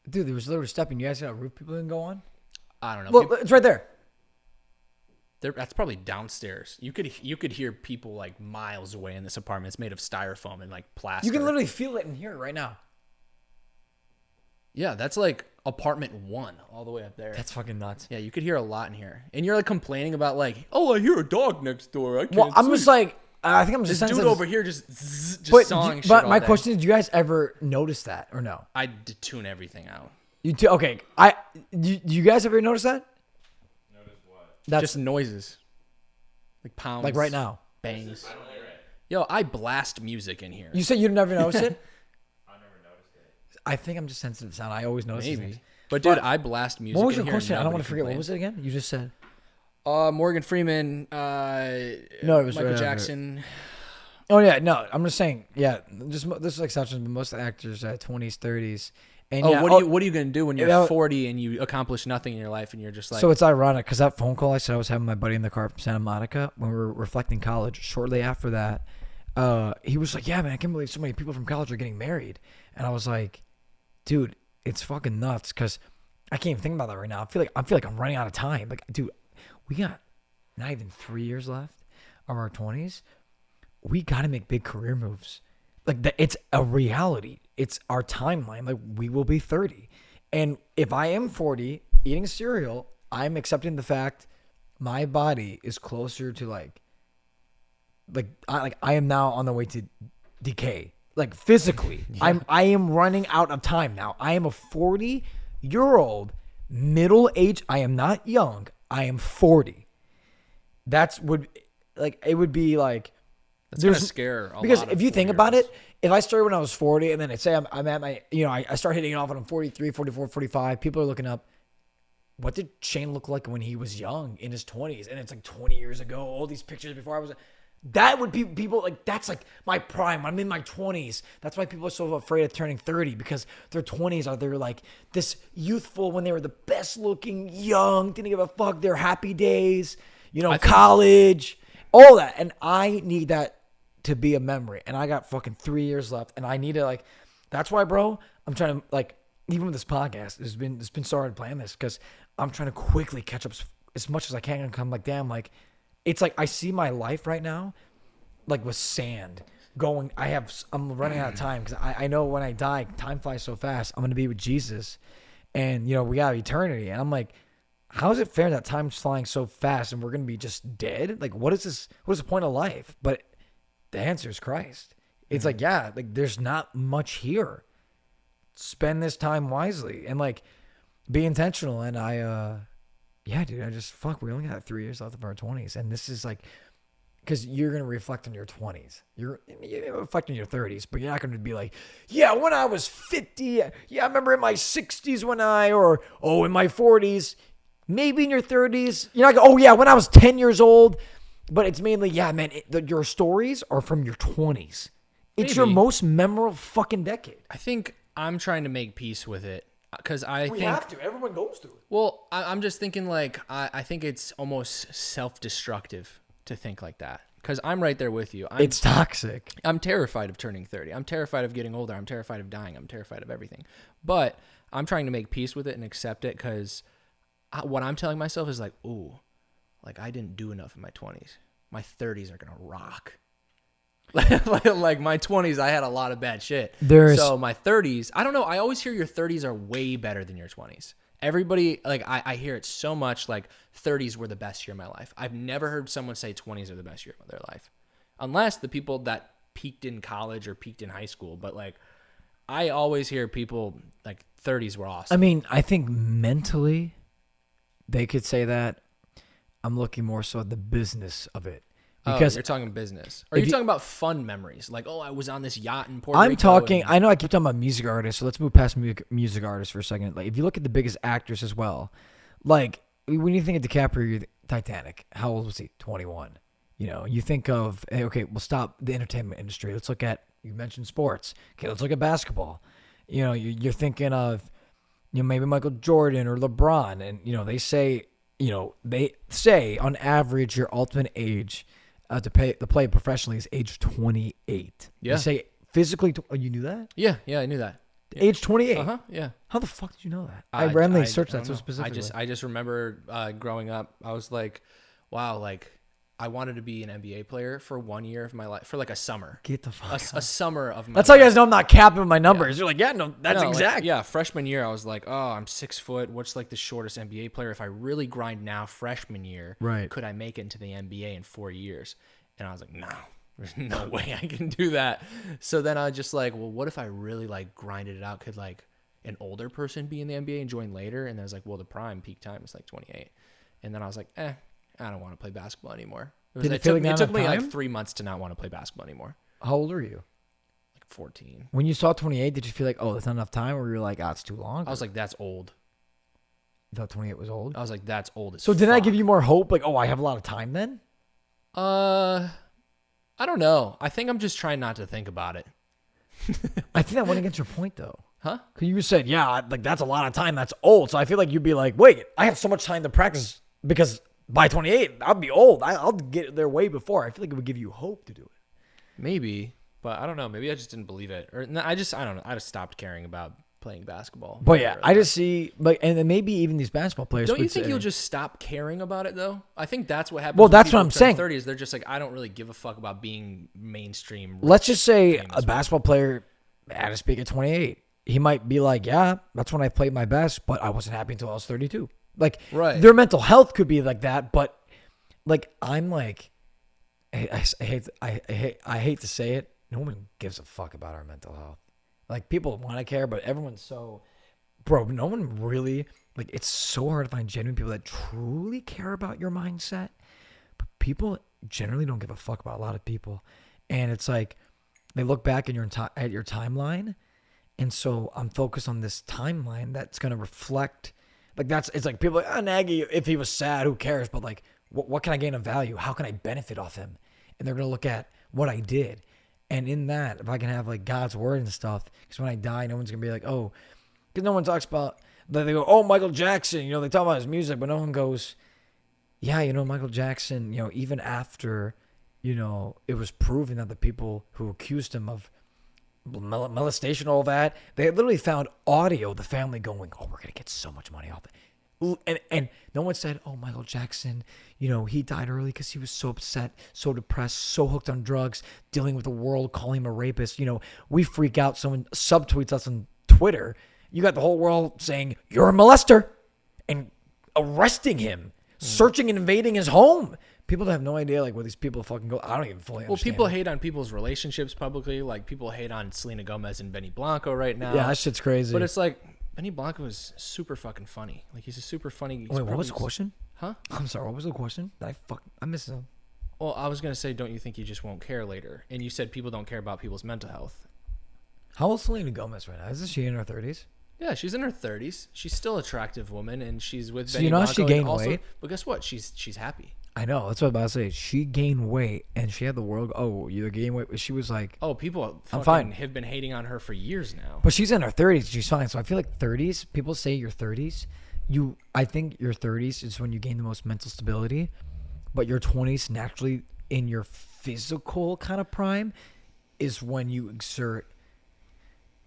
[SPEAKER 1] Dude, there was literally stepping. You guys got a roof people didn't go on?
[SPEAKER 3] I don't know.
[SPEAKER 1] Look, it's right there.
[SPEAKER 3] That's probably downstairs. You could hear people like miles away in this apartment. It's made of styrofoam and like plastic.
[SPEAKER 1] You can literally feel it in here right now.
[SPEAKER 3] Yeah, that's like apartment 1 all the way up there.
[SPEAKER 1] That's fucking nuts.
[SPEAKER 3] Yeah, you could hear a lot in here. And you're like complaining about like, oh, I hear a dog next door. I can't
[SPEAKER 1] Well, I'm
[SPEAKER 3] sleep.
[SPEAKER 1] just like, I think I'm just
[SPEAKER 3] This dude
[SPEAKER 1] sensitive.
[SPEAKER 3] over here just sawing shit
[SPEAKER 1] But
[SPEAKER 3] all
[SPEAKER 1] my
[SPEAKER 3] day.
[SPEAKER 1] question is, do you guys ever notice that or no?
[SPEAKER 3] I tune everything out.
[SPEAKER 1] Okay, do you guys ever notice that?
[SPEAKER 4] Notice what?
[SPEAKER 1] That's
[SPEAKER 3] Just noises. Like pounds.
[SPEAKER 1] like right now.
[SPEAKER 3] Bangs.
[SPEAKER 4] I don't hear it.
[SPEAKER 3] Yo, I blast music in here.
[SPEAKER 1] You said you'd never notice it?
[SPEAKER 4] I never noticed it.
[SPEAKER 1] I think I'm just sensitive to sound. I always notice these
[SPEAKER 3] Maybe.
[SPEAKER 1] things.
[SPEAKER 3] But dude, I blast music
[SPEAKER 1] What was
[SPEAKER 3] in
[SPEAKER 1] your
[SPEAKER 3] here.
[SPEAKER 1] question? I don't want to forget. What
[SPEAKER 3] Complains.
[SPEAKER 1] was it again? You just said.
[SPEAKER 3] Morgan Freeman.
[SPEAKER 1] No, it was
[SPEAKER 3] Michael
[SPEAKER 1] right after.
[SPEAKER 3] Jackson.
[SPEAKER 1] Oh yeah, no. I'm just saying. Yeah, just this is exceptions, but most actors at 20s, 30s. And yeah,
[SPEAKER 3] What are you gonna do when you're 40 and you accomplish nothing in your life and you're just like?
[SPEAKER 1] So it's ironic because that phone call I said I was having my buddy in the car from Santa Monica when we were reflecting college. Shortly after that, he was like, "Yeah, man, I can't believe so many people from college are getting married." And I was like, "Dude, it's fucking nuts." Because I can't even think about that right now. I feel like I'm running out of time. Like, dude, we got not even 3 years left of our 20s. We got to make big career moves. Like, it's a reality. It's our timeline. Like, we will be 30. And if I am 40 eating cereal, I'm accepting the fact my body is closer to I am now on the way to decay. Like, physically.
[SPEAKER 3] Yeah.
[SPEAKER 1] I am running out of time now. I am a 40-year-old middle-aged. I am not young. I am 40. It would be like
[SPEAKER 3] That's gonna scare a
[SPEAKER 1] because
[SPEAKER 3] lot of
[SPEAKER 1] if you think about
[SPEAKER 3] 40-year-olds.
[SPEAKER 1] it, if I started when I was 40 and then say I'm at my, I start hitting it off when I'm 43, 44, 45, people are looking up, what did Shane look like when he was young in his 20s? And it's like 20 years ago, all these pictures before I was, that would be people like, that's like my prime. I'm in my 20s. That's why people are so afraid of turning 30 because their 20s are they're like this youthful when they were the best looking, young, didn't give a fuck, their happy days, college, all that. And I need that to be a memory. And I got fucking 3 years left. And I need to that's why, bro, I'm trying to even with this podcast, it's been started playing this because I'm trying to quickly catch up as much as I can and come damn, it's like I see my life right now, like with sand going. I'm running out of time because I know when I die, time flies so fast. I'm gonna be with Jesus, and we got eternity. And I'm like, how is it fair that time's flying so fast and we're gonna be just dead? Like, what is this? What is the point of life? But the answer is Christ. It's there's not much here. Spend this time wisely and be intentional. And dude, we only got 3 years left of our 20s. And this is because you're going to reflect on your 20s. You're reflecting your 30s, but you're not going to be like, yeah, when I was 50, yeah, I remember in my 60s in my 40s, maybe in your 30s. You're not going, oh yeah, when I was 10 years old. But it's mainly, yeah, man, your stories are from your 20s. It's your most memorable fucking decade.
[SPEAKER 3] I think I'm trying to make peace with it because I think
[SPEAKER 1] have to. Everyone goes through it.
[SPEAKER 3] Well, I'm just thinking I think it's almost self-destructive to think like that because I'm right there with you.
[SPEAKER 1] It's toxic.
[SPEAKER 3] I'm terrified of turning 30. I'm terrified of getting older. I'm terrified of dying. I'm terrified of everything. But I'm trying to make peace with it and accept it because what I'm telling myself is like, ooh, like I didn't do enough in my 20s. My 30s are going to rock. Like my 20s, I had a lot of bad shit. So my 30s, I don't know. I always hear your 30s are way better than your 20s. Everybody, like I hear it so much, like 30s were the best year of my life. I've never heard someone say 20s are the best year of their life. Unless the people that peaked in college or peaked in high school. But like, I always hear people like 30s were awesome.
[SPEAKER 1] I mean, I think mentally they could say that. I'm looking more so at the business of it. Because
[SPEAKER 3] you're talking business. Or are you talking about fun memories? Like, oh, I was on this yacht in Puerto
[SPEAKER 1] I'm
[SPEAKER 3] Rico.
[SPEAKER 1] talking, I know I keep talking about music artists, so let's move past music artists for a second. Like, if you look at the biggest actors as well, like, when you think of DiCaprio, Titanic, how old was he? 21. You know, you think of, hey, okay, we'll stop the entertainment industry. Let's look at, you mentioned sports. Okay, let's look at basketball. You know, you're thinking of, you know, maybe Michael Jordan or LeBron. And, you know, they say on average, your ultimate age to play professionally is age 28.
[SPEAKER 3] Yeah.
[SPEAKER 1] They say physically, oh, you knew that?
[SPEAKER 3] Yeah, I knew that. Yeah.
[SPEAKER 1] Age 28.
[SPEAKER 3] Uh-huh, yeah.
[SPEAKER 1] How the fuck did you know that? I randomly searched that so
[SPEAKER 3] know.
[SPEAKER 1] specifically.
[SPEAKER 3] I just remember growing up, I was like, wow, like I wanted to be an NBA player for 1 year of my life, for like a summer.
[SPEAKER 1] Get the fuck
[SPEAKER 3] a summer of my
[SPEAKER 1] That's
[SPEAKER 3] life.
[SPEAKER 1] how you guys know I'm not capping my numbers. You're like, yeah, no, that's exact.
[SPEAKER 3] Like, yeah, freshman year, I was like, oh, I'm 6 foot. What's like the shortest NBA player? If I really grind now, freshman year,
[SPEAKER 1] right,
[SPEAKER 3] could I make it into the NBA in 4 years? And I was like, no, there's no way I can do that. So then I was just like, well, what if I really like grinded it out? Could like an older person be in the NBA and join later? And I was like, well, the prime peak time is like 28. And then I was like, I don't want to play basketball anymore. It took me like 3 months to not want to play basketball anymore.
[SPEAKER 1] How old are you?
[SPEAKER 3] Like 14.
[SPEAKER 1] When you saw 28, did you feel like, oh, that's not enough time? Or you were like, it's too long?
[SPEAKER 3] I was like, that's old.
[SPEAKER 1] You thought 28 was old?
[SPEAKER 3] I was like, that's old as
[SPEAKER 1] So didn't
[SPEAKER 3] fuck.
[SPEAKER 1] I give you more hope? Like, oh, I have a lot of time then?
[SPEAKER 3] I don't know. I think I'm just trying not to think about it.
[SPEAKER 1] I think that went against your point, though.
[SPEAKER 3] Huh?
[SPEAKER 1] Because you said, yeah, like that's a lot of time. That's old. So I feel like you'd be like, wait, I have so much time to practice because by 28, I'll be old. I'll get there way before. I feel like it would give you hope to do it.
[SPEAKER 3] Maybe, but I don't know. Maybe I just didn't believe it. Or I don't know. I just stopped caring about playing basketball.
[SPEAKER 1] But yeah, I just see, like, and then maybe even these basketball players.
[SPEAKER 3] Don't you
[SPEAKER 1] would
[SPEAKER 3] think
[SPEAKER 1] say,
[SPEAKER 3] you'll just stop caring about it though? I think that's what happens.
[SPEAKER 1] Well,
[SPEAKER 3] when
[SPEAKER 1] that's
[SPEAKER 3] people
[SPEAKER 1] what I'm
[SPEAKER 3] turn
[SPEAKER 1] saying.
[SPEAKER 3] 30s, they're just like, I don't really give a fuck about being mainstream.
[SPEAKER 1] Let's just say
[SPEAKER 3] famous.
[SPEAKER 1] a basketball player at a speak at 28. He might be like, yeah, that's when I played my best, but I wasn't happy until I was 32. Like,
[SPEAKER 3] right.
[SPEAKER 1] Their mental health could be like that, but like, I'm like, I hate to say it. No one gives a fuck about our mental health. Like, people want to care, but everyone's so, bro, no one really, like, it's so hard to find genuine people that truly care about your mindset. But people generally don't give a fuck about a lot of people. And it's like, they look back at your timeline. And so I'm focused on this timeline that's going to reflect, like, it's like people are like, Nagy, if he was sad, who cares? But like, what can I gain of value? How can I benefit off him? And they're going to look at what I did. And in that, if I can have like God's word and stuff, because when I die, no one's going to be like, oh, because no one talks about, they go, oh, Michael Jackson, they talk about his music, but no one goes, yeah, Michael Jackson, even after, it was proven that the people who accused him of molestation, all that, they literally found audio, the family going, oh, we're going to get so much money off it. And no one said, oh, Michael Jackson, he died early because he was so upset, so depressed, so hooked on drugs, dealing with the world, calling him a rapist. We freak out. Someone subtweets us on Twitter. You got the whole world saying, you're a molester, and arresting him, searching and invading his home. People have no idea, like, where these people fucking go. I don't even fully understand.
[SPEAKER 3] Well, people hate on people's relationships publicly. Like, people hate on Selena Gomez and Benny Blanco right now.
[SPEAKER 1] Yeah, that shit's crazy.
[SPEAKER 3] But it's like, Benny Blanco is super fucking funny. Like, he's a super funny.
[SPEAKER 1] Wait, what was the question?
[SPEAKER 3] Huh?
[SPEAKER 1] I'm sorry, what was the question? I missed it.
[SPEAKER 3] Well, I was going to say, don't you think you just won't care later? And you said people don't care about people's mental health.
[SPEAKER 1] How old is Selena Gomez right now? Isn't she in her 30s?
[SPEAKER 3] Yeah, she's in her 30s. She's still an attractive woman, and she's with
[SPEAKER 1] So
[SPEAKER 3] Benny Blanco.
[SPEAKER 1] She gained weight?
[SPEAKER 3] But guess what? She's happy.
[SPEAKER 1] I know. That's what I was about to say. She gained weight, and she had the world. Oh, you gained weight. She was like,
[SPEAKER 3] oh, people
[SPEAKER 1] I'm fine.
[SPEAKER 3] Have been hating on her for years now.
[SPEAKER 1] But she's in her 30s. She's fine. So I feel like 30s, people say your 30s. I think your 30s is when you gain the most mental stability, but your 20s naturally in your physical kind of prime is when you exert.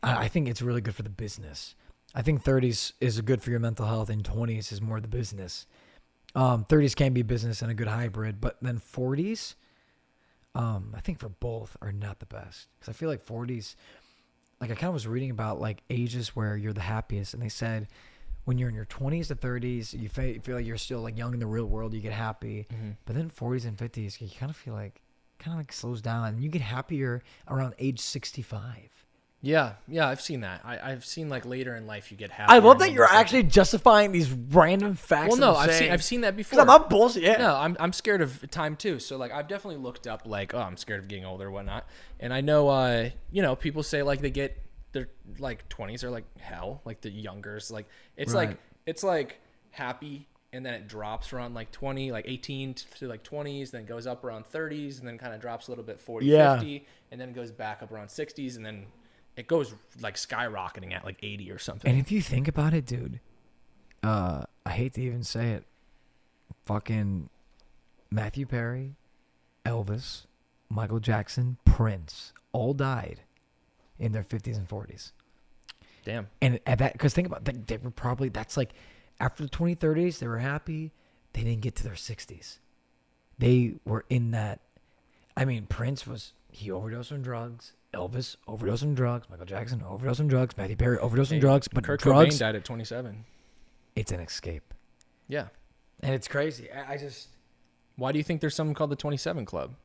[SPEAKER 1] I think it's really good for the business. I think 30s is good for your mental health, and 20s is more the business. 30s can be business and a good hybrid, but then 40s, I think for both are not the best. Because I feel like 40s, like I kind of was reading about like ages where you're the happiest, and they said when you're in your 20s to 30s, you feel like you're still like young in the real world, you get happy.
[SPEAKER 3] Mm-hmm.
[SPEAKER 1] But then 40s and 50s, you kind of feel like slows down, and you get happier around age 65.
[SPEAKER 3] Yeah, I've seen that. I've seen like later in life you get happy.
[SPEAKER 1] I love that you're actually justifying these random facts.
[SPEAKER 3] Well, no, I've seen that before.
[SPEAKER 1] I'm not bullshit. Yeah.
[SPEAKER 3] No, I'm scared of time too. So like I've definitely looked up like, oh, I'm scared of getting older or whatnot. And I know people say like they're like 20s are like hell, like the youngers, like it's
[SPEAKER 1] Right.
[SPEAKER 3] like happy, and then it drops around like 20, like 18 to like 20s, then goes up around 30s, and then kind of drops a little bit 40, 50, and then goes back up around 60s, and then it goes like skyrocketing at like 80 or something.
[SPEAKER 1] And if you think about it, dude, I hate to even say it, fucking Matthew Perry, Elvis, Michael Jackson, Prince, all died in their 50s and 40s.
[SPEAKER 3] Damn.
[SPEAKER 1] And at that, because think about it, they were probably, that's like, after the 2030s, they were happy. They didn't get to their 60s. They were in that, I mean, Prince he overdosed on drugs. Elvis overdosed on drugs. Michael Jackson overdosed on drugs. Matthew Perry overdosed on drugs. But
[SPEAKER 3] Kurt
[SPEAKER 1] drugs,
[SPEAKER 3] Cobain died at 27.
[SPEAKER 1] it's an escape.
[SPEAKER 3] Yeah.
[SPEAKER 1] And it's crazy. I just...
[SPEAKER 3] Why do you think there's something called the 27 Club?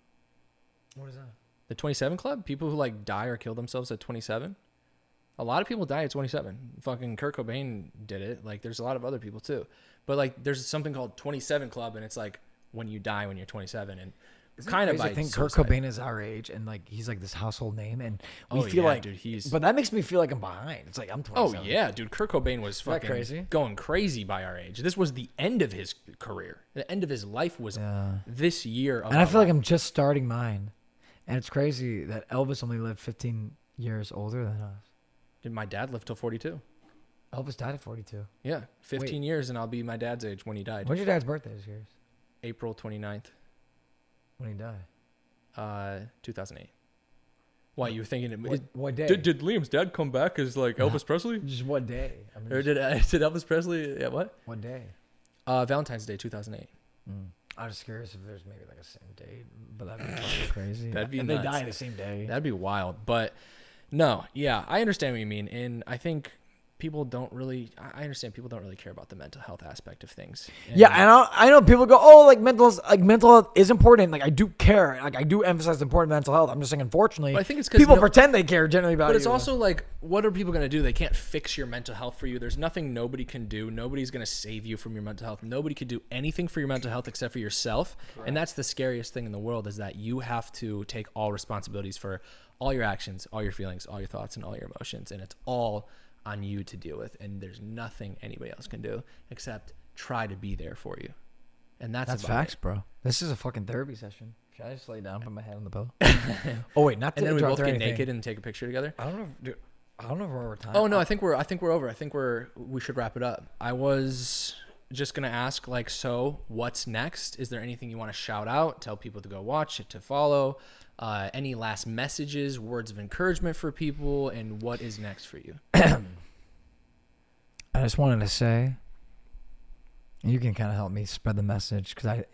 [SPEAKER 1] What is that?
[SPEAKER 3] The 27 Club? People who like die or kill themselves at 27? A lot of people die at 27. Fucking Kurt Cobain did it. Like there's a lot of other people too. But like there's something called 27 Club, and it's like when you die when you're 27. And kind of
[SPEAKER 1] I think Kurt Cobain is our age, and like he's like this household name, and we feel like,
[SPEAKER 3] dude,
[SPEAKER 1] but that makes me feel like I'm behind. It's like I'm 27.
[SPEAKER 3] Oh yeah, dude, Kurt Cobain was
[SPEAKER 1] that
[SPEAKER 3] fucking
[SPEAKER 1] crazy?
[SPEAKER 3] Going crazy by our age. This was the end of his career. The end of his life was this year.
[SPEAKER 1] And I feel like I'm just starting mine, and it's crazy that Elvis only lived 15 years older than us.
[SPEAKER 3] Did my dad live till 42?
[SPEAKER 1] Elvis died at 42.
[SPEAKER 3] Yeah, 15 years, and I'll be my dad's age when he died.
[SPEAKER 1] When's your dad's birthday this year?
[SPEAKER 3] April 29th,
[SPEAKER 1] When he died?
[SPEAKER 3] 2008. Why you were thinking?
[SPEAKER 1] What day?
[SPEAKER 3] Did Liam's dad come back as like Elvis Presley?
[SPEAKER 1] Just what day? I mean,
[SPEAKER 3] Or did Elvis Presley? Yeah, what?
[SPEAKER 1] what day?
[SPEAKER 3] Valentine's Day 2008.
[SPEAKER 1] I'm just curious if there's maybe like a same date, but that'd be fucking crazy.
[SPEAKER 3] That'd be
[SPEAKER 1] and
[SPEAKER 3] nuts.
[SPEAKER 1] they die the same day.
[SPEAKER 3] That'd be wild. But no, yeah, I understand what you mean, and I think people don't really. I understand people don't really care about the mental health aspect of things.
[SPEAKER 1] Yeah, and I know people go, oh, like mental health is important. Like I do care. Like I do emphasize the importance of mental health. I'm just saying, unfortunately,
[SPEAKER 3] But I think it's 'cause
[SPEAKER 1] people pretend they care generally about it.
[SPEAKER 3] But it's also like, what are people going to do? They can't fix your mental health for you. There's nothing nobody can do. Nobody's going to save you from your mental health. Nobody could do anything for your mental health except for yourself. Correct. And that's the scariest thing in the world, is that you have to take all responsibilities for all your actions, all your feelings, all your thoughts, and all your emotions. And it's all on you to deal with. And there's nothing anybody else can do except try to be there for you. And that's
[SPEAKER 1] facts, bro. This is a fucking therapy session. Should I just lay down, put my head on the pillow? Oh wait, not to
[SPEAKER 3] and then we
[SPEAKER 1] interrupt
[SPEAKER 3] both
[SPEAKER 1] or
[SPEAKER 3] get
[SPEAKER 1] anything.
[SPEAKER 3] naked and take a picture together.
[SPEAKER 1] I don't know, dude. I don't know if we're over time.
[SPEAKER 3] Oh no, I think we're over. I think we should wrap it up. I was just gonna ask, like, so what's next? Is there anything you want to shout out? Tell people to go watch it, to follow. Any last messages, words of encouragement for people, and what is next for you?
[SPEAKER 1] I just wanted to say, you can kind of help me spread the message, because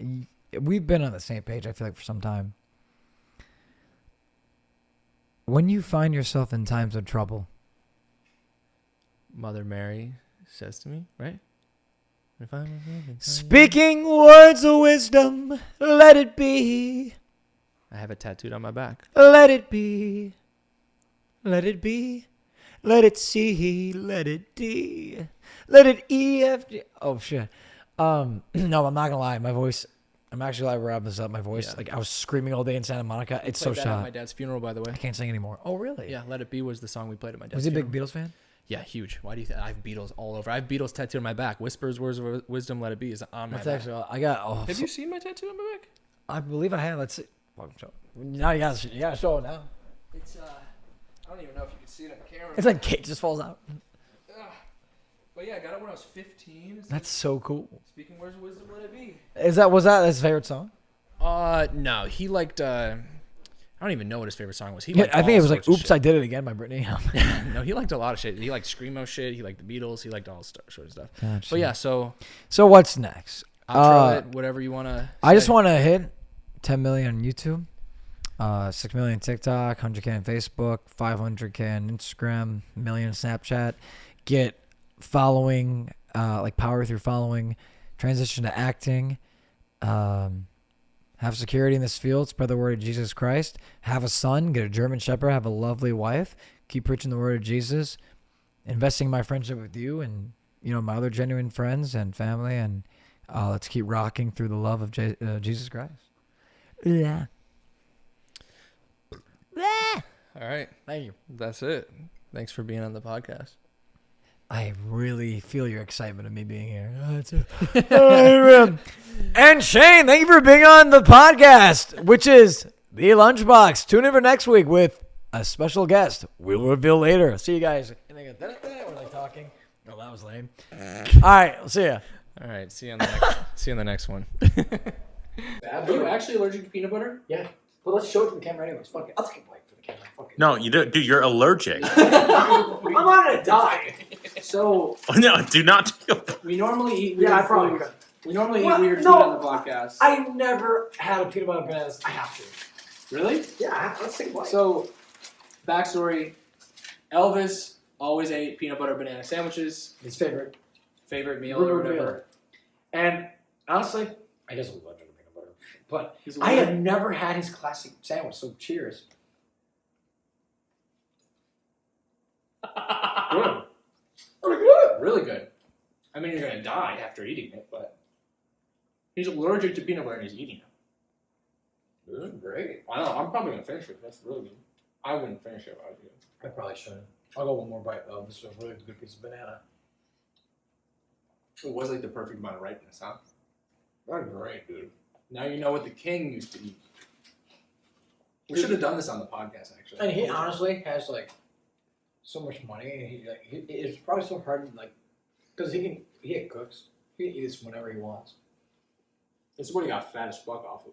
[SPEAKER 1] we've been on the same page, I feel like, for some time. When you find yourself in times of trouble,
[SPEAKER 3] Mother Mary says to me, right?
[SPEAKER 1] speaking words of wisdom, let it be.
[SPEAKER 3] I have it tattooed on my back.
[SPEAKER 1] Let it be. Let it be. Let it C. Let it D. Let it E, F, G. Oh, shit. No, I'm not going to lie. My voice, I'm actually glad we're wrapping this up. My voice,
[SPEAKER 3] Yeah.
[SPEAKER 1] like, I was screaming all day in Santa Monica. It's so
[SPEAKER 3] Played that at
[SPEAKER 1] shot.
[SPEAKER 3] my dad's funeral, by the way.
[SPEAKER 1] I can't sing anymore. Oh, really?
[SPEAKER 3] Yeah, Let It Be was the song we played at my dad's
[SPEAKER 1] Was he a
[SPEAKER 3] funeral.
[SPEAKER 1] big Beatles fan?
[SPEAKER 3] Yeah, huge. Why do you think I have Beatles all over? I have Beatles tattooed on my back. Whispers, words of wisdom, let it be is on my
[SPEAKER 1] That's
[SPEAKER 3] back.
[SPEAKER 1] actually, I got, oh,
[SPEAKER 3] Have you seen my tattoo on my back?
[SPEAKER 1] I believe I have. Let's see. Now you got to show it now.
[SPEAKER 3] It's I don't even know if you can see it on camera.
[SPEAKER 1] It's like cake just falls out.
[SPEAKER 3] But yeah, I got it when I was 15. It's
[SPEAKER 1] That's so cool.
[SPEAKER 3] like, speaking words of wisdom, let it be.
[SPEAKER 1] Was that his favorite song?
[SPEAKER 3] No, he liked. I don't even know what his favorite song was.
[SPEAKER 1] I think it was like "Oops, I Did It Again" by Britney.
[SPEAKER 3] No, he liked a lot of shit. He liked screamo shit. He liked the Beatles. He liked all sort of stuff.
[SPEAKER 1] Gotcha.
[SPEAKER 3] But yeah, so
[SPEAKER 1] what's next?
[SPEAKER 3] outro it, whatever you want to.
[SPEAKER 1] I just want to hit 10 million on YouTube, 6 million TikTok, 100K on Facebook, 500K on Instagram, million Snapchat. Get following, like power through following, transition to acting, have security in this field, spread the word of Jesus Christ, have a son, get a German Shepherd, have a lovely wife, keep preaching the word of Jesus, investing in my friendship with you and, my other genuine friends and family, and let's keep rocking through the love of Jesus Christ. Yeah.
[SPEAKER 3] All right.
[SPEAKER 1] Thank you.
[SPEAKER 3] That's it. Thanks for being on the podcast.
[SPEAKER 1] I really feel your excitement of me being here. And Shane, thank you for being on the podcast, which is The Lunchbox. Tune in for next week with a special guest. We'll reveal later. See you guys. And they go, were they talking? No, that was lame. All right, we'll see ya.
[SPEAKER 3] All right. See you on the next one. Are you actually allergic to peanut butter?
[SPEAKER 1] Yeah. Well, let's show it to the camera anyways. Fuck it. I'll take a bite for the camera. Fuck it.
[SPEAKER 5] No, you don't. Dude, you're allergic.
[SPEAKER 1] I'm on a diet.
[SPEAKER 3] So
[SPEAKER 5] No, do not.
[SPEAKER 3] we normally eat.
[SPEAKER 1] Yeah, I probably could.
[SPEAKER 3] We normally
[SPEAKER 1] Well,
[SPEAKER 3] eat weird
[SPEAKER 1] no.
[SPEAKER 3] food on the podcast.
[SPEAKER 1] I never had a peanut butter bananas. I have to.
[SPEAKER 3] Really?
[SPEAKER 1] Yeah, let's take a bite.
[SPEAKER 3] So, backstory: Elvis always ate peanut butter banana sandwiches.
[SPEAKER 1] His favorite
[SPEAKER 3] Favorite meal or whatever.
[SPEAKER 1] And honestly, I guess I'm allergic to peanut butter. But
[SPEAKER 3] He's
[SPEAKER 1] I
[SPEAKER 3] allergic.
[SPEAKER 1] have never had his classic sandwich, so cheers.
[SPEAKER 3] Good.
[SPEAKER 1] Pretty good.
[SPEAKER 3] Really good. I mean, you're gonna die after eating it, but he's allergic to peanut butter and he's eating it.
[SPEAKER 1] This is great.
[SPEAKER 3] I know. I'm probably gonna finish it. That's really good. I wouldn't finish it if I was you.
[SPEAKER 1] I probably shouldn't. I'll go one more bite though. This is a really good piece of banana.
[SPEAKER 3] It was like the perfect amount of ripeness, huh?
[SPEAKER 1] That's great, dude.
[SPEAKER 3] Now you know what the king used to eat. We should have done this on the podcast, actually.
[SPEAKER 1] And he honestly has like so much money, and it's probably so hard, like, because he cooks. He can eat this whenever he wants.
[SPEAKER 3] This is what he got fat as fuck off of.